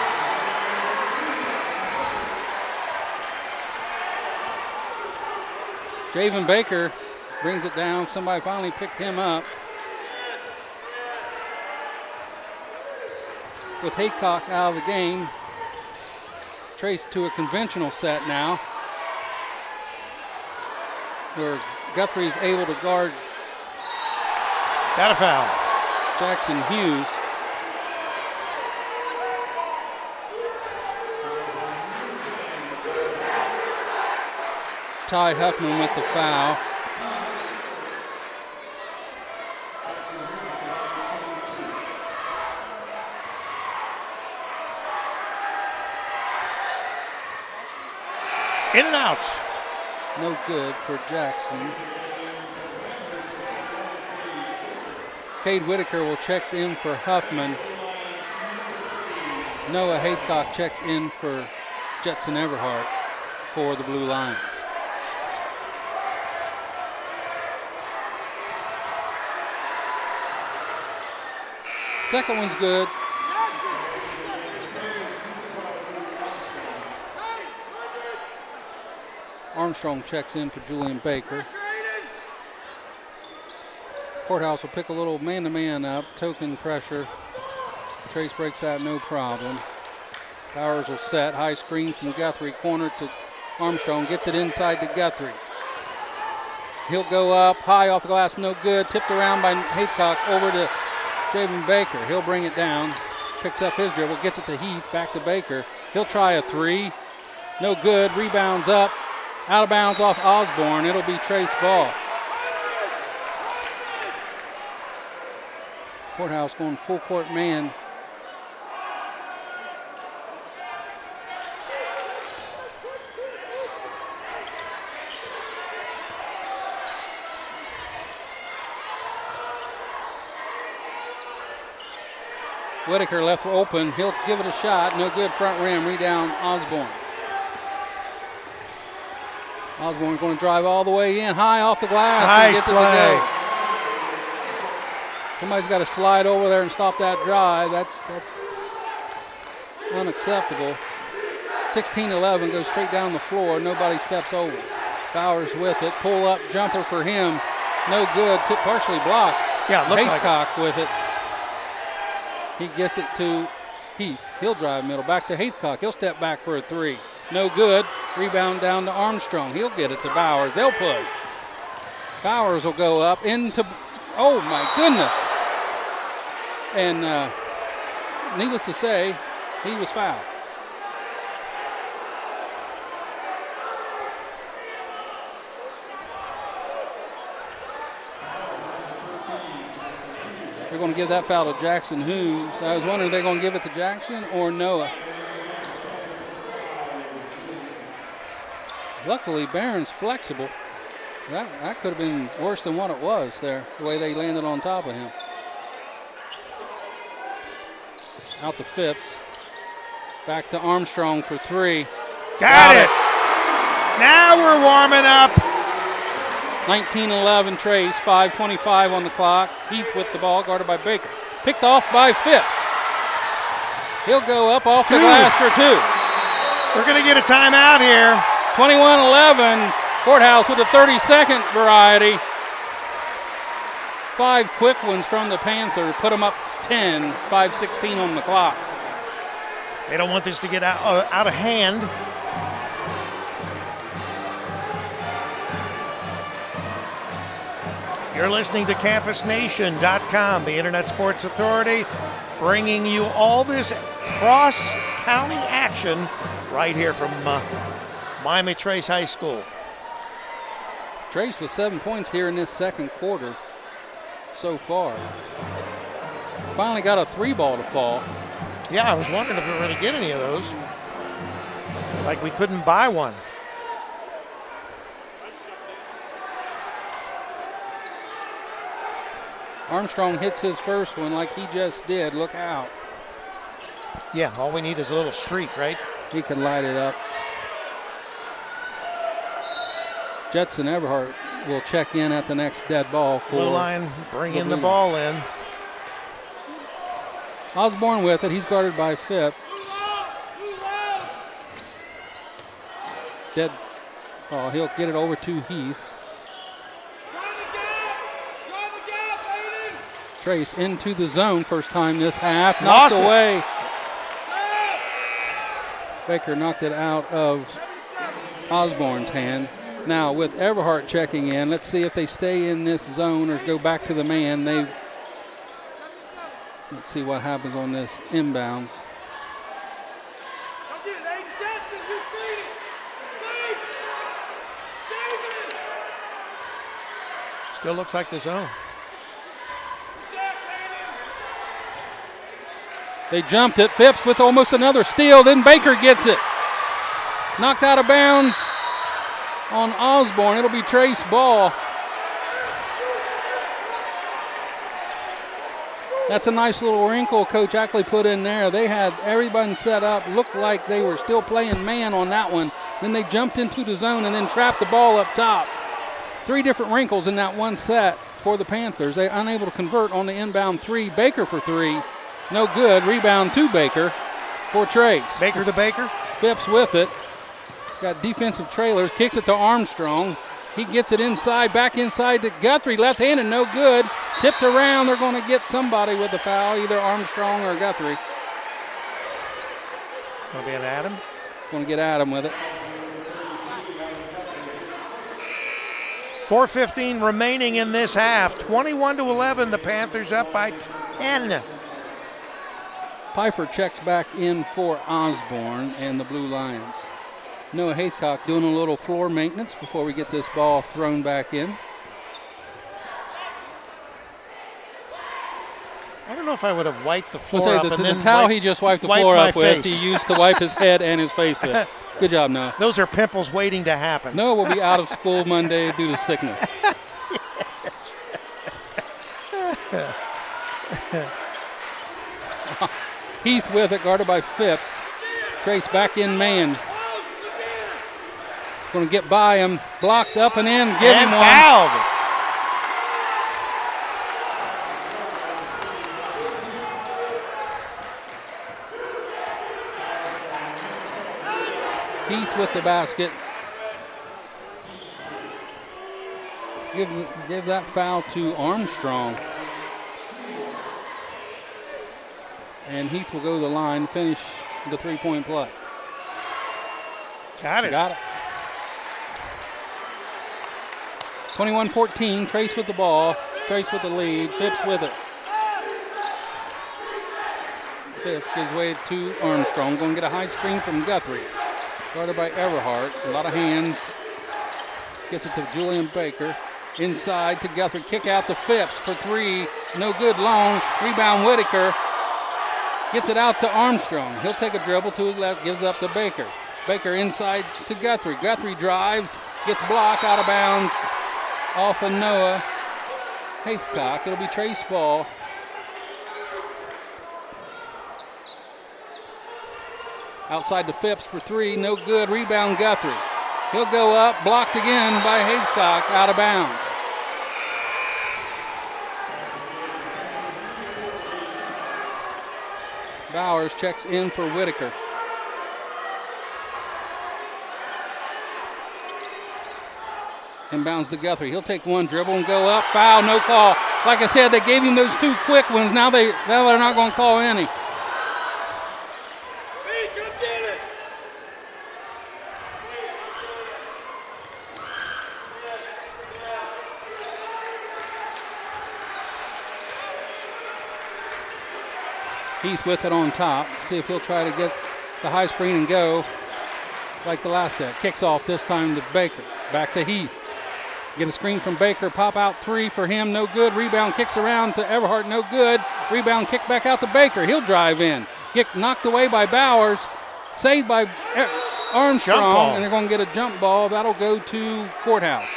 Javen Baker brings it down. Somebody finally picked him up. With Haycock out of the game. Trace to a conventional set now, where Guthrie's able to guard.
Got a foul.
Jackson Hughes. Ty Huffman with the foul.
In and out.
No good for Jackson. Cade Whitaker will check in for Huffman. Noah Haycock checks in for Jetson Everhart for the Blue Lions. Second one's good. Armstrong checks in for Julian Baker. Courthouse will pick a little man-to-man up, token pressure. Trace breaks that, no problem. Bowers will set, high screen from Guthrie, corner to Armstrong, gets it inside to Guthrie. He'll go up, high off the glass, no good, tipped around by Haycock over to Javen Baker. He'll bring it down, picks up his dribble, gets it to Heath, back to Baker. He'll try a 3, no good, rebounds up, out of bounds off Osborne. It'll be Trace ball. Courthouse going full court man. Whitaker left open. He'll give it a shot. No good, front rim. Rebound Osborne. Osborne going to drive all the way in. High off the glass.
Nice
gets it
play.
to go. Somebody's got to slide over there and stop that drive. That's unacceptable. 16-11 goes straight down the floor. Nobody steps over. Bowers with it. Pull up jumper for him. No good. Partially blocked.
Yeah, looked like
Haycock with it. He gets it to Heath. He'll drive middle. Back to Haycock. He'll step back for a 3. No good. Rebound down to Armstrong. He'll get it to Bowers. They'll push. Bowers will go up into, oh my goodness. And needless to say, he was fouled. They're going to give that foul to Jackson Hughes. I was wondering, they're going to give it to Jackson or Noah. Luckily, Barron's flexible. That could have been worse than what it was there, the way they landed on top of him. Out to Phipps. Back to Armstrong for three.
Got it. Now we're warming up.
19-11 Trace, 5:25 on the clock. Heath with the ball, guarded by Baker. Picked off by Phipps. He'll go up off the glass for two.
We're going to get a timeout here.
21-11, Courthouse with a 30-second variety. 5 quick ones from the Panthers, put them up 10, 5:16 on the clock.
They don't want this to get out of hand. You're listening to CampusNation.com, the Internet Sports Authority, bringing you all this cross-county action right here from Miami Trace High School.
Trace with 7 points here in this second quarter so far. Finally got a 3-ball to fall.
Yeah, I was wondering if we were going to get any of those. It's like we couldn't buy one.
Armstrong hits his first one like he just did. Look out.
Yeah, all we need is a little streak, right?
He can light it up. Jetson Everhart will check in at the next dead ball for
Blue line, bringing the ball in.
Osborne with it. He's guarded by Phipps. Dead. Oh, he'll get it over to Heath. Trace into the zone, first time this half. Knocked away. Baker knocked it out of Osborne's hand. Now with Everhart checking in, let's see if they stay in this zone or go back to the man. Let's see what happens on this inbounds.
Still looks like the zone.
They jumped it. Phipps with almost another steal. Then Baker gets it. Knocked out of bounds on Osborne. It'll be Trace ball. That's a nice little wrinkle Coach Ackley put in there. They had everybody set up. Looked like they were still playing man on that one. Then they jumped into the zone and then trapped the ball up top. 3 different wrinkles in that one set for the Panthers. They unable to convert on the inbound 3. Baker for 3. No good. Rebound to Baker for Trace.
Baker to Baker.
Phipps with it. Got defensive trailers. Kicks it to Armstrong. He gets it inside, back inside to Guthrie. Left-handed, no good. Tipped around. They're going to get somebody with the foul, either Armstrong or Guthrie.
Going to be an Adam.
Going to get Adam with it.
4:15 remaining in this half. 21-11. The Panthers up by 10.
Pfeiffer checks back in for Osborne and the Blue Lions. Noah Haycock doing a little floor maintenance before we get this ball thrown back in.
I don't know if I would have wiped the floor up.
The towel he just wiped the floor up with, he used to wipe his head and his face with. Good job, Noah.
Those are pimples waiting to happen.
Noah will be out of school Monday due to sickness. Heath with it, guarded by Phipps. Trace back in man. Going to get by him. Blocked up and in. Give him one.
Fouled.
Heath with the basket. Give that foul to Armstrong. And Heath will go to the line, finish the 3-point play.
Got it.
Got it. 21-14, Trace with the ball. Trace with the lead. Phipps with it. Phipps gives way to Armstrong. Going to get a high screen from Guthrie. Guarded by Everhart. A lot of hands. Gets it to Julian Baker. Inside to Guthrie. Kick out to Phipps for three. No good long. Rebound Whitaker. Gets it out to Armstrong. He'll take a dribble to his left. Gives up to Baker. Baker inside to Guthrie. Guthrie drives. Gets blocked out of bounds. Off of Noah Haithcock. It'll be Trace ball. Outside to Phipps for three. No good. Rebound Guthrie. He'll go up. Blocked again by Haithcock. Out of bounds. Bowers checks in for Whitaker. Inbounds to Guthrie. He'll take one dribble and go up. Foul, no call. Like I said, they gave him those two quick ones. Now they're not going to call any. Heath with it on top. See if he'll try to get the high screen and go like the last set. Kicks off this time to Baker. Back to Heath. Get a screen from Baker. Pop out three for him. No good. Rebound kicks around to Everhart. No good. Rebound kick back out to Baker. He'll drive in. Get knocked away by Bowers. Saved by Armstrong. And they're going to get a jump ball. That'll go to Courthouse.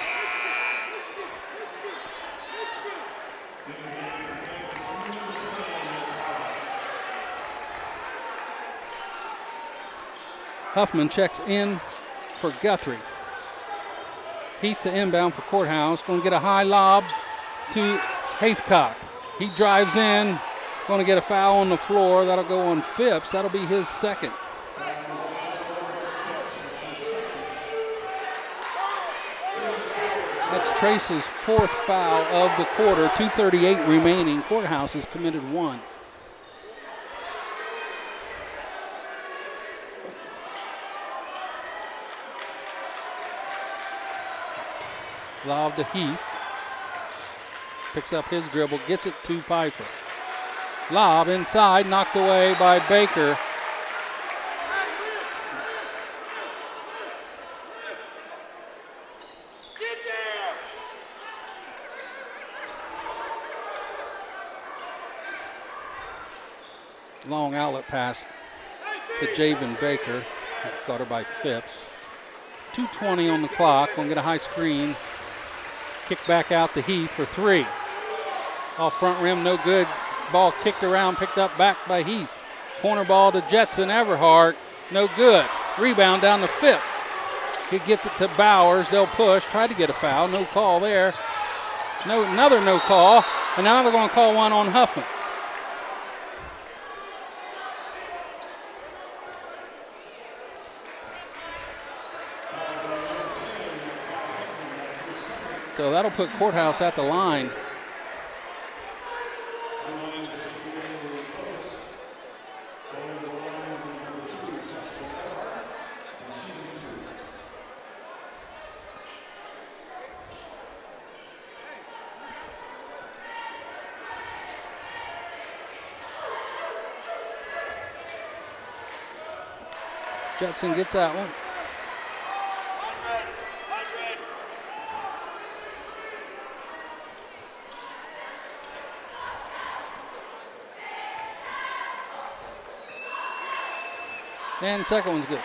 Huffman checks in for Guthrie. Heath to inbound for Courthouse. Going to get a high lob to Haithcock. He drives in. Going to get a foul on the floor. That'll go on Phipps. That'll be his second. That's Trace's fourth foul of the quarter. 2:38 remaining. Courthouse has committed one. Lob to Heath. Picks up his dribble, gets it to Piper. Lob inside, knocked away by Baker. Long outlet pass to Javen Baker. Got her by Phipps. 2:20 on the clock. Gonna get a high screen. Kick back out to Heath for three. Off front rim, no good. Ball kicked around, picked up back by Heath. Corner ball to Jetson Everhart, no good. Rebound down to Phipps. He gets it to Bowers. They'll push, try to get a foul. No call there. Another no call. And now they're going to call one on Huffman. So that'll put Courthouse at the line. Jetson gets that one. And second one's good.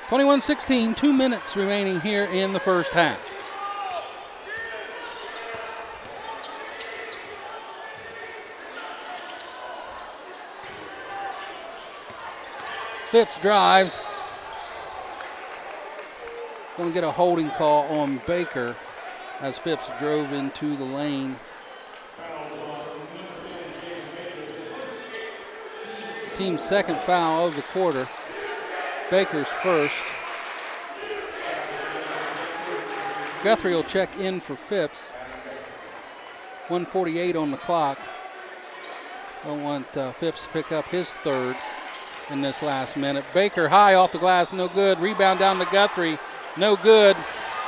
21-16, 2 minutes remaining here in the first half. Phipps drives. Going to get a holding call on Baker as Phipps drove into the lane. Team's second foul of the quarter. Baker's first. Guthrie will check in for Phipps. 1:48 on the clock. Don't want Phipps to pick up his third in this last minute. Baker high off the glass, no good. Rebound down to Guthrie, no good.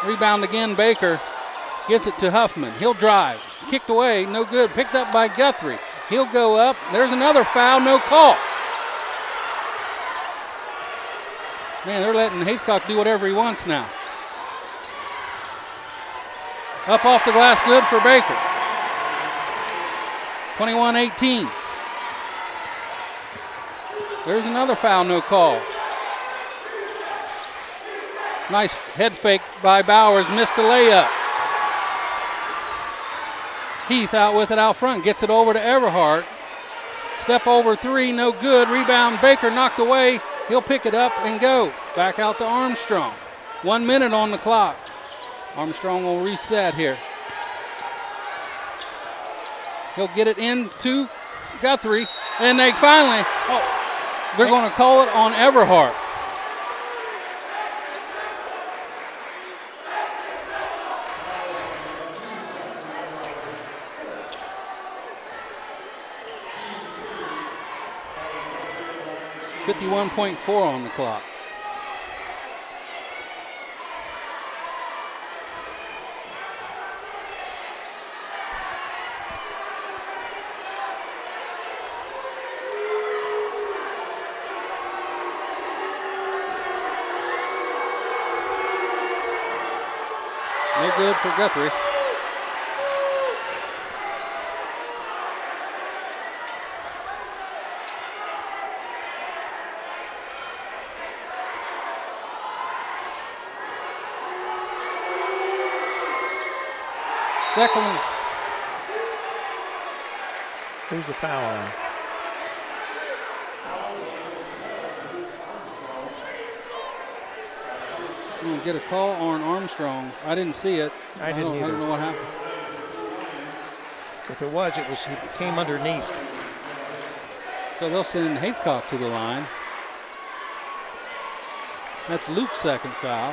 Rebound again, Baker. Gets it to Huffman. He'll drive. Kicked away, no good. Picked up by Guthrie. He'll go up. There's another foul, no call. Man, they're letting Haycock do whatever he wants now. Up off the glass, good for Baker. 21-18. There's another foul, no call. Nice head fake by Bowers, missed a layup. Heath out with it out front, gets it over to Everhart. Step over three, no good. Rebound, Baker knocked away. He'll pick it up and go. Back out to Armstrong. 1 minute on the clock. Armstrong will reset here. He'll get it into Guthrie, and they finally, they're going to call it on Everhart. .4 on the clock. No good for Guthrie. Second one.
Who's the foul on?
We'll get a call on Armstrong. I didn't see it.
I didn't either.
I don't know what happened.
If it was, he came underneath.
So they'll send Haycock to the line. That's Luke's second foul.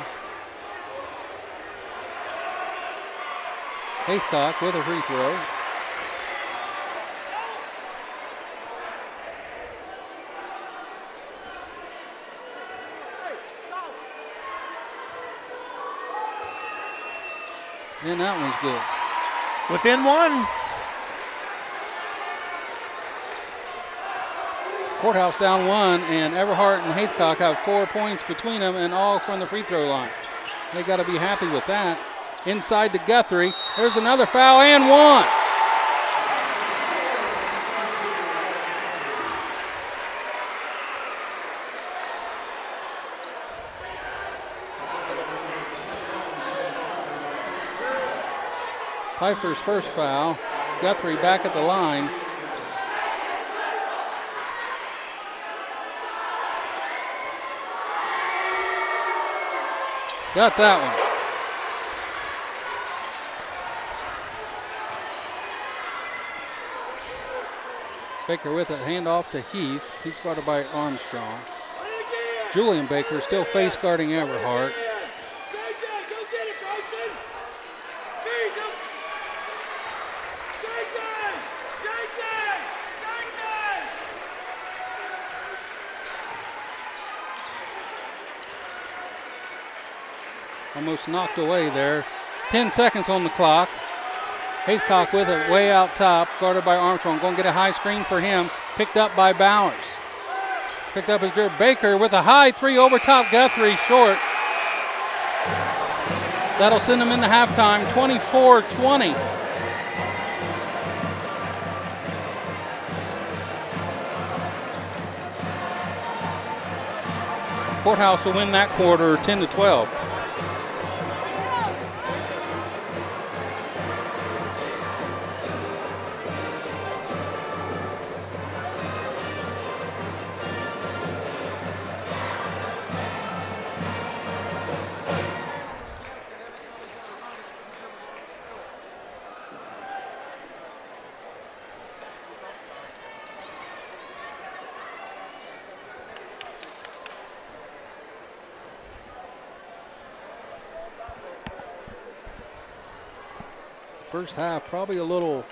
Haycock with a free throw. And that one's good.
Within one.
Courthouse down one, and Everhart and Haycock have 4 points between them, and all from the free throw line. They got to be happy with that. Inside to Guthrie. There's another foul and one. Pfeiffer's first foul. Guthrie back at the line. Got that one. Baker with it, handoff to Heath. He's guarded by Armstrong. Julian Baker still face guarding Everhart. Almost knocked away there. 10 seconds on the clock. Haycock with it way out top, guarded by Armstrong. Going to get a high screen for him. Picked up by Bowers. Picked up as Baker with a high three over top. Guthrie short. That'll send him into halftime, 24-20. Courthouse will win that quarter 10-12. First half, probably a little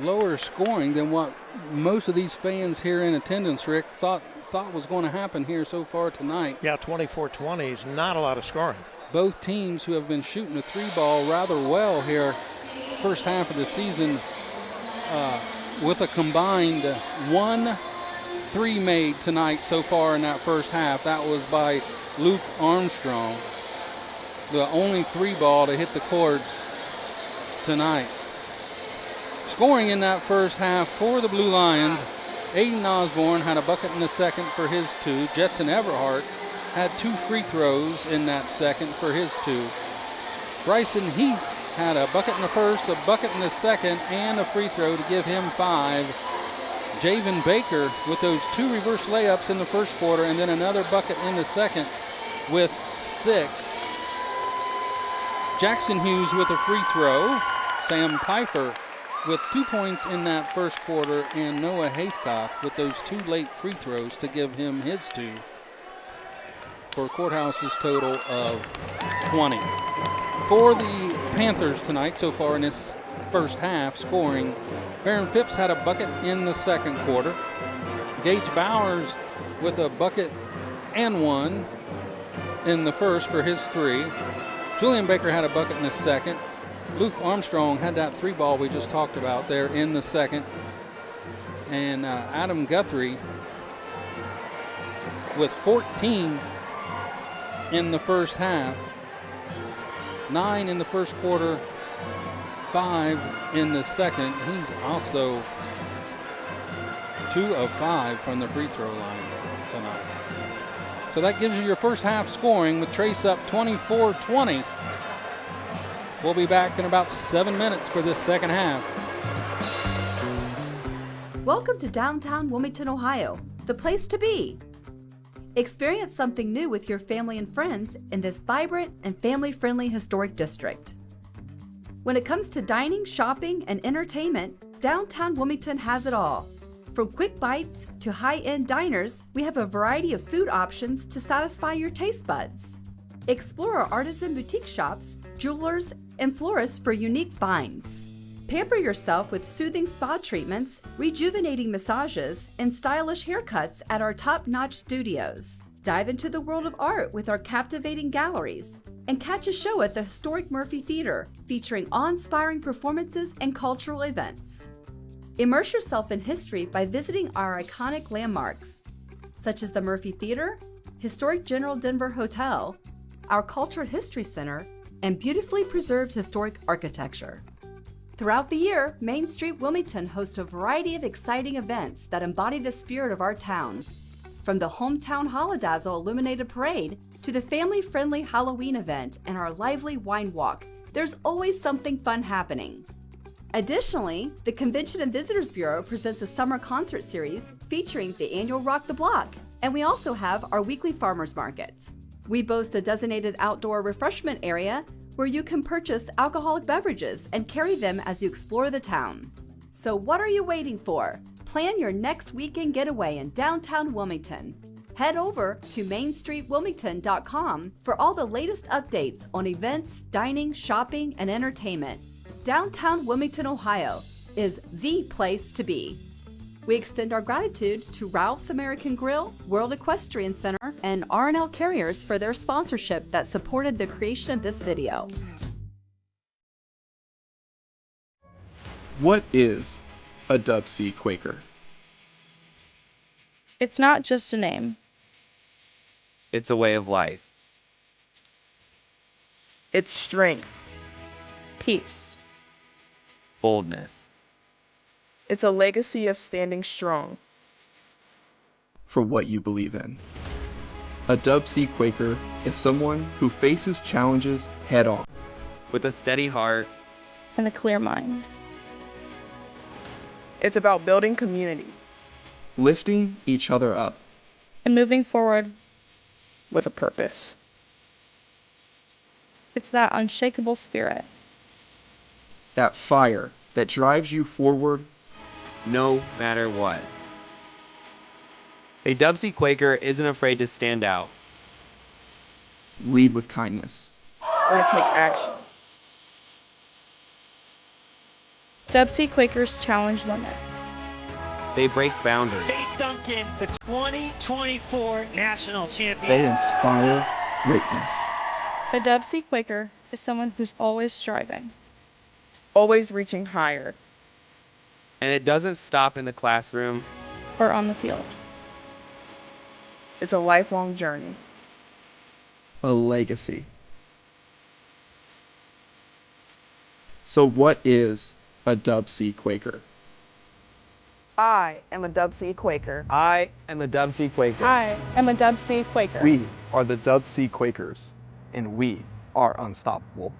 lower scoring than what most of these fans here in attendance, Rick, thought was going to happen here so far tonight.
Yeah, 24-20 is not a lot of scoring.
both teams who have been shooting the three ball rather well here first half of the season, with a combined 1-3 made tonight so far in that first half. That was by Luke Armstrong, the only three ball to hit the court tonight. Scoring in that first half for the Blue Lions, Aiden Osborne had a bucket in the second for his two. Jetson Everhart had 2 free throws in that second for his 2. Bryson Heath had a bucket in the first, a bucket in the second, and a free throw to give him 5. Javen Baker with those 2 reverse layups in the first quarter, and then another bucket in the second with 6. Jackson Hughes with a free throw. Sam Pfeiffer with 2 points in that first quarter, and Noah Haycock with those 2 late free throws to give him his 2. For Courthouse's total of 20. For the Panthers tonight so far in this first half, scoring, Baron Phipps had a bucket in the second quarter. Gage Bowers with a bucket and 1 in the first for his 3. Julian Baker had a bucket in the second. Luke Armstrong had that 3 ball we just talked about there in the second. And Adam Guthrie with 14 in the first half. 9 in the first quarter, 5 in the second. He's also 2 of 5 from the free throw line tonight. So that gives you your first half scoring with Trace up 24-20. We'll be back in about 7 minutes for this second half.
Welcome to downtown Wilmington, Ohio, the place to be. Experience something new with your family and friends in this vibrant and family-friendly historic district. When it comes to dining, shopping, and entertainment, downtown Wilmington has it all. From quick bites to high-end diners, we have a variety of food options to satisfy your taste buds. Explore our artisan boutique shops, jewelers, and florists for unique finds. Pamper yourself with soothing spa treatments, rejuvenating massages, and stylish haircuts at our top-notch studios. Dive into the world of art with our captivating galleries. And catch a show at the historic Murphy Theater, featuring awe-inspiring performances and cultural events. Immerse yourself in history by visiting our iconic landmarks, such as the Murphy Theater, historic General Denver Hotel, our Cultural History Center, and beautifully preserved historic architecture. Throughout the year, Main Street Wilmington hosts a variety of exciting events that embody the spirit of our town. From the Hometown Holodazzle Illuminated Parade to the family-friendly Halloween event and our lively wine walk, there's always something fun happening. Additionally, the Convention and Visitors Bureau presents a summer concert series featuring the annual Rock the Block, and we also have our weekly farmers markets. We boast a designated outdoor refreshment area where you can purchase alcoholic beverages and carry them as you explore the town. So what are you waiting for? Plan your next weekend getaway in downtown Wilmington. Head over to mainstreetwilmington.com for all the latest updates on events, dining, shopping, and entertainment. Downtown Wilmington, Ohio is the place to be. We extend our gratitude to Ralph's American Grill, World Equestrian Center, and R&L Carriers for their sponsorship that supported the creation of this video.
What is a Dub C Quaker?
It's not just a name.
It's a way of life.
It's strength.
Peace.
Boldness.
It's a legacy of standing strong.
For what you believe in. A Dub C Quaker is someone who faces challenges head on.
With a steady heart.
And a clear mind.
It's about building community.
Lifting each other up.
And moving forward.
With a purpose.
It's that unshakable spirit.
That fire that drives you forward
no matter what. A Dub C Quaker isn't afraid to stand out.
Lead with kindness.
Or to take action.
Dub C Quakers challenge limits.
They break boundaries.
Faith Duncan, the 2024 national champion.
They inspire greatness.
A Dub C Quaker is someone who's always striving.
Always reaching higher.
And it doesn't stop in the classroom
Or on the field.
It's a lifelong journey.
A legacy. So what is a Dub C Quaker?
I am a Dub C Quaker.
I am a Dub C Quaker.
I am a Dub C Quaker.
We are the Dub C Quakers, and we are unstoppable.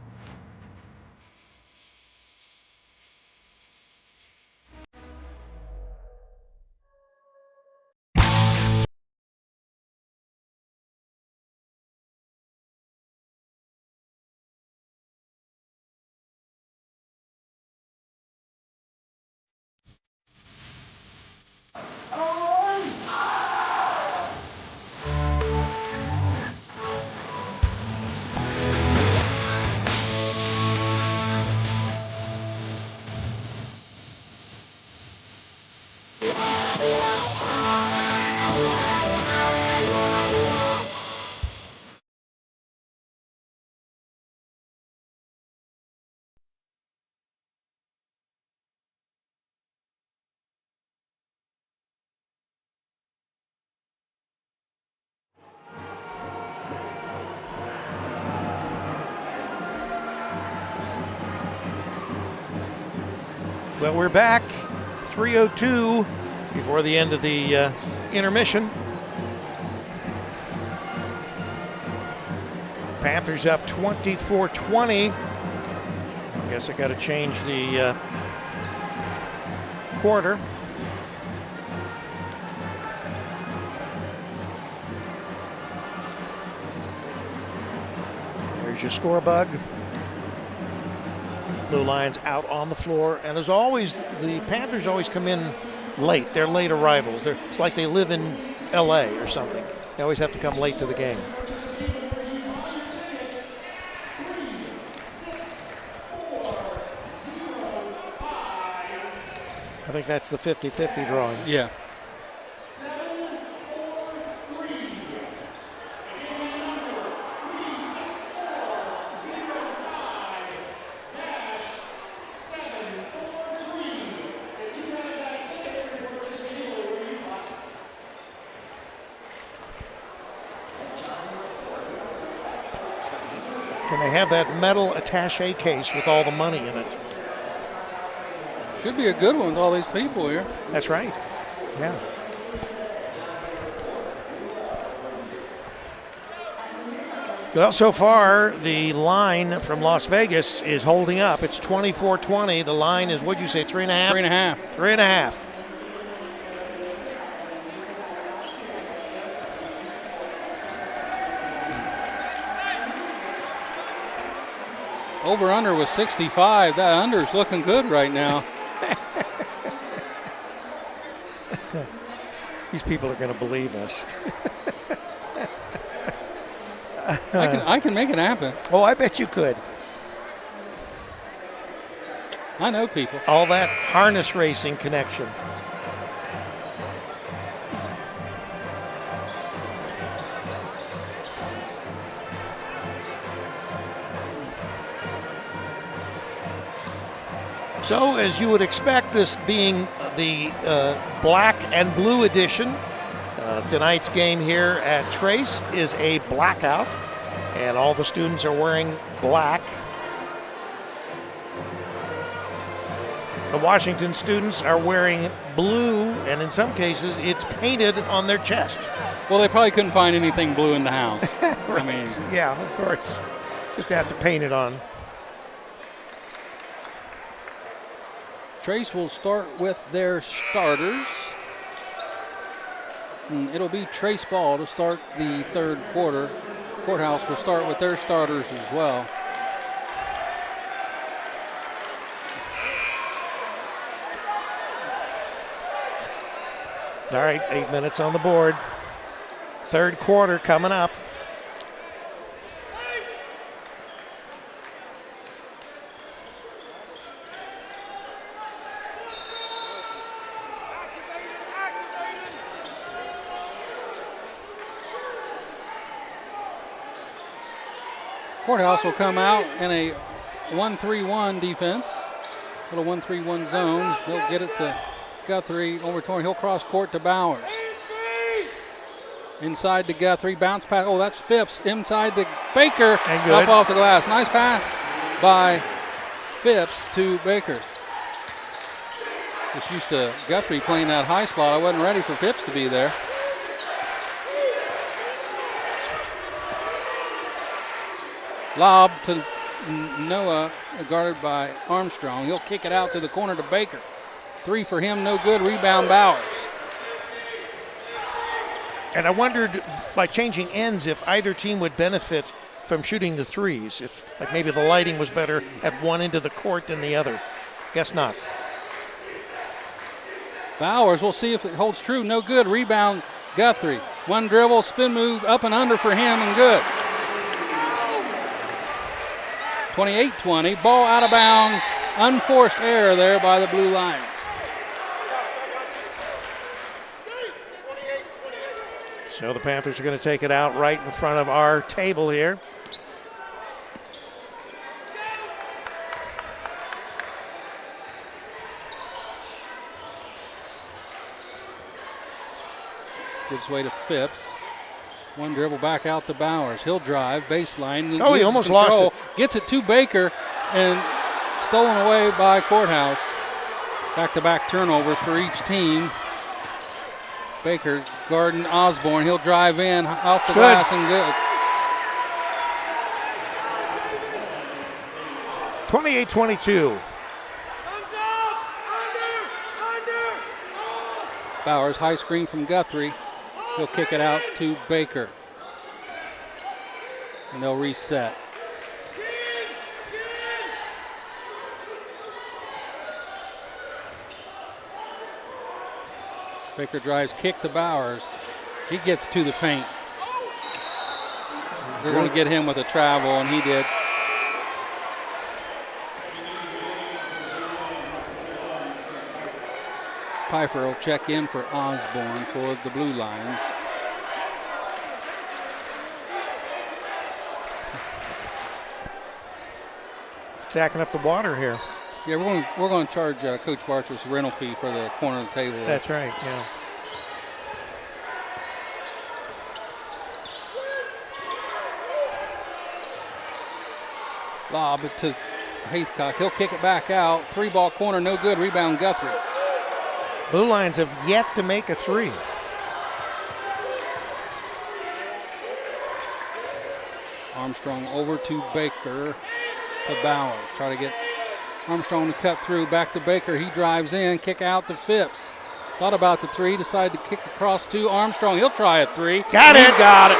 Well, we're back. 3:02 before the end of the intermission. Panthers up 24-20. I guess I got to change the quarter. There's your score bug. Blue Lions out on the floor, and as always, the Panthers always come in late. They're late arrivals. It's like they live in LA or something. They always have to come late to the game. I think that's the 50-50 drawing.
Yeah.
And they have that metal attache case with all the money in it.
Should be a good one with all these people here.
That's right. Yeah. Well, so far, the line from Las Vegas is holding up. It's 24-20. The line is, what'd you say, 3.5?
3.5.
3.5.
Over under was 65. That under's looking good right now.
These people are going to believe us.
I can make it happen.
Oh, I bet you could.
I know people.
All that harness racing connection. So, as you would expect, this being the black and blue edition, tonight's game here at Trace is a blackout, and all the students are wearing black. The Washington students are wearing blue, and in some cases, it's painted on their chest.
Well, they probably couldn't find anything blue in the house.
Right.
I mean,
yeah, of course. Just have to paint it on.
Trace will start with their starters. And it'll be Trace ball to start the third quarter. Courthouse will start with their starters as well.
All right, 8 minutes on the board. Third quarter coming up.
Courthouse will come out in a 1-3-1 defense. Little 1-3-1 zone. He'll get it to Guthrie over toward. He'll cross court to Bowers. Inside to Guthrie, bounce pass. Oh, that's Phipps. Inside to Baker.
And
up off the glass. Nice pass by Phipps to Baker. Just used to Guthrie playing that high slot. I wasn't ready for Phipps to be there. Lob to Noah, guarded by Armstrong. He'll kick it out to the corner to Baker. 3 for him, no good. Rebound Bowers.
And I wondered, by changing ends, if either team would benefit from shooting the threes. If, like, maybe the lighting was better at one end of the court than the other. Guess not.
Bowers, we'll see if it holds true. No good. Rebound Guthrie. One dribble, spin move, up and under for him, and good. 28-20. Ball out of bounds. Unforced error there by the Blue Lions.
So the Panthers are going to take it out right in front of our table here.
Gives way to Phipps. One dribble back out to Bowers. He'll drive, baseline.
Oh, he almost lost it.
Gets it to Baker and stolen away by Courthouse. Back-to-back turnovers for each team. Baker, Garden, Osborne. He'll drive in off the glass and good.
28-22.
Bowers, high screen from Guthrie. He'll kick it out to Baker. And they'll reset. Baker drives, kick to Bowers. He gets to the paint. They're going to get him with a travel, and he did. Pfeiffer will check in for Osborne for the Blue Lions.
Stacking up the water here.
Yeah, we're going to charge Coach Bartels a rental fee for the corner of the table.
That's right, yeah.
Lob to Haithcock. He'll kick it back out. 3-ball corner, no good. Rebound Guthrie.
Blue Lions have yet to make a three.
Armstrong over to Baker to Bowers. Try to get Armstrong to cut through. Back to Baker. He drives in. Kick out to Phipps. Thought about the three. Decided to kick across to Armstrong. He'll try a three.
Got it.
He's got it.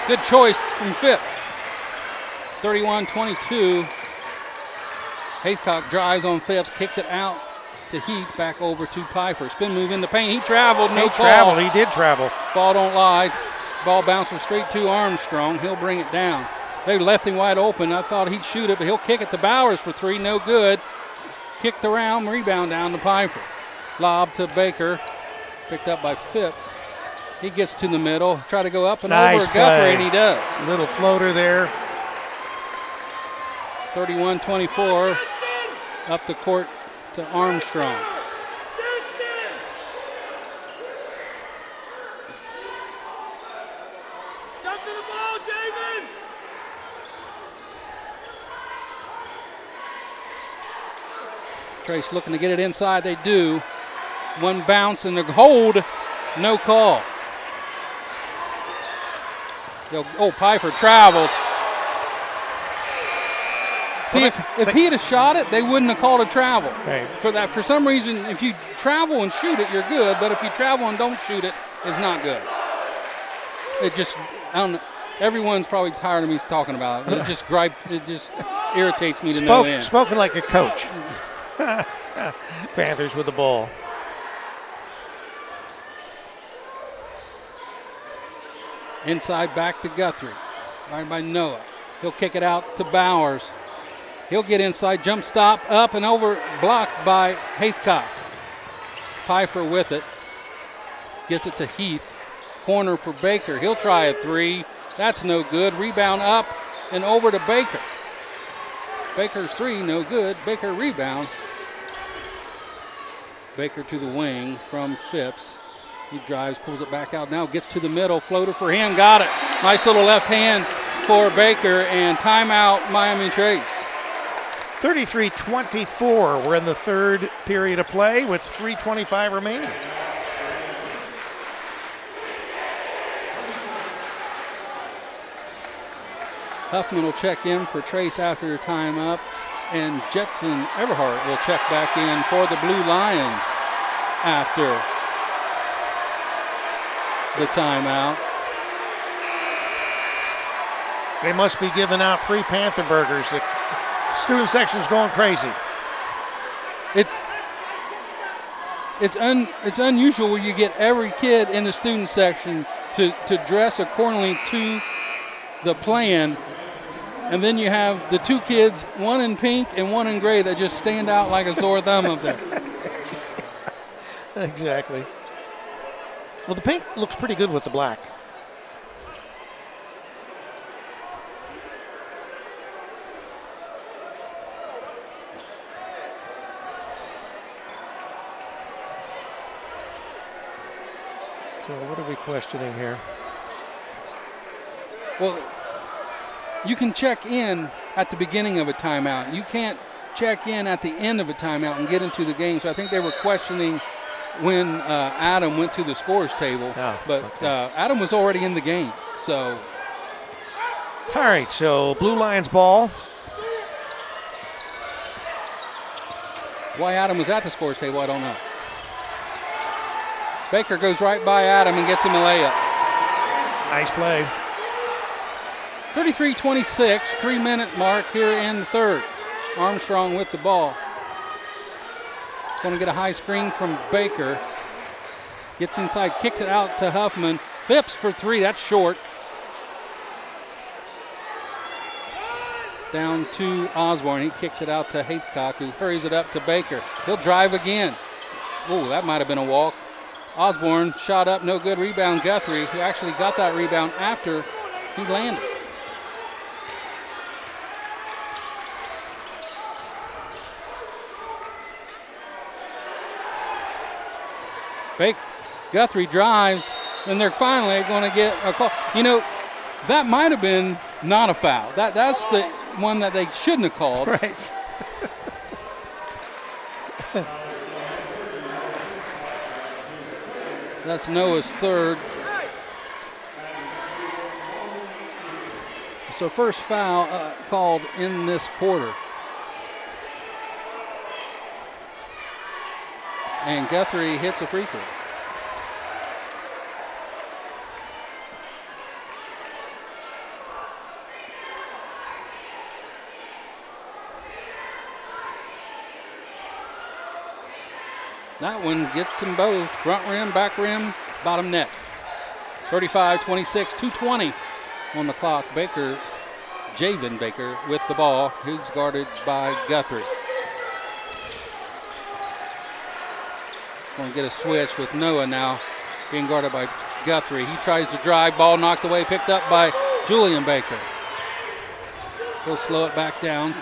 Good choice from Phipps. 31-22. Haycock drives on Phipps, kicks it out to Heath, back over to Pfeiffer. Spin move in the paint. He traveled. No call.
He did travel.
Ball don't lie. Ball bounces straight to Armstrong. He'll bring it down. They left him wide open. I thought he'd shoot it, but he'll kick it to Bowers for three. No good. Kicked around, rebound down to Pfeiffer. Lob to Baker. Picked up by Phipps. He gets to the middle. Try to go up and over Guthrie, and he does.
Little floater there.
31-24. Up the court to Armstrong.
Jump to the ball, Javen!
Trace looking to get it inside. They do. One bounce and the hold. No call. Pfeiffer traveled. See, if he'd have shot it, they wouldn't have called a travel.
Right.
For some reason, if you travel and shoot it, you're good. But if you travel and don't shoot it, it's not good. I don't know. Everyone's probably tired of me talking about it. It just irritates me to no end.
Spoken like a coach. Panthers with the ball.
Inside back to Guthrie. Right by Noah. He'll kick it out to Bowers. He'll get inside, jump stop, up and over, blocked by Haithcock. Pfeiffer with it. Gets it to Heath. Corner for Baker. He'll try a three. That's no good. Rebound up and over to Baker. Baker's three, no good. Baker rebound. Baker to the wing from Phipps. He drives, pulls it back out now, gets to the middle. Floater for him, got it. Nice little left hand for Baker, and timeout Miami Trace.
33-24. We're in the third period of play with 3:25 remaining.
Huffman will check in for Trace after the timeout, and Jetson Everhart will check back in for the Blue Lions after the timeout.
They must be giving out free Panther burgers. The student section's going crazy.
It's unusual where you get every kid in the student section to dress accordingly to the plan, and then you have the two kids, one in pink and one in gray, that just stand out like a sore thumb up there.
Exactly. Well, the pink looks pretty good with the black. So what are we questioning here?
Well, you can check in at the beginning of a timeout. You can't check in at the end of a timeout and get into the game. So I think they were questioning when Adam went to the scores table.
Oh,
but
okay.
Adam was already in the game. So.
All right, so Blue Lions ball.
Why Adam was at the scores table, I don't know. Baker goes right by Adam and gets him a layup.
Nice play.
33-26, 3-minute mark here in the third. Armstrong with the ball. Going to get a high screen from Baker. Gets inside, kicks it out to Huffman. Phipps for three, that's short. Down to Osborne, he kicks it out to Haithcock, who hurries it up to Baker. He'll drive again. Oh, that might have been a walk. Osborne shot up, no good. Rebound Guthrie, who actually got that rebound after he landed. Guthrie drives, and they're finally going to get a call. You know, that might have been not a foul. That's the one that they shouldn't have called.
Right.
That's Noah's third. So first foul called in this quarter. And Guthrie hits a free throw. That one gets them both. Front rim, back rim, bottom net. 35-26, 2:20 on the clock. Baker, Javen Baker with the ball, who's guarded by Guthrie. Going to get a switch with Noah now being guarded by Guthrie. He tries to drive, ball knocked away, picked up by Julian Baker. He'll slow it back down.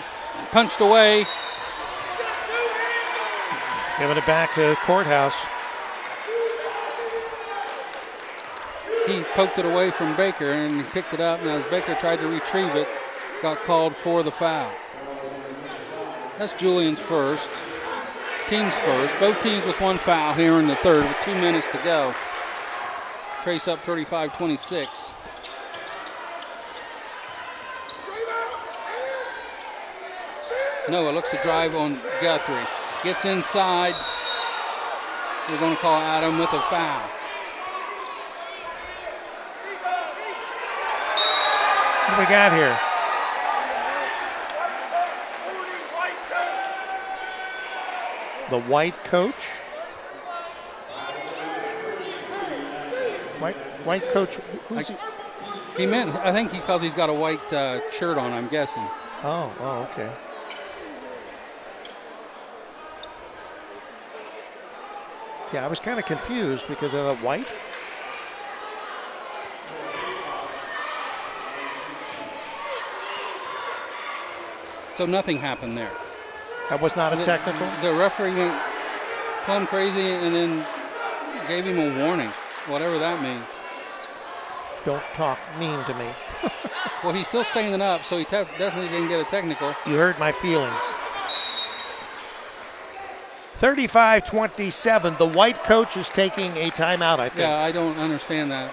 Punched away.
Giving it back to Courthouse.
He poked it away from Baker and he picked it up, and as Baker tried to retrieve it, got called for the foul. That's Julian's first. Team's first. Both teams with one foul here in the third with 2 minutes to go. Trace up 35-26. Noah looks to drive on Guthrie. Gets inside. We're going to call Adam with a foul.
What do we got here? The white coach? White coach? Who's he?
He meant, I think because he's got a white shirt on, I'm guessing.
Oh, okay. Yeah, I was kind of confused because of the white.
So nothing happened there.
That was not a technical?
The referee went plumb crazy and then gave him a warning, whatever that means.
Don't talk mean to me.
Well, he's still standing up, so he definitely didn't get a technical.
You hurt my feelings. 35-27. The white coach is taking a timeout, I think.
Yeah, I don't understand that.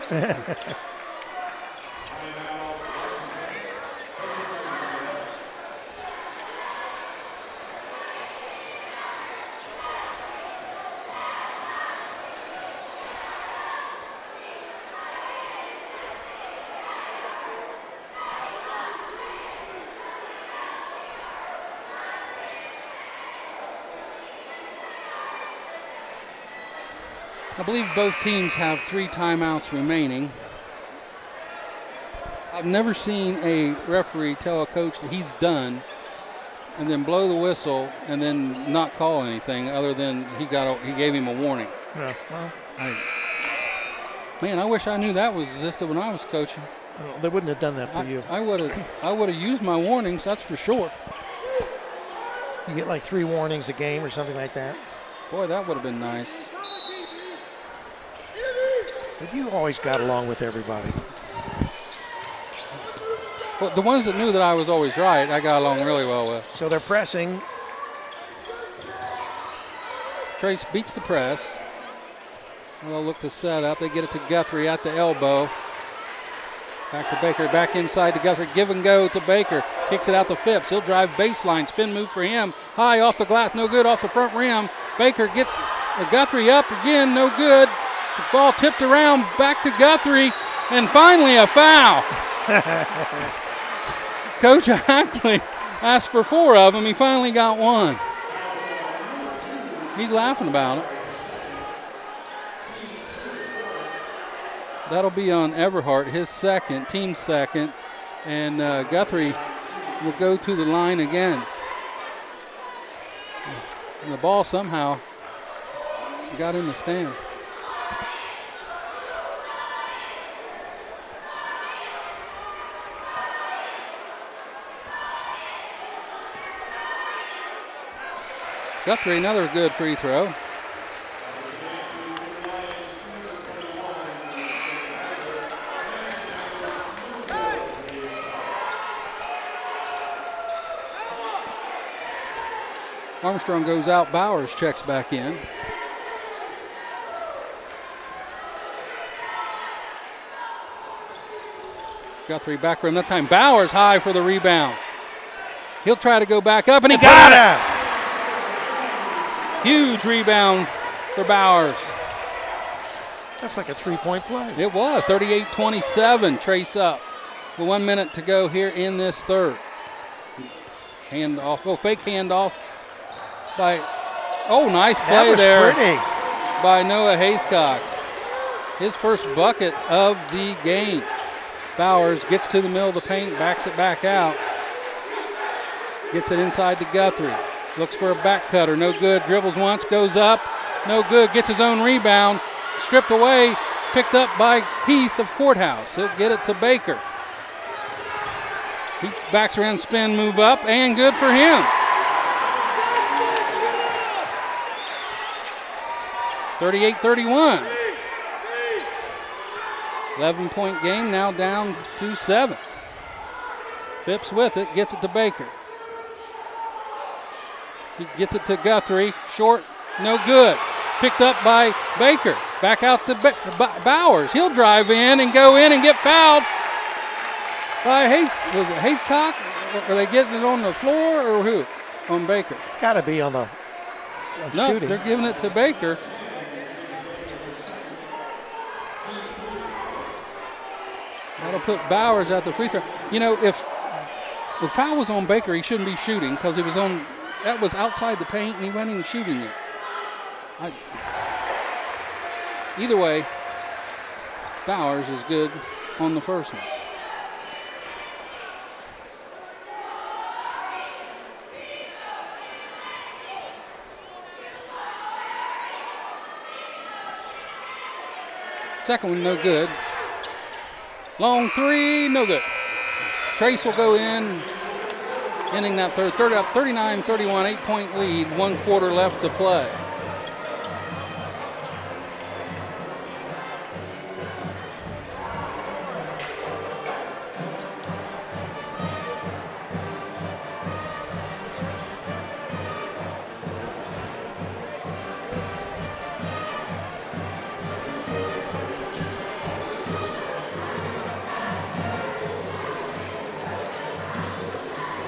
I believe both teams have 3 timeouts remaining. I've never seen a referee tell a coach that he's done and then blow the whistle and then not call anything other than he gave him a warning.
Yeah, well.
Man, I wish I knew that was existed when I was coaching.
Well, they wouldn't have done that for you.
I would have used my warnings, that's for sure.
You get like 3 warnings a game or something like that.
Boy, that would have been nice.
But you always got along with everybody.
Well, the ones that knew that I was always right, I got along really well with.
So they're pressing.
Trace beats the press. They'll look to set up. They get it to Guthrie at the elbow. Back to Baker, back inside to Guthrie. Give and go to Baker. Kicks it out to Phipps. He'll drive baseline. Spin move for him. High off the glass, no good off the front rim. Baker gets Guthrie up again, no good. The ball tipped around, back to Guthrie, and finally a foul. Coach Hackley asked for 4 of them. He finally got 1. He's laughing about it. That'll be on Everhart, his second, team second, and Guthrie will go to the line again. And the ball somehow got in the stand. Guthrie, another good free throw. Armstrong goes out. Bowers checks back in. Guthrie back rim. That time Bowers high for the rebound. He'll try to go back up, and he got it. Huge rebound for Bowers.
That's like a 3-point play.
It was. 38-27. Trace up. With 1 minute to go here in this third. Handoff. Oh, fake handoff by. Oh, nice play there
pretty.
by Noah Haythcock. His first bucket of the game. Bowers gets to the middle of the paint, backs it back out. Gets it inside to Guthrie. Looks for a back cutter, no good. Dribbles once, goes up, no good. Gets his own rebound, stripped away, picked up by Heath of Courthouse. He'll get it to Baker. He backs around, spin, move up, and good for him. 38-31. 11-point game, now down to 7. Phipps with it, gets it to Baker. He gets it to Guthrie, short, no good. Picked up by Baker. Back out to Bowers. He'll drive in and go in and get fouled by Haythcock. Are they getting it on the floor or who? On Baker.
Got to be on the shooting.
They're giving it to Baker. That'll put Bowers at the free throw. You know, if the foul was on Baker, he shouldn't be shooting because he was on. That was outside the paint, and he wasn't even shooting it. Either way, Bowers is good on the first one. Second one, no good. Long three, no good. Trace will go in. ending that third up 39-31, 8-point lead, 1 quarter left to play.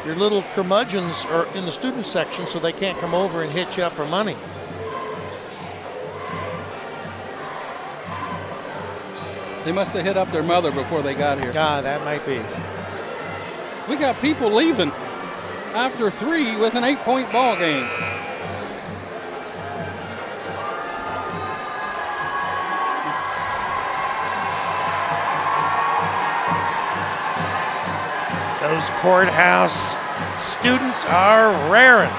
Your little curmudgeons are in the student section, so they can't come over and hit you up for money.
They must have hit up their mother before they got here.
Ah, that might be.
We got people leaving after 3 with an 8-point ball game.
Those courthouse students are raring.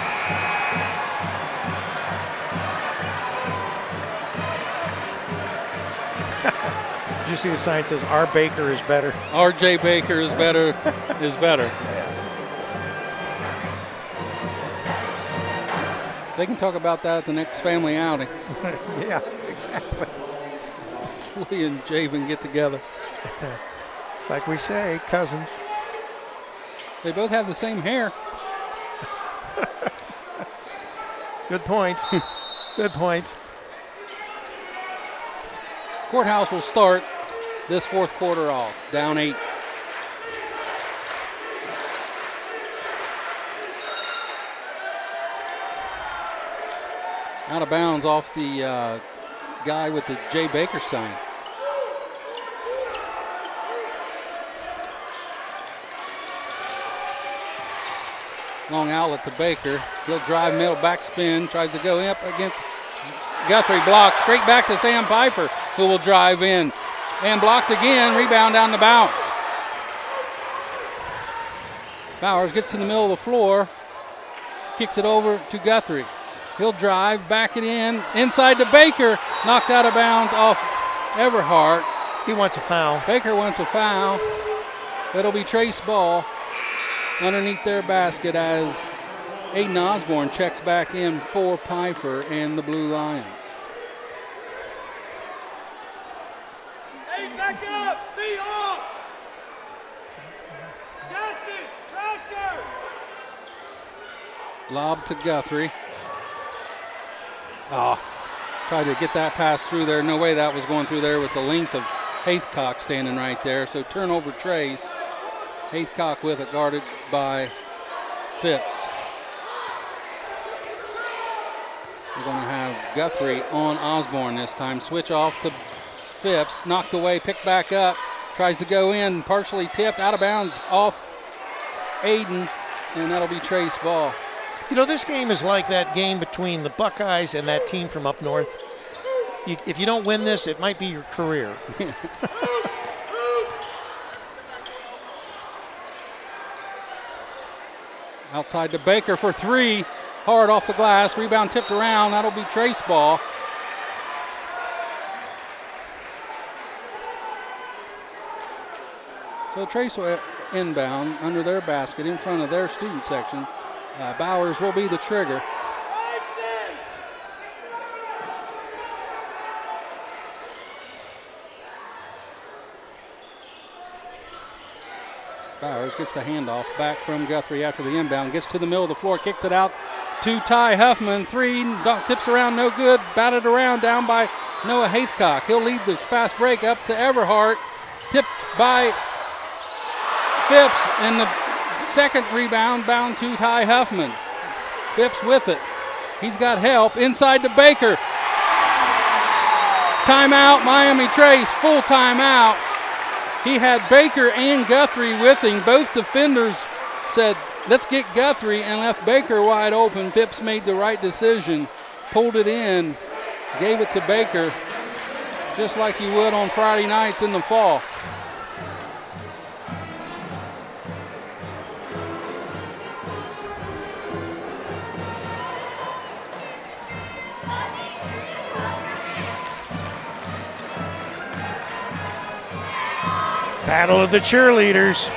Did you see the sign that says our Baker is better?
R.J. Baker is better, is better.
Yeah.
They can talk about that at the next family outing.
Yeah, exactly.
Lee and Javen get together.
It's like we say, cousins.
They both have the same hair.
Good point. Good point.
Courthouse will start this 4th quarter off, down 8. Out of bounds off the guy with the J. Baker sign. Long outlet to Baker. He'll drive middle, back spin, tries to go up against Guthrie, blocked. Straight back to Sam Pfeiffer, who will drive in. And blocked again, rebound down the bounce. Bowers gets to the middle of the floor, kicks it over to Guthrie. He'll drive, back it in, inside to Baker, knocked out of bounds off Everhart.
He wants a foul.
Baker wants a foul. It'll be Trace ball underneath their basket as Aiden Osborne checks back in for Pfeiffer and the Blue Lions.
Hey, back up! Be off! Justin, pressure!
Lob to Guthrie. Oh, tried to get that pass through there. No way that was going through there with the length of Haithcock standing right there. So turnover Trace. Haithcock with it, guarded by Phipps. We're going to have Guthrie on Osborne this time. Switch off to Phipps. Knocked away, picked back up. Tries to go in, partially tipped, out of bounds off Aiden, and that'll be Trace ball.
You know, this game is like that game between the Buckeyes and that team from up north. If you don't win this, it might be your career.
Outside to Baker for 3. Hard off the glass. Rebound tipped around. That'll be Trace ball. So Trace will inbound under their basket in front of their student section. Bowers will be the trigger. Bowers gets the handoff back from Guthrie after the inbound. Gets to the middle of the floor, kicks it out to Ty Huffman. 3, tips around, no good. Batted around, down by Noah Haithcock. He'll lead this fast break up to Everhart. Tipped by Phipps, and the second rebound bound to Ty Huffman. Phipps with it. He's got help. Inside to Baker. Timeout, Miami Trace, full timeout. He had Baker and Guthrie with him. Both defenders said, let's get Guthrie, and left Baker wide open. Phipps made the right decision, pulled it in, gave it to Baker, just like he would on Friday nights in the fall.
Battle of the cheerleaders.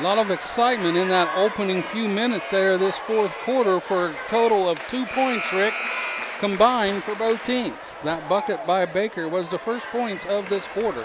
A lot of excitement in that opening few minutes there this fourth quarter for a total of 2 points, Rick, combined for both teams. That bucket by Baker was the first points of this quarter.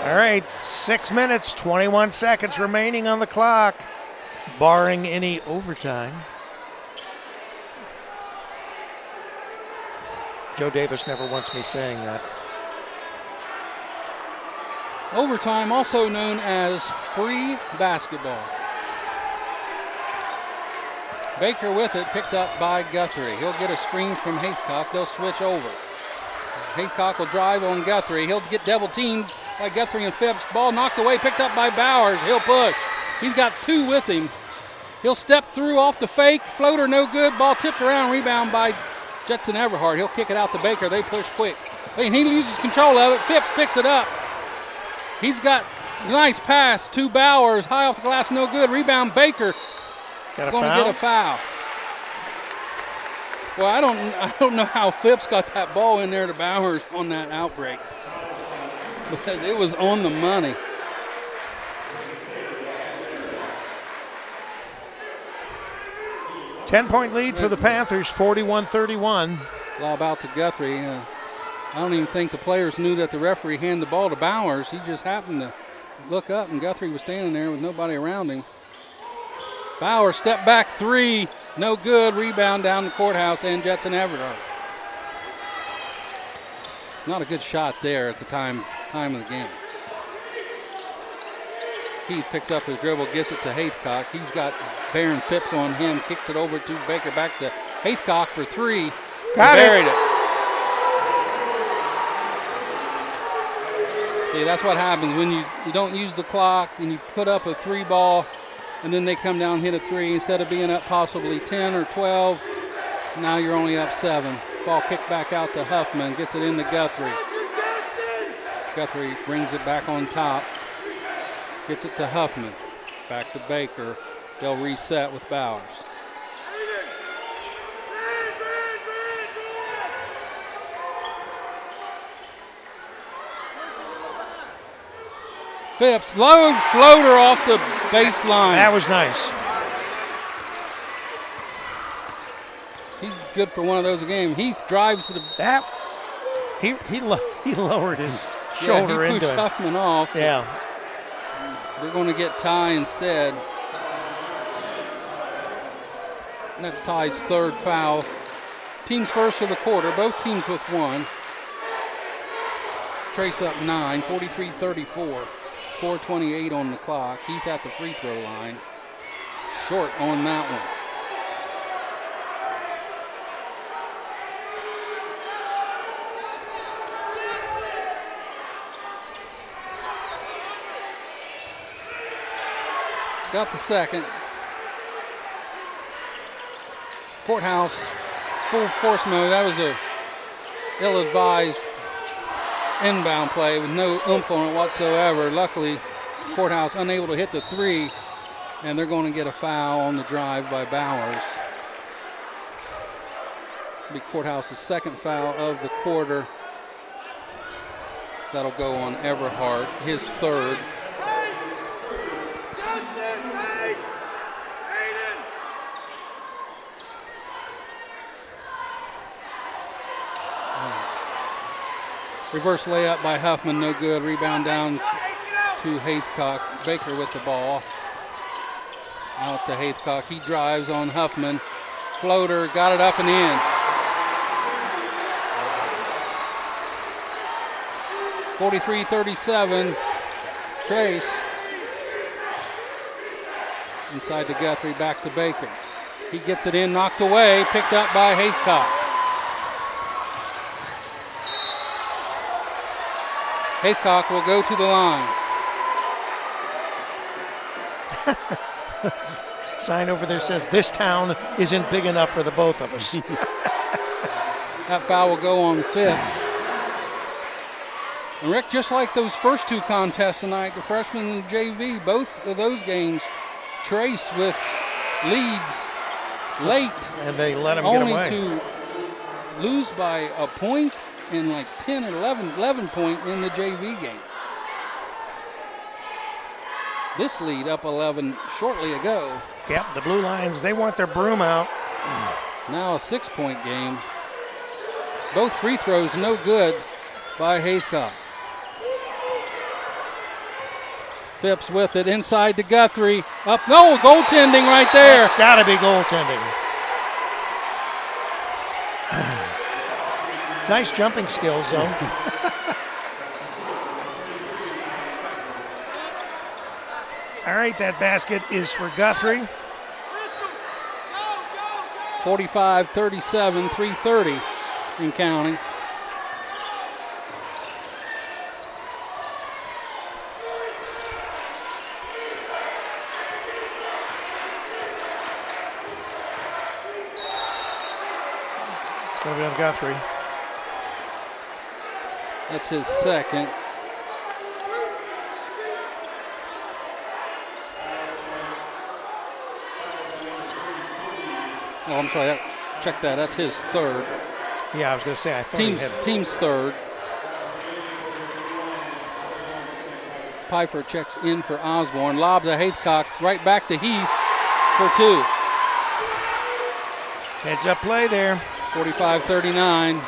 All right, 6 minutes, 21 seconds remaining on the clock, barring any overtime. Joe Davis never wants me saying that.
Overtime, also known as free basketball. Baker with it, picked up by Guthrie. He'll get a screen from Haycock. They'll switch over. Haycock will drive on Guthrie. He'll get double teamed by Guthrie and Phipps. Ball knocked away, picked up by Bowers. He'll push. He's got 2 with him. He'll step through off the fake. Floater no good. Ball tipped around. Rebound by Jetson Everhart. He'll kick it out to Baker. They push quick. And he loses control of it. Phipps picks it up. He's got a nice pass to Bowers. High off the glass, no good. Rebound Baker. Going to get a foul. Well, I don't know how Phipps got that ball in there to Bowers on that outbreak. But it was on the money.
Ten-point lead for the Panthers, 41-31.
Ball about to Guthrie. I don't even think the players knew that the referee handed the ball to Bowers. He just happened to look up, and Guthrie was standing there with nobody around him. Bowers step back 3, no good. Rebound down the courthouse and Jetson Everhart. Not a good shot there at the time of the game. He picks up his dribble, gets it to Haycock. He's got Baron Phipps on him, kicks it over to Baker, back to Haycock for 3. Buried it. See, that's what happens when you don't use the clock and you put up a 3 ball and then they come down and hit a 3 instead of being up possibly 10 or 12. Now you're only up 7. Ball kicked back out to Huffman, gets it into Guthrie. Guthrie brings it back on top, gets it to Huffman, back to Baker. They'll reset with Bowers. Phipps, low floater off the baseline.
That was nice.
He's good for one of those a game. Heath drives to the
that. He lowered his shoulder
he
into
pushed
it.
Huffman off.
Yeah.
They're going to get Ty instead. And that's Ty's 3rd foul. Teams first of the quarter. Both teams with 1. Trace up 9, 43-34. 4:28 on the clock. Heath at the free throw line. Short on that one. Got the second. Courthouse, full force mode. That was a ill-advised inbound play with no oomph on it whatsoever. Luckily, Courthouse unable to hit the 3, and they're going to get a foul on the drive by Bowers. It'll be Courthouse's 2nd foul of the quarter. That'll go on Everhart, his 3rd. Reverse layup by Huffman, no good. Rebound down to Haycock. Baker with the ball. Out to Haycock. He drives on Huffman. Floater, got it up and in. (43-37). Trace. Inside to Guthrie, back to Baker. He gets it in, knocked away, picked up by Haycock. Haycock will go to the line.
Sign over there says, this town isn't big enough for the both of us.
That foul will go on Phipps. And Rick, just like those first two contests tonight, the freshman and the JV, both of those games, Trace with leads late.
And they let him get away.
Only to lose by a point and like 10 or 11 point in the JV game. This lead up 11 shortly ago.
Yep, the Blue Lions, they want their broom out.
Now a 6-point game. Both free throws no good by Haycock. Phipps with it inside to Guthrie. Up, no, goaltending right there.
That's got to be goaltending. Nice jumping skills, though. All right, that basket is for Guthrie.
45-37, 3:30 in counting.
It's going to be on Guthrie.
That's his second. Oh, I'm sorry. Check that. That's his third.
Yeah, I was going to say, I thought he had
Team's third. Pfeiffer checks in for Osborne. Lobs a Haycock right back to Heath for two.
Heads-up play there.
45-39.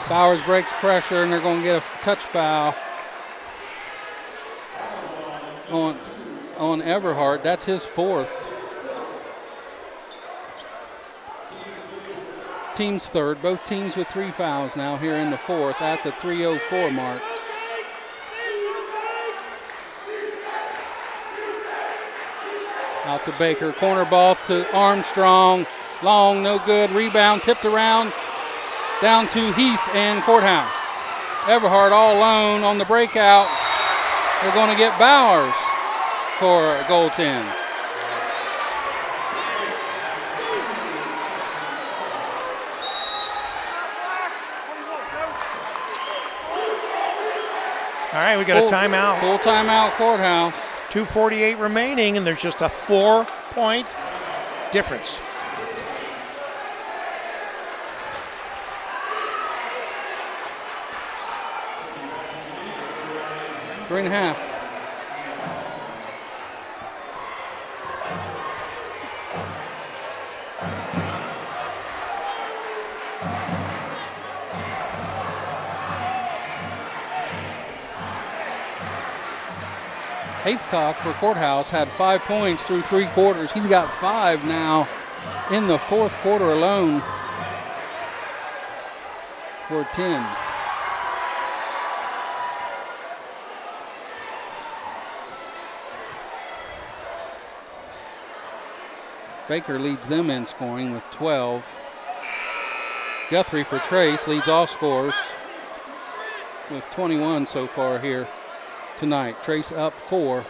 Bowers breaks pressure, and they're going to get a touch foul on Everhart. That's his fourth. Team's third. Both teams with 3 fouls now here in the fourth at the 3:04 mark. Out to Baker. Corner ball to Armstrong. Long, no good. Rebound tipped around. Down to Heath and Courthouse. Everhart all alone on the breakout. They're going to get Bowers for a goaltend.
All right, we got a timeout.
Full timeout, Courthouse.
2:48 remaining, and there's just a 4-point difference.
Three and a half. Haycock for Courthouse had 5 points through 3 quarters. He's got 5 now in the fourth quarter alone for 10. Baker leads them in scoring with 12. Guthrie for Trace leads all scorers with 21 so far here tonight. Trace up 4.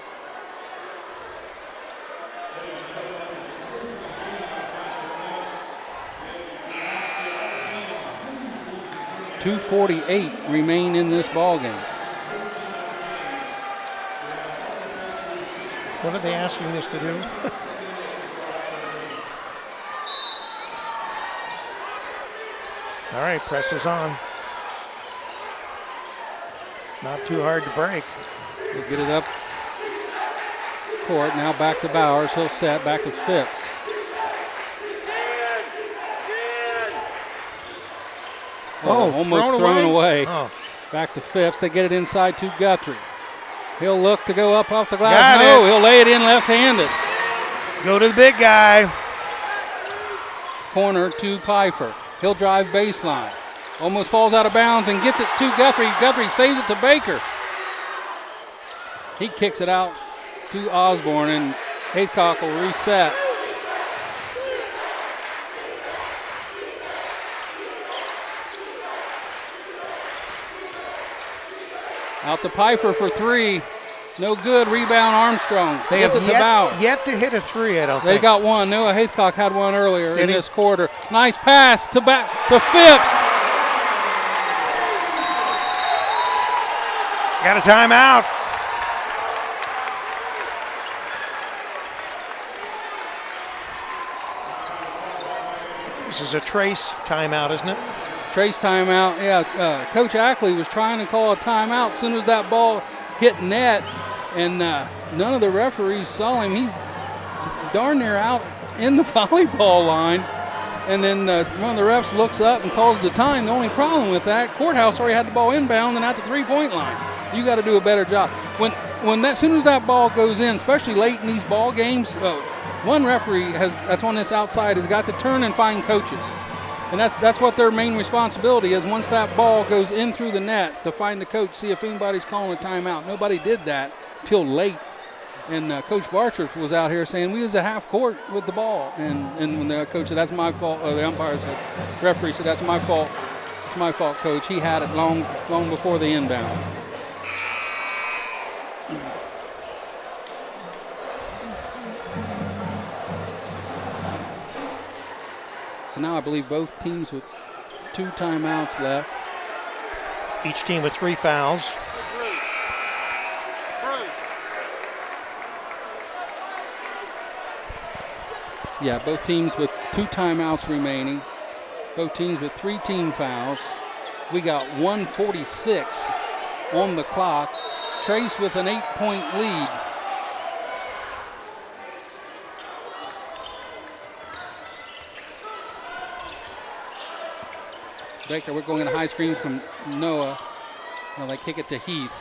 .248 remain in this ball game.
What are they asking us to do? All right, press is on. Not too hard to break.
They get it up court. Now back to Bowers. He'll set back to Phipps. Almost thrown away.
Oh.
Back to Phipps. They get it inside to Guthrie. He'll look to go up off the glass. No, he'll lay it in left-handed.
Go to the big guy.
Corner to Pfeiffer. He'll drive baseline. Almost falls out of bounds and gets it to Guthrie. Guthrie saves it to Baker. He kicks it out to Osborne, and Haycock will reset. Out to Pfeiffer for 3. No good. Rebound Armstrong.
They
gets
have
it to Bauer.
yet to hit a 3, I don't
They
think.
got one. Noah Haycock had one earlier in this quarter. Nice pass to Phipps.
Got a timeout. This is a Trace timeout, isn't it?
Trace timeout. Yeah, Coach Ackley was trying to call a timeout as soon as that ball hit net, and none of the referees saw him. He's darn near out in the volleyball line. And then one of the refs looks up and calls the time. The only problem with that, Courthouse already had the ball inbound and at the three-point line. You got to do a better job. As soon as that ball goes in, especially late in these ball games, one referee that's on this outside has got to turn and find coaches. And that's what their main responsibility is. Once that ball goes in through the net, to find the coach, see if anybody's calling a timeout. Nobody did that till late. And Coach Bartruff was out here saying, we was at half court with the ball. And when the coach said, that's my fault, or the umpire said, referee said, that's my fault. It's my fault, coach. He had it long before the inbound. So now I believe both teams with 2 timeouts left.
Each team with 3 fouls.
Yeah, both teams with 2 timeouts remaining. Both teams with 3 team fouls. We got 1:46 on the clock. Trace with an 8-point lead. Baker, we're going in a high screen from Noah. Now they kick it to Heath.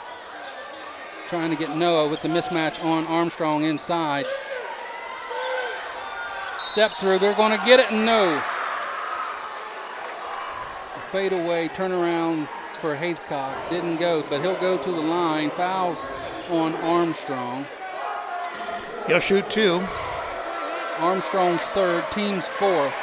Trying to get Noah with the mismatch on Armstrong inside. Step through, they're going to get it, and no. Fade away, turn around for Haycock. Didn't go, but he'll go to the line. Fouls on Armstrong.
He'll shoot 2.
Armstrong's 3rd, team's 4th.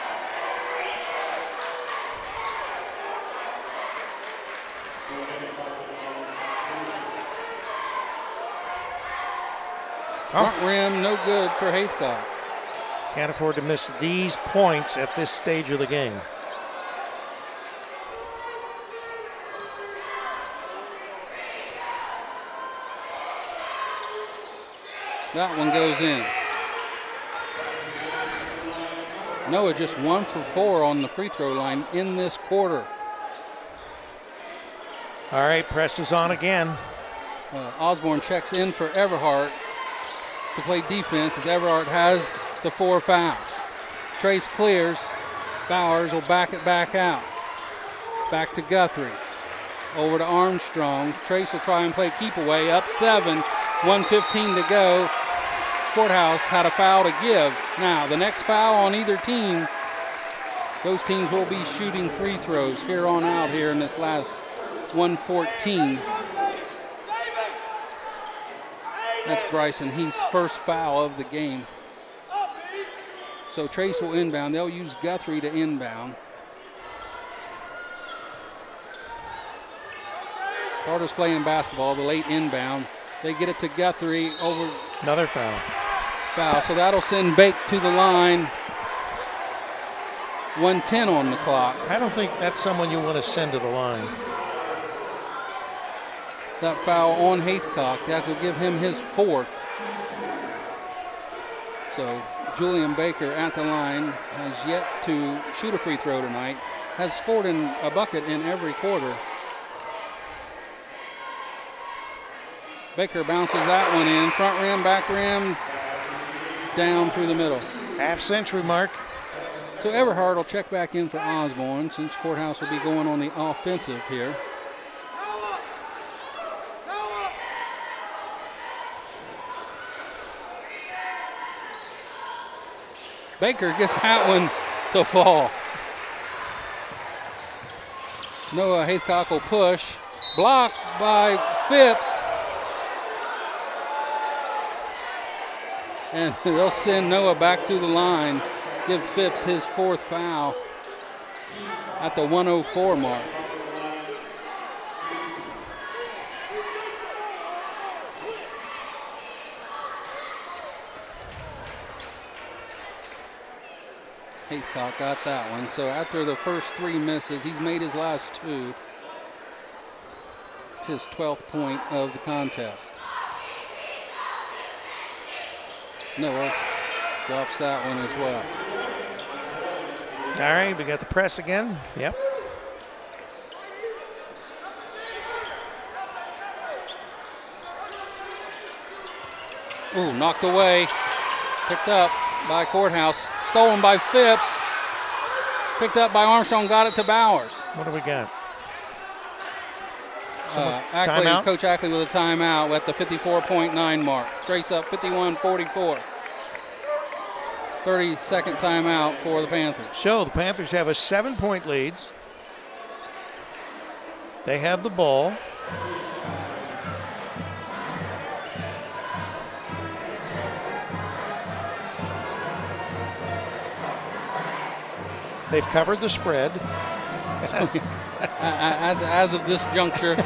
Front rim, no good for Haycock.
Can't afford to miss these points at this stage of the game.
That one goes in. Noah just 1 for 4 on the free throw line in this quarter.
All right, press is on again.
Osborne checks in for Everhart to play defense as Everhart has the 4 fouls. Trace clears. Bowers will back it back out. Back to Guthrie. Over to Armstrong. Trace will try and play keep away. Up 7. 1:15 to go. Courthouse had a foul to give. Now, the next foul on either team, those teams will be shooting free throws here on out here in this last 1:14. That's Bryson Heath's first foul of the game. So Trace will inbound. They'll use Guthrie to inbound. Carter's playing basketball, the late inbound. They get it to Guthrie over.
Another foul.
So that'll send Bake to the line. 1:10 on the clock.
I don't think that's someone you want to send to the line.
That foul on Haycock. That will give him his 4th. So Julian Baker at the line has yet to shoot a free throw tonight. Has scored in a bucket in every quarter. Baker bounces that one in. Front rim, back rim, down through the middle.
Half-century mark.
So Everhart will check back in for Osborne since Courthouse will be going on the offensive here. Baker gets that one to fall. Noah Haycock will push. Blocked by Phipps. And they'll send Noah back through the line. Give Phipps his 4th foul at the 1:04 mark. Haycock got that one. So after the first 3 misses, he's made his last 2. his 12th point of the contest. Noah drops that one as well.
All right, we got the press again. Yep.
Ooh, knocked away. Picked up by Courthouse. Stolen by Phipps. Picked up by Armstrong. Got it to Bowers.
What do we got?
Ackley, Coach Ackley with a timeout at the 54.9 mark. Trace up 51-44. 30-second timeout for the Panthers.
So the Panthers have a 7-point lead. They have the ball. They've covered the spread.
As of this juncture.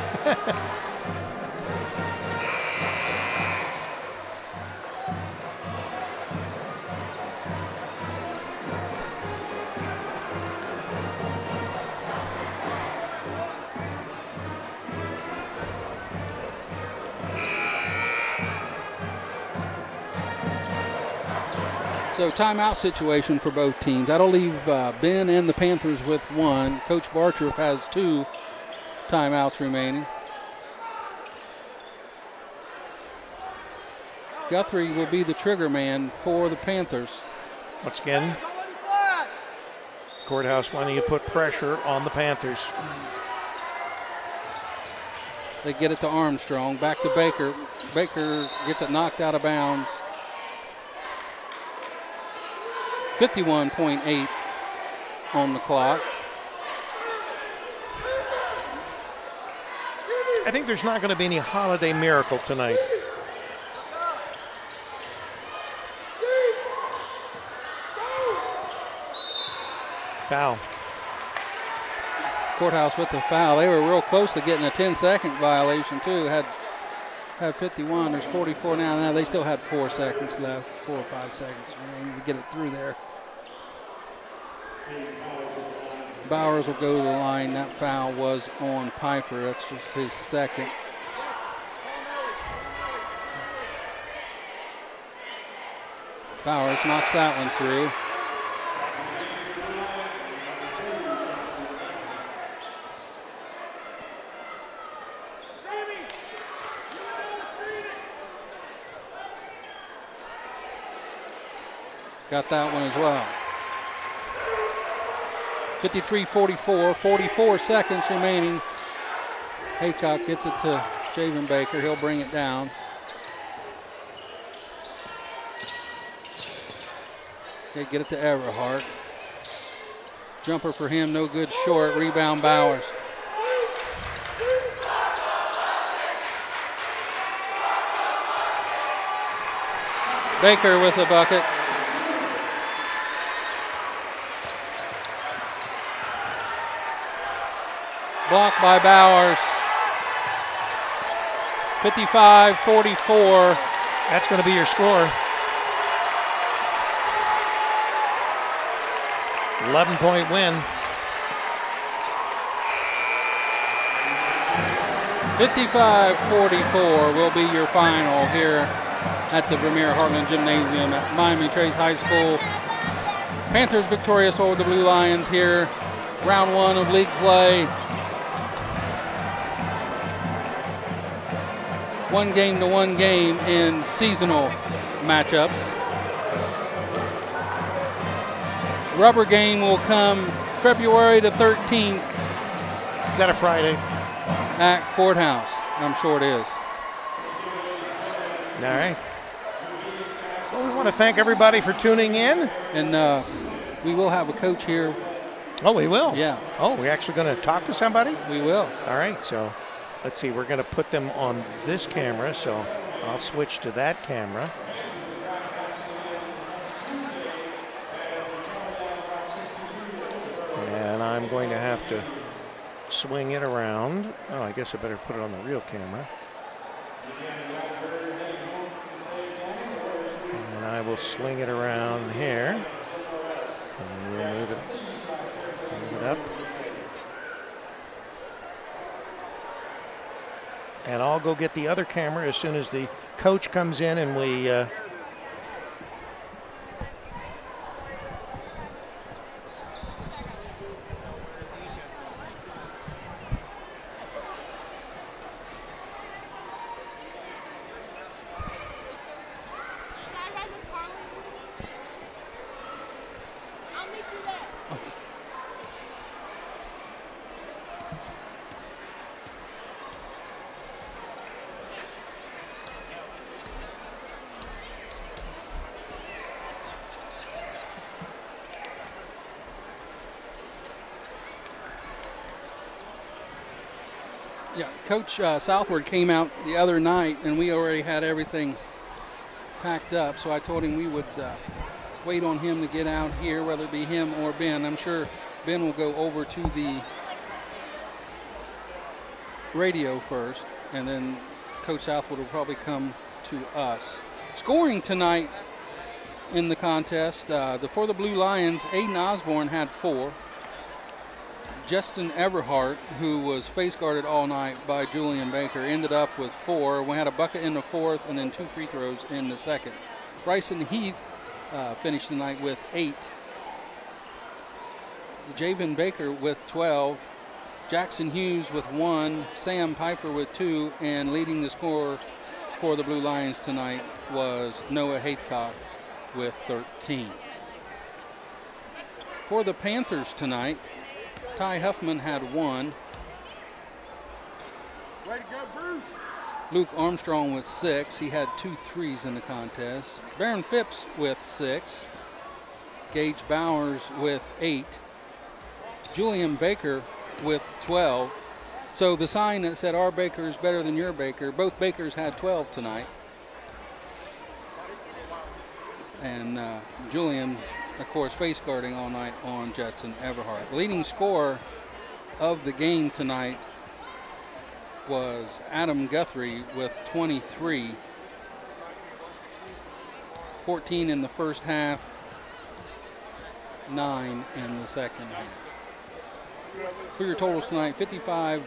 So timeout situation for both teams. That'll leave Ben and the Panthers with one. Coach Bartroff has 2 timeouts remaining. Guthrie will be the trigger man for the Panthers.
Once again, Courthouse wanting to put pressure on the Panthers.
They get it to Armstrong. Back to Baker. Baker gets it knocked out of bounds. 51.8 on the clock.
I think there's not going to be any holiday miracle tonight. Foul.
Courthouse with the foul. They were real close to getting a 10-second violation too. Had 51. There's 44 now. Now they still had 4 seconds left, 4 or 5 seconds remaining to get it through there. Bowers will go to the line. That foul was on Pfeiffer. That's just his second. Bowers knocks that one through. Got that one as well. 53-44, 44 seconds remaining. Haycock gets it to Javen Baker. He'll bring it down. Okay, get it to Everhart. Jumper for him, no good short. Rebound Bowers. Baker with a bucket. Blocked by Bowers. 55-44.
That's going to be your score. 11-point win.
55-44 will be your final here at the Vemeer Heartland Gymnasium at Miami Trace High School. Panthers victorious over the Blue Lions here. Round 1 of league play. 1 game to 1 game in seasonal matchups. Rubber game will come February the 13th.
Is that a Friday?
At Courthouse. I'm sure it is.
All right. Well, we want to thank everybody for tuning in.
And we will have a coach here.
Oh, we will?
Yeah.
Oh, we're actually going to talk to somebody?
We will.
All right, so let's see. We're going to put them on this camera, so I'll switch to that camera. And I'm going to have to swing it around. Oh, I guess I better put it on the real camera. And I will swing it around here. And we'll move it up. And I'll go get the other camera as soon as the coach comes in and we
Yeah, Coach Southward came out the other night, and we already had everything packed up, so I told him we would wait on him to get out here, whether it be him or Ben. I'm sure Ben will go over to the radio first, and then Coach Southwood will probably come to us. Scoring tonight in the contest, for the Blue Lions, Aiden Osborne had 4. Justin Everhart, who was face guarded all night by Julian Baker, ended up with 4. We had a bucket in the fourth and then 2 free throws in the second. Bryson Heath finished the night with 8. Javen Baker with 12. Jackson Hughes with 1. Sam Piper with 2. And leading the score for the Blue Lions tonight was Noah Haycock with 13. For the Panthers tonight, Ty Huffman had 1.
Way to go, Bruce.
Luke Armstrong with 6. He had 2 threes in the contest. Baron Phipps with 6. Gage Bowers with 8. Julian Baker with 12. So the sign that said our Baker is better than your Baker, both Bakers had 12 tonight. And Julian, of course, face guarding all night on Judson Everhart. The leading scorer of the game tonight was Adam Guthrie with 23. 14 in the first half, 9 in the second half. For your totals tonight, 55-44.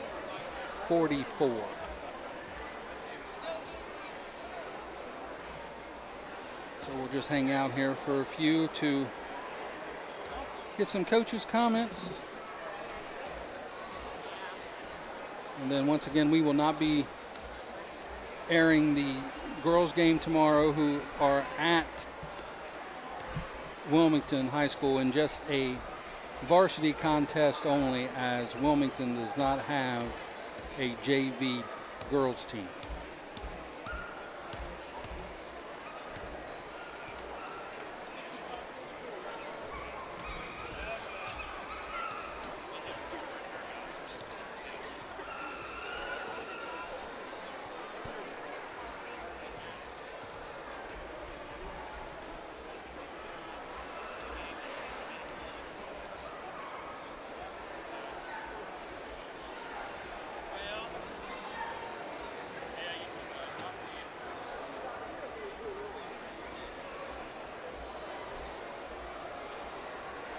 So we'll just hang out here for a few to get some coaches' comments. And then once again, we will not be airing the girls' game tomorrow, who are at Wilmington High School in just a varsity contest only, as Wilmington does not have a JV girls team.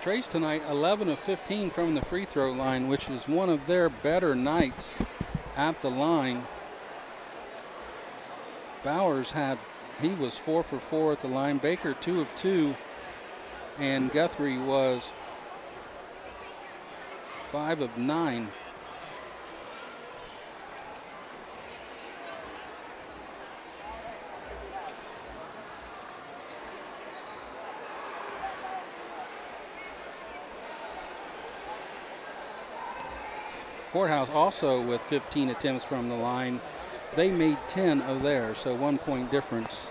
Trace tonight 11 of 15 from the free throw line, which is one of their better nights at the line. Bowers he was 4 for 4 at the line. Baker 2 of 2, and Guthrie was 5 of 9. Courthouse also with 15 attempts from the line. They made 10 of theirs, so 1 point difference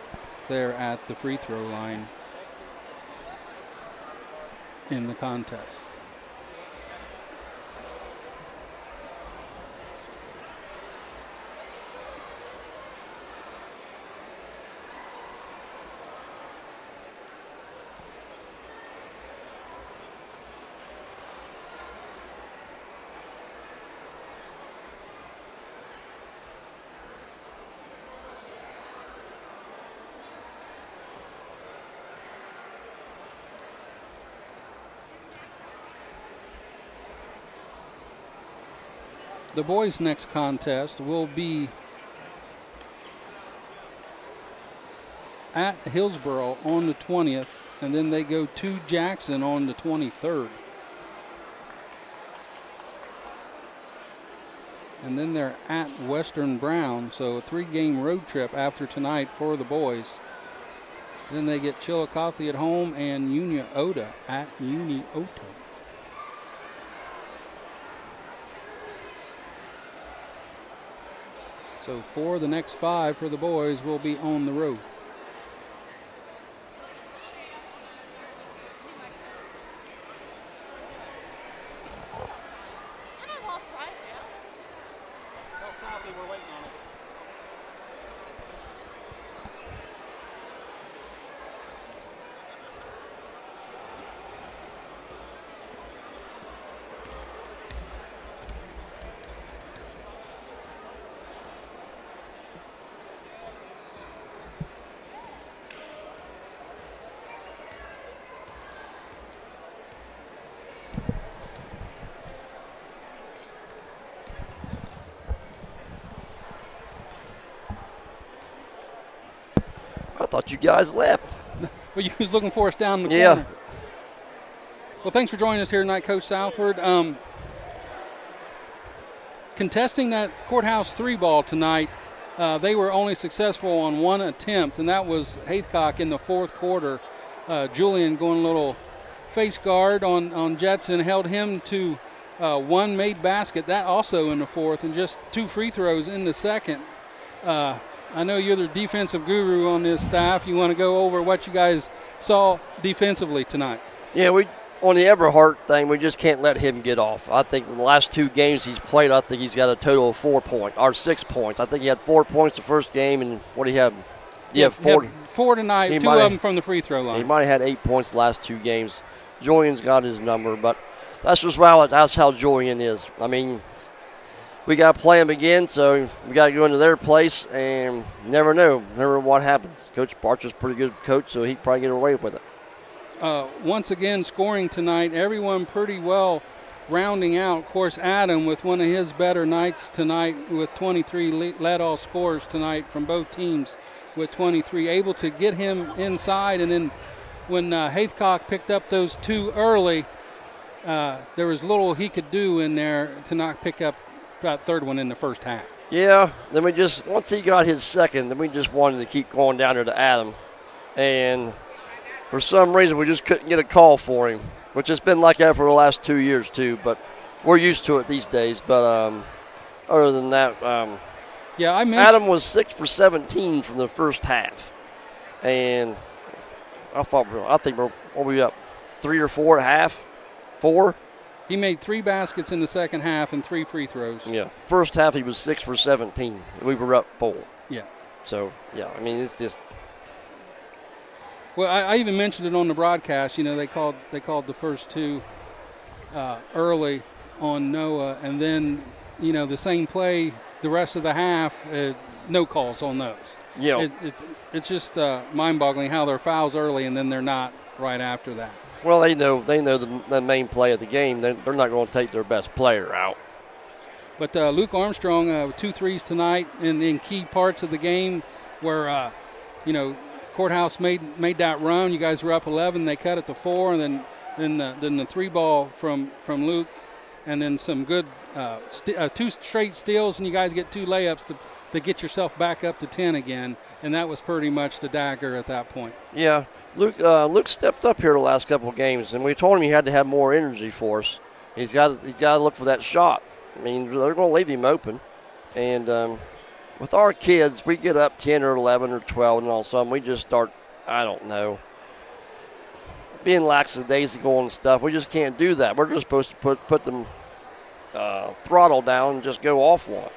there at the free throw line in the contest. The boys' next contest will be at Hillsboro on the 20th, and then they go to Jackson on the 23rd. And then they're at Western Brown, so a 3-game road trip after tonight for the boys. Then they get Chillicothe at home and Unia-Oda at Unia-Oda. So 4 of the next 5 for the boys will be on the road.
I thought you guys left.
Well, you was looking for us down in the
yeah.
corner. Well, thanks for joining us here tonight, Coach Southward. Contesting that Courthouse 3 ball tonight, they were only successful on one attempt, and that was Haycock in the 4th quarter. Julian going a little face guard on Jetson, held him to one made basket, that also in the 4th, and just 2 free throws in the 2nd. I know you're the defensive guru on this staff. You want to go over what you guys saw defensively tonight?
Yeah, on the Everhart thing, we just can't let him get off. I think in the last 2 games he's played, I think he's got a total of 4 points, or 6 points. I think he had 4 points the first game, and what do you have? Yeah, 4.
4 tonight, 2 of them from the free throw line.
He might have had 8 points the last 2 games. Julian's got his number, but that's just that's how Julian is. I mean, we got to play him again, so we got to go into their place, and never know what happens. Coach Barcher's a pretty good coach, so he'd probably get away with it.
Once again, scoring tonight, everyone pretty well rounding out. Of course, Adam with one of his better nights tonight with 23, led all scorers tonight from both teams with 23, able to get him inside. And then when Haycock picked up those 2 early, there was little he could do in there to not pick up that 3rd one in the first half.
Yeah, then once he got his 2nd, then we just wanted to keep going down there to Adam. And for some reason, we just couldn't get a call for him, which has been like that for the last 2 years too. But we're used to it these days. But other than that,
yeah,
Adam was 6 for 17 from the first half, and I think we're up 3 or 4 at half, 4.
He made 3 baskets in the second half and 3 free throws.
Yeah, first half he was 6 for 17. We were up 4.
Yeah.
So yeah, I mean it's just.
Well, I even mentioned it on the broadcast. You know, they called the first 2 early on Noah, and then the same play the rest of the half, no calls on those.
Yeah,
it's just mind-boggling how they're fouls early and then they're not right after that.
Well, they know the main play of the game. They're not going to take their best player out.
But Luke Armstrong, 2 threes tonight in key parts of the game where, Courthouse made that run. You guys were up 11. They cut it to 4, and then the 3 ball from Luke, and then some good 2 straight steals, and you guys get 2 layups to get yourself back up to 10 again, and that was pretty much the dagger at that point.
Yeah, Luke stepped up here the last couple of games, and we told him he had to have more energy for us. He's got to look for that shot. I mean, they're going to leave him open, and with our kids, we get up 10 or 11 or 12, and all of a sudden we just start, I don't know, being lackadaisical and stuff. We just can't do that. We're just supposed to put them throttle down and just go off one.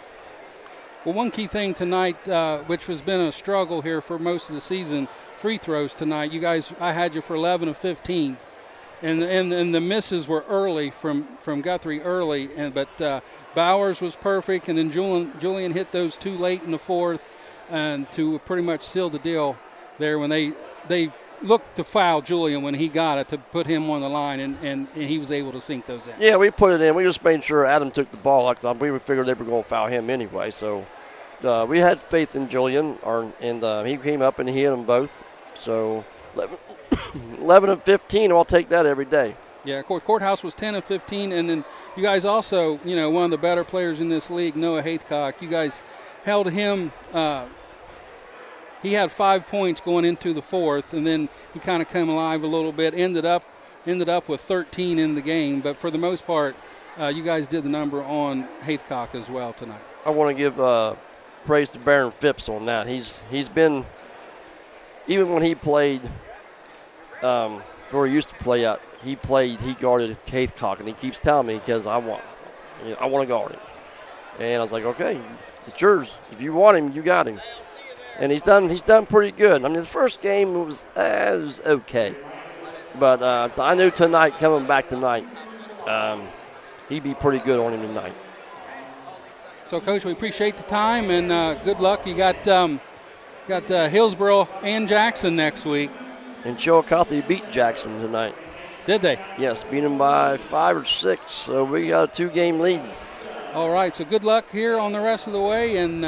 Well, one key thing tonight, which has been a struggle here for most of the season, free throws tonight. You guys, I had you for 11 of 15. And the misses were early from Guthrie early, but Bowers was perfect, and then Julian hit those 2 late in the 4th, and to pretty much seal the deal there when they looked to foul Julian when he got it to put him on the line, and he was able to sink those in.
Yeah, we put it in. We just made sure Adam took the ball. We figured they were going to foul him anyway, so we had faith in Julian, and he came up and he hit them both, So 11 of 15, I'll take that every day.
Yeah, of course, Courthouse was 10 of 15, and then you guys also, one of the better players in this league, Noah Haithcock, you guys held him. He had 5 points going into the fourth, and then he kind of came alive a little bit, ended up with 13 in the game. But for the most part, you guys did the number on Haithcock as well tonight.
I want to give praise to Baron Phipps on that. He's been, even when he played where he used to play at, he guarded Haithcock, and he keeps telling me because I want to guard him. And I was like, okay, it's yours. If you want him, you got him. And he's done pretty good. I mean, the first game was okay, but I knew coming back tonight, he'd be pretty good on him tonight.
So, Coach, we appreciate the time and good luck. You got Hillsboro and Jackson next week.
And Chillicothe beat Jackson tonight.
Did they?
Yes, beat them by 5 or 6. So we got a 2-game lead.
All right. So good luck here on the rest of the way, and